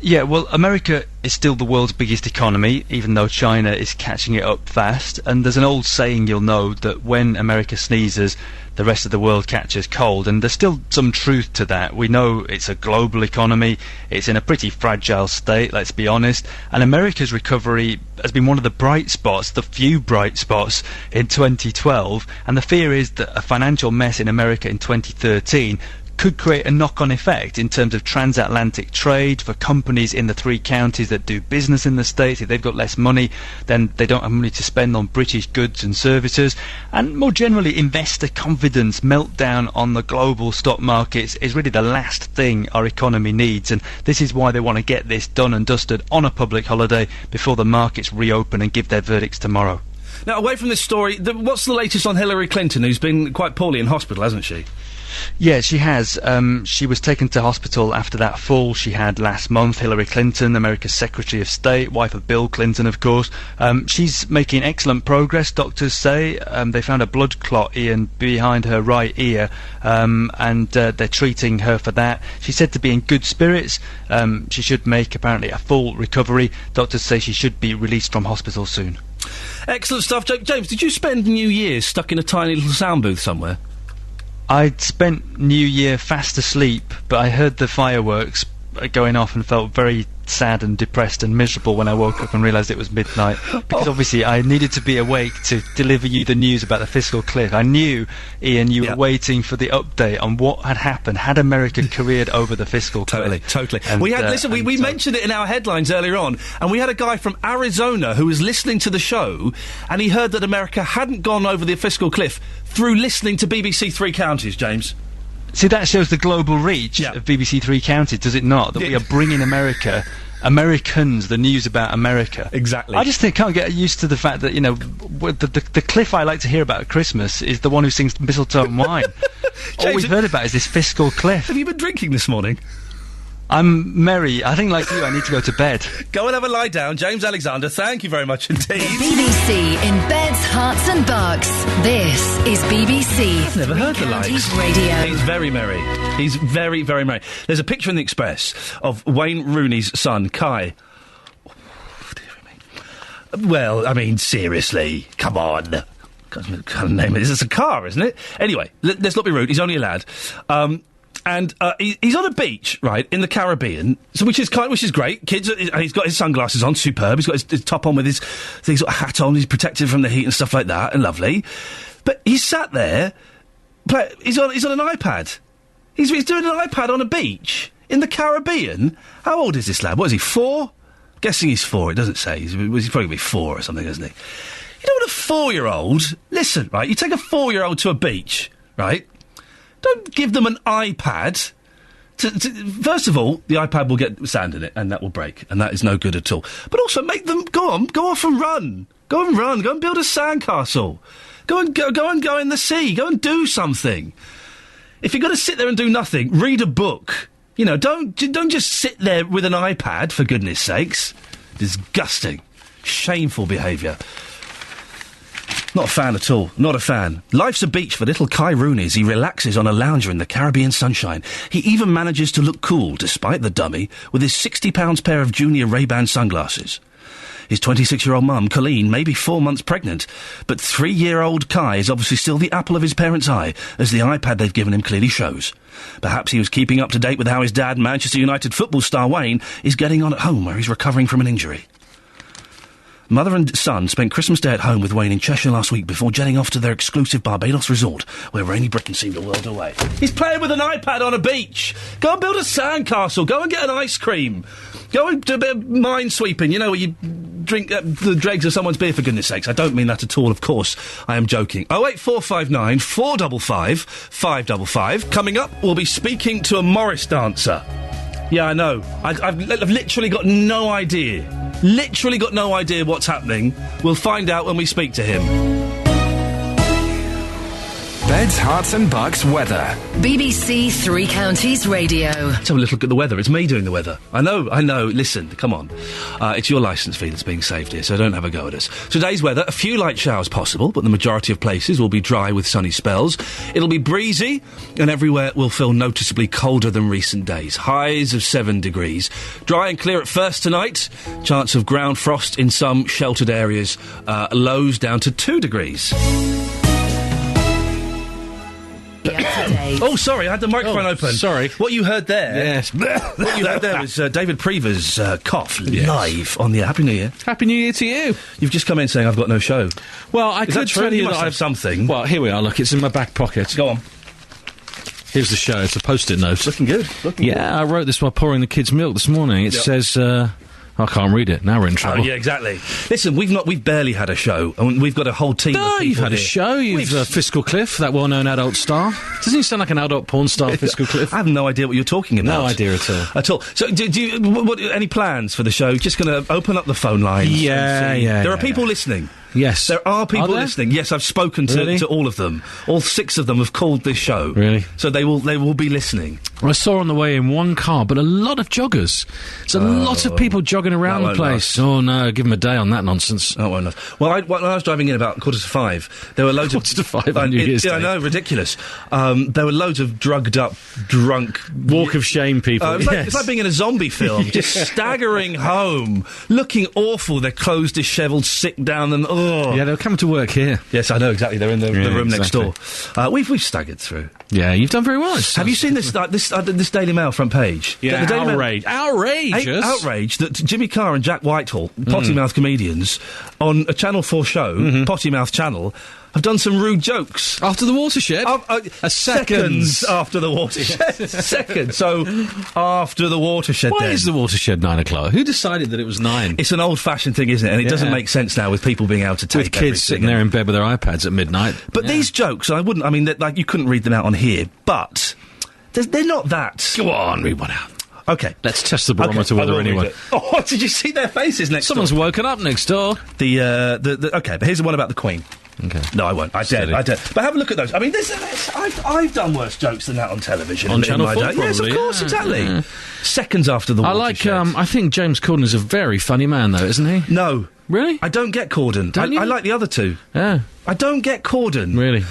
Yeah, well, America is still the world's biggest economy, even though China is catching it up fast. And there's an old saying you'll know that when America sneezes, the rest of the world catches cold. And there's still some truth to that. We know it's a global economy. It's in a pretty fragile state, let's be honest. And America's recovery has been one of the bright spots, the few bright spots in 2012. And the fear is that a financial mess in America in 2013 could create a knock-on effect in terms of transatlantic trade for companies in the three counties that do business in the States. If they've got less money, then they don't have money to spend on British goods and services. And more generally, investor confidence meltdown on the global stock markets is really the last thing our economy needs. And this is why they want to get this done and dusted on a public holiday before the markets reopen and give their verdicts tomorrow. Now, away from this story, what's the latest on Hillary Clinton, who's been quite poorly in hospital, hasn't she? Yeah, she has. She was taken to hospital after that fall she had last month. Hillary Clinton, America's Secretary of State, wife of Bill Clinton, of course. She's making excellent progress, doctors say. They found a blood clot, Iain, behind her right ear, and they're treating her for that. She's said to be in good spirits. She should make, apparently, a full recovery. Doctors say she should be released from hospital soon. Excellent stuff. James, did you spend New Year's stuck in a tiny little sound booth somewhere? I'd spent New Year fast asleep, but I heard the fireworks going off and felt very sad and depressed and miserable when I woke up and realised it was midnight, because obviously I needed to be awake to deliver you the news about the fiscal cliff. I knew, Iain, you were waiting for the update on what had happened. Had America careered over the fiscal cliff? Totally. And, we mentioned it in our headlines earlier on, and we had a guy from Arizona who was listening to the show, and he heard that America hadn't gone over the fiscal cliff through listening to BBC Three Counties, James. See, that shows the global reach of BBC Three Counties, does it not? That we are bringing Americans, the news about America. Exactly. I just can't get used to the fact that, you know, the cliff I like to hear about at Christmas is the one who sings mistletoe and wine. All we've heard about is this fiscal cliff. Have you been drinking this morning? I'm merry. I think, like you, I need to go to bed. Go and have a lie down. James Alexander, thank you very much indeed. BBC in beds, hearts and bucks. This is BBC. I've never heard the likes. Radio. He's very merry. He's very, very merry. There's a picture in the Express of Wayne Rooney's son, Kai. Oh, dear me. Well, I mean, seriously, come on. Can't name it. It's a car, isn't it? Anyway, let's not be rude. He's only a lad. And he's on a beach, right, in the Caribbean, so which is great. Kids, he's got his sunglasses on, superb. He's got his top on with his sort of hat on. He's protected from the heat and stuff like that, and lovely. But he's sat there. He's on an iPad. He's doing an iPad on a beach in the Caribbean. How old is this lad? What is he? 4? I'm guessing he's 4. It doesn't say. He's probably going to be 4 or something, isn't he? You know what a 4-year-old? Listen, right. You take a 4-year-old to a beach, right? Don't give them an iPad. First of all, the iPad will get sand in it, and that will break, and that is no good at all. But also, make them go off and run. Go and build a sandcastle. Go in the sea. Go and do something. If you're going to sit there and do nothing, read a book. You know, don't just sit there with an iPad, for goodness sakes. Disgusting, shameful behaviour. Not a fan at all. Not a fan. Life's a beach for little Kai Rooney as he relaxes on a lounger in the Caribbean sunshine. He even manages to look cool, despite the dummy, with his £60 pair of junior Ray-Ban sunglasses. His 26-year-old mum, Colleen, may be 4 months pregnant, but 3-year-old Kai is obviously still the apple of his parents' eye, as the iPad they've given him clearly shows. Perhaps he was keeping up to date with how his dad, Manchester United football star Wayne, is getting on at home where he's recovering from an injury. Mother and son spent Christmas Day at home with Wayne in Cheshire last week before jetting off to their exclusive Barbados resort, where rainy Britain seemed a world away. He's playing with an iPad on a beach. Go and build a sandcastle. Go and get an ice cream. Go and do a bit of minesweeping, you know, where you drink the dregs of someone's beer, for goodness sakes. I don't mean that at all, of course. I am joking. 08459 455 555. Coming up, we'll be speaking to a Morris dancer. Yeah, I know. I've literally got no idea. Literally got no idea what's happening. We'll find out when we speak to him. Beds, Hearts and Bucks weather. BBC Three Counties Radio. Let's have a little look at the weather. It's me doing the weather. I know. Listen, come on. It's your licence fee that's being saved here, so don't have a go at us. Today's weather, a few light showers possible, but the majority of places will be dry with sunny spells. It'll be breezy, and everywhere will feel noticeably colder than recent days. Highs of 7 degrees. Dry and clear at first tonight. Chance of ground frost in some sheltered areas. Lows down to 2 degrees. Oh, sorry, I had the microphone open. Sorry. What you heard there... Yes. What you heard there was David Prever's cough live on the air. Happy New Year. Happy New Year to you. You've just come in saying I've got no show. Well, I could tell you that I've something. Well, here we are. Look, it's in my back pocket. Go on. Here's the show. It's a post-it note. Looking good. Yeah, I wrote this while pouring the kids' milk this morning. It says... I can't read it. Now we're in trouble. Oh, yeah, exactly. Listen, we've barely had a show, and we've got a whole team of people you've had here. A show. You've Fiscal Cliff, that well-known adult star. Doesn't he sound like an adult porn star, Fiscal Cliff? I have no idea what you're talking about. No idea at all. At all. So, do you... any plans for the show? Just going to open up the phone lines? Yeah. There are people listening. Yes. There are people there? listening. Yes, I've spoken to all of them. All 6 of them have called this show. Really? So they will be listening. I saw on the way in one car, but a lot of joggers. There's a lot of people jogging around the place. Oh, no, give them a day on that nonsense. Oh, won't last. Well, when I was driving in about 4:45, there were loads of... 4:45 on New Year's Day. I know, ridiculous. There were loads of drugged up, drunk... Walk of shame people. It's like being in a zombie film, just staggering home, looking awful, their clothes dishevelled, sick down, and... Oh. Yeah, they're coming to work here. Yes, I know, exactly. They're in the room next door. We've staggered through. Yeah, you've done very well. Have you seen this Daily Mail front page? Yeah, the Daily outrage. Outrageous. Outrage that Jimmy Carr and Jack Whitehall, potty mouth comedians, on a Channel 4 show, Potty Mouth Channel, have done some rude jokes. After the watershed? Seconds after the watershed. Seconds. So, after the watershed. Why is the watershed 9 o'clock? Who decided that it was 9? It's an old-fashioned thing, isn't it? And it doesn't make sense now with people being able to take with kids sitting there in bed with their iPads at midnight. But these jokes, you couldn't read them out on here, but they're not that... Go on, read one out. Okay. Let's test the barometer weather anyway. Oh, did you see their faces next door? Someone's woken up next door. Okay, but here's the one about the Queen. Okay. No, I won't. I dare. But have a look at those. I mean, I've done worse jokes than that on television. On Channel 4, probably. Yes, of course, exactly. Yeah. Seconds after the watershed. I think James Corden is a very funny man, though, isn't he? No. Really? I don't get Corden. I like the other two. Yeah. I don't get Corden. Really?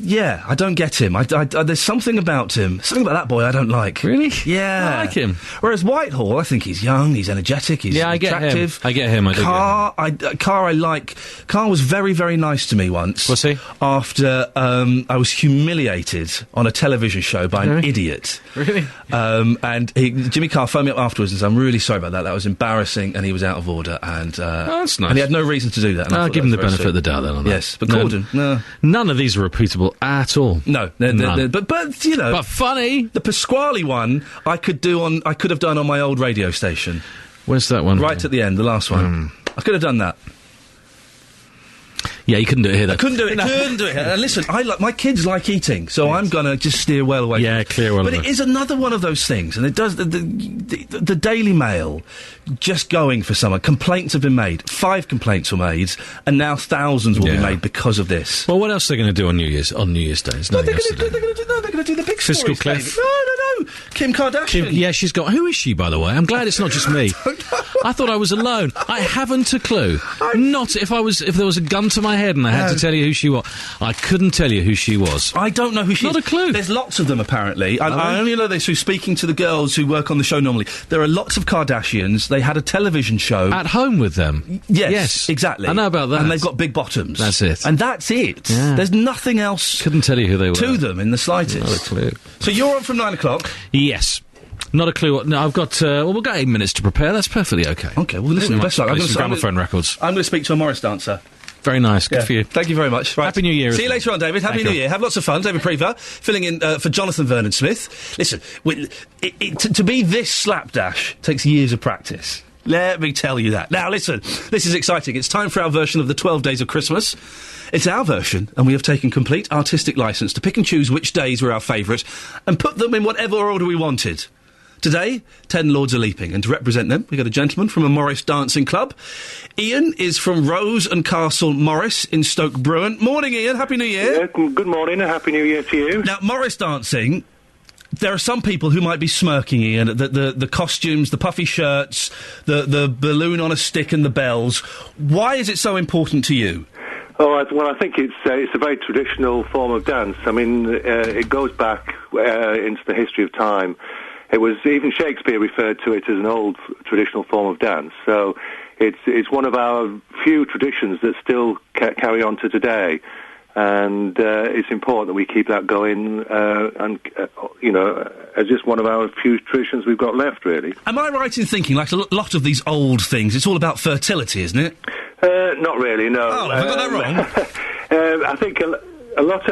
Yeah, I don't get him. There's something about him. Something about that boy I don't like. Really? Yeah. I like him. Whereas Whitehall, I think he's young, he's energetic, he's attractive. I get him. Carr, I like. Carr was very, very nice to me once. Was he? After I was humiliated on a television show by an idiot. Really? And Jimmy Carr phoned me up afterwards and said, I'm really sorry about that. That was embarrassing, and he was out of order. And that's nice. And he had no reason to do that. I'll give him the benefit of the doubt then on that. Yes, but Corden, no. None of these are repeatable at all. No, but you know, but funny. The Pasquale one I could have done on my old radio station. Where's that one? Right at the end, the last one. I could have done that. Yeah, you couldn't do it here. I couldn't do it. Couldn't do it here. And listen, my kids like eating, so I'm gonna just steer well away. Yeah, clear well. But it is another one of those things, and it does the Daily Mail just going for someone. Complaints have been made. 5 complaints were made, and now thousands will be made because of this. Well, what else are they going to do on New Year's Day? They're going to do the big Fiscal stories, cliff. No. Kim Kardashian. She's got. Who is she, by the way? I'm glad it's not just me. I thought I was alone. I haven't a clue. Not if there was a gun to my head and I had to tell you who she was. I couldn't tell you who she was. I don't know who she is. Not a clue. There's lots of them, apparently. I only know this through speaking to the girls who work on the show normally. There are lots of Kardashians. They had a television show. At home with them? Yes, exactly. I know about that. And they've got big bottoms. That's it. And that's it. Yeah. There's nothing else Couldn't tell you who they were. to them in the slightest. Not a clue. So you're on from 9 o'clock? Yes. Not a clue. No, I've got. We've got 8 minutes to prepare. That's perfectly okay. Okay. Well, listen. Best luck. Gramophone records. I'm going to speak to a Morris dancer. Very nice. Good for you. Thank you very much. Right. Happy New Year. See you later on, David. Happy New Year. Have lots of fun. David Prever, filling in for Jonathan Vernon Smith. Listen, to be this slapdash takes years of practice. Let me tell you that. Now, listen, this is exciting. It's time for our version of the 12 Days of Christmas. It's our version, and we have taken complete artistic licence to pick and choose which days were our favourite and put them in whatever order we wanted. Today, 10 Lords are leaping, and to represent them, we've got a gentleman from a Morris dancing club. Iain is from Rose and Castle Morris in Stoke Bruin. Morning, Iain. Happy New Year. Yeah, good morning, and Happy New Year to you. Now, Morris dancing, there are some people who might be smirking, Iain, at the costumes, the puffy shirts, the balloon on a stick and the bells. Why is it so important to you? Oh, well, I think it's a very traditional form of dance. I mean, it goes back into the history of time. It was, even Shakespeare referred to it as an old traditional form of dance. So it's one of our few traditions that still carry on to today. And it's important that we keep that going, as just one of our few traditions we've got left, really. Am I right in thinking, like a lot of these old things, it's all about fertility, isn't it? Not really, no. Oh, have I got that wrong? I think a lot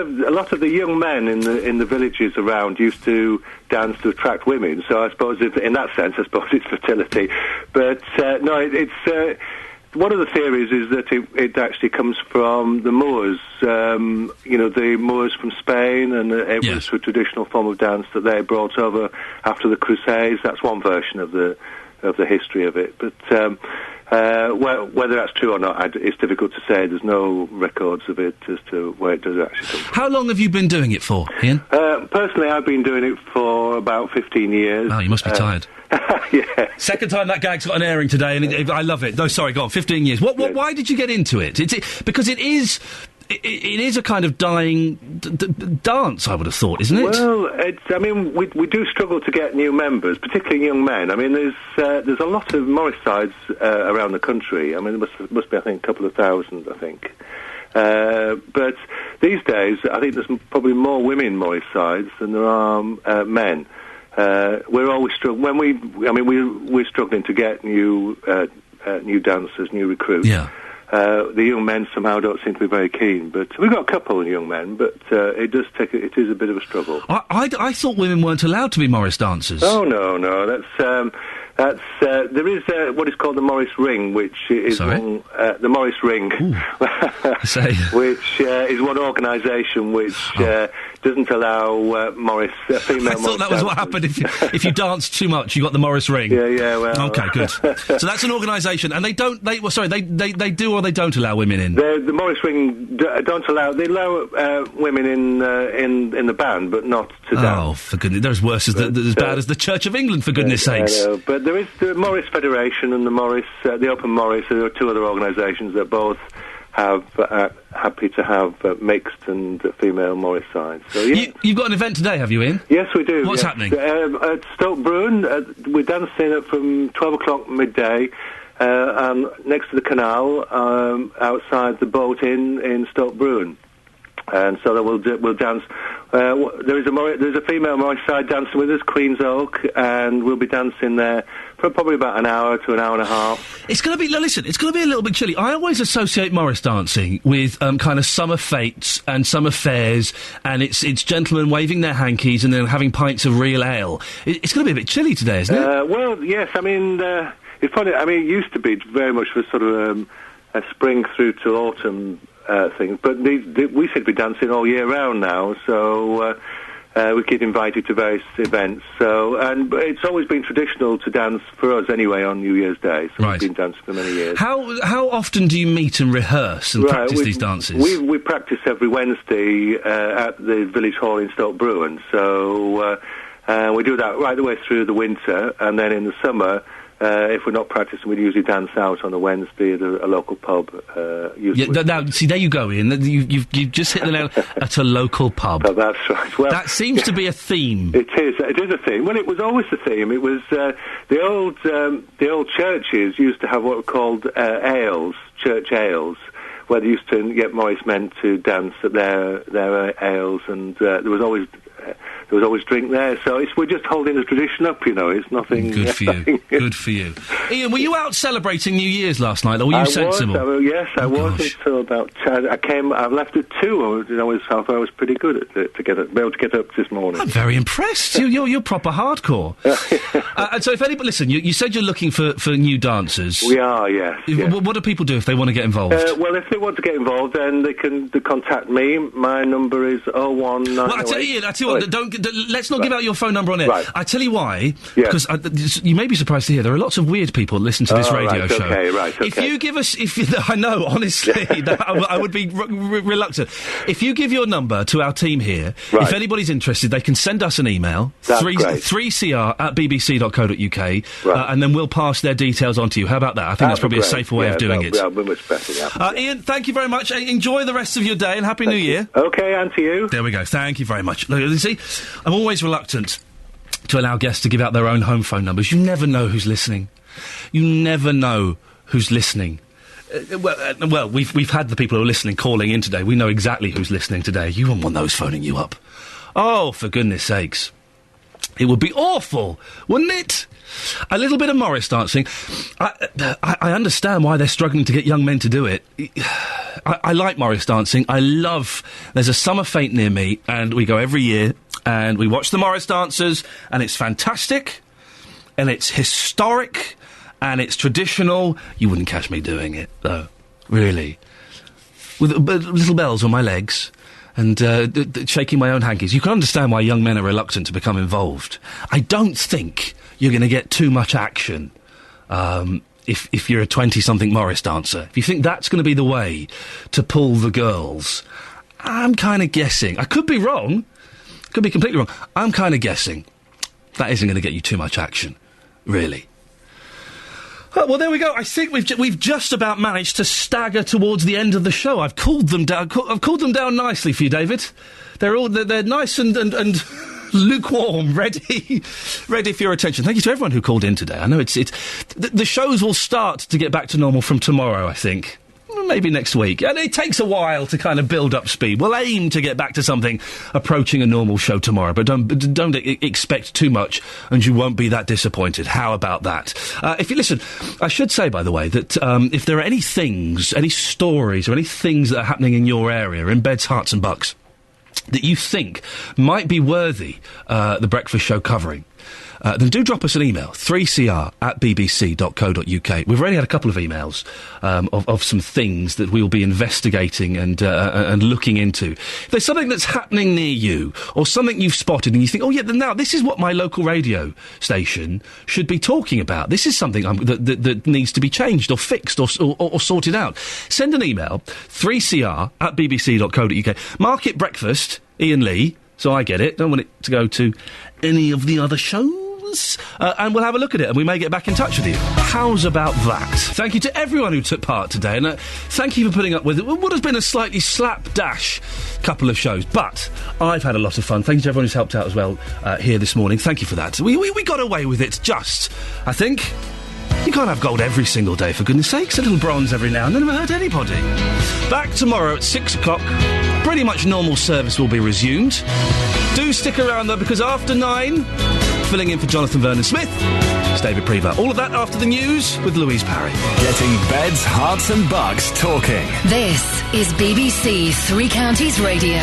of the young men in the villages around used to dance to attract women. So I suppose in that sense, it's fertility. But no, it's. One of the theories is that it actually comes from the Moors, the Moors from Spain, and it was a traditional form of dance that they brought over after the Crusades. That's one version of the history of it. But Well, whether that's true or not, it's difficult to say. There's no records of it as to where it does actually come from. How long have you been doing it for, Ian? Personally, I've been doing it for about 15 years. Oh, you must be tired. Yeah. Second time that gag's got an airing today, and I love it. No, sorry, go on. 15 years. Why did you get into it? Because it is a kind of dying dance, I would have thought, isn't it? Well, we do struggle to get new members, particularly young men. I mean, there's a lot of Morris sides around the country. I mean, there must be, I think, a couple of thousand, I think. But these days, I think there's probably more women Morris sides than there are men. We're always struggling. We're struggling to get new dancers, new recruits. Yeah. The young men somehow don't seem to be very keen, but we've got a couple of young men, but it is a bit of a struggle. I thought women weren't allowed to be Morris dancers. Oh, no, there is what is called the Morris Ring, which is the Morris Ring, which is one organisation which doesn't allow Morris female. I thought that was what happened if you danced too much. You got the Morris Ring. Yeah. Well, okay, good. So that's an organisation, and they do or they don't allow women in. The Morris Ring don't allow. They allow women in the band, but not to dance. Oh, for goodness! They're as worse as bad as the Church of England, for goodness sakes. But there is the Morris Federation and the Open Morris. There are two other organisations that both have happy to have mixed and female Morris sides. So you've got an event today, have you, Ian? Yes, we do. What's yes. happening? At Stoke Bruin, we're dancing from 12 o'clock midday. Next to the canal, outside the boat in Stoke Bruin, and so we'll dance. There's a female Morris side dancing with us, Queen's Oak, and we'll be dancing there for probably about an hour to an hour and a half. It's going to be a little bit chilly. I always associate Morris dancing with kind of summer fetes and summer fairs, and it's gentlemen waving their hankies and then having pints of real ale. It's going to be a bit chilly today, isn't it? Well, yes. I mean, it's funny. I mean, it used to be very much for sort of a spring through to autumn thing, but we seem to be dancing all year round now. So we get invited to various events. But it's always been traditional to dance for us anyway on New Year's Day. So right. We've been dancing for many years. How often do you meet and rehearse and practice these dances? We practice every Wednesday at the Village Hall in Stoke Bruin. So we do that right the way through the winter, and then in the summer. If we're not practicing, we'd usually dance out on a Wednesday at a local pub. Now, see, there you go, Ian. You've just hit the nail at a local pub. Oh, that's right. Well, that seems to be a theme. It is a theme. Well, it was always a theme. It was the old churches used to have what were called ales, church ales, where they used to get Morris men to dance at their ales, and there was always drink there, so we're just holding the tradition up, you know. It's nothing. Good for you. Good for you. Ian, were you out celebrating New Year's last night, or were you sensible? Yes, I was until about. I left at 2. I was pretty good at it, be able to get up this morning. I'm very impressed. You're proper hardcore. And so, if anybody listen, you said you're looking for new dancers. We are, yes. What do people do if they want to get involved? Well, if they want to get involved, then they can contact me. My number is 01908. Well, I tell you what, let's not give out your phone number on air. Right. I tell you why, because you may be surprised to hear there are lots of weird people that listen to this radio show. Okay. If you give us, I know, honestly, I would be reluctant. If you give your number to our team here, if anybody's interested, they can send us an email, 3cr@bbc.co.uk, and then we'll pass their details on to you. How about that? I think that's probably a safer way of doing it. Yeah, much better, yeah. Ian, thank you very much. Enjoy the rest of your day and Happy New Year. Okay, and to you. There we go. Thank you very much. Look, you see, I'm always reluctant to allow guests to give out their own home phone numbers. You never know who's listening. You never know who's listening. Well, we've had the people who are listening calling in today. We know exactly who's listening today. You wouldn't want those phoning you up. Oh, for goodness sakes. It would be awful, wouldn't it? A little bit of Morris dancing. I understand why they're struggling to get young men to do it. I like Morris dancing. There's a summer fete near me, and we go every year, and we watch the Morris dancers, and it's fantastic, and it's historic, and it's traditional. You wouldn't catch me doing it, though. Really. With little bells on my legs. And shaking my own hankies. You can understand why young men are reluctant to become involved. I don't think you're going to get too much action if you're a 20-something Morris dancer, if you think that's going to be the way to pull the girls, I'm kind of guessing. I could be wrong. Could be completely wrong. I'm kind of guessing that isn't going to get you too much action, really. Oh, well, there we go. I think we've just about managed to stagger towards the end of the show. I've cooled them down. I've cooled them down nicely for you, David. They're nice and lukewarm, ready for your attention. Thank you to everyone who called in today. I know the shows will start to get back to normal from tomorrow, I think. Maybe next week. And it takes a while to kind of build up speed. We'll aim to get back to something approaching a normal show tomorrow, but don't expect too much, and you won't be that disappointed. How about that? If you listen, I should say, by the way, that if there are any things, any stories, or any things that are happening in your area, in Beds, Hearts and Bucks, that you think might be worthy the breakfast show covering, then do drop us an email, 3cr@bbc.co.uk. We've already had a couple of emails of some things that we'll be investigating and looking into. If there's something that's happening near you, or something you've spotted and you think, oh yeah, now this is what my local radio station should be talking about. This is something that needs to be changed or fixed or sorted out. Send an email, 3cr@bbc.co.uk. Mark it breakfast, Iain Lee, so I get it. Don't want it to go to any of the other shows. And we'll have a look at it, and we may get back in touch with you. How's about that? Thank you to everyone who took part today, and thank you for putting up with it. What has been a slightly slapdash couple of shows, but I've had a lot of fun. Thank you to everyone who's helped out as well here this morning. Thank you for that. We got away with it, I think. You can't have gold every single day, for goodness sakes. A little bronze every now and then never hurt anybody. Back tomorrow at 6 o'clock. Pretty much normal service will be resumed. Do stick around, though, because after 9... filling in for Jonathan Vernon-Smith, it's David Prever. All of that after the news with Louise Parry. Getting Beds, Hearts and Bucks talking. This is BBC Three Counties Radio.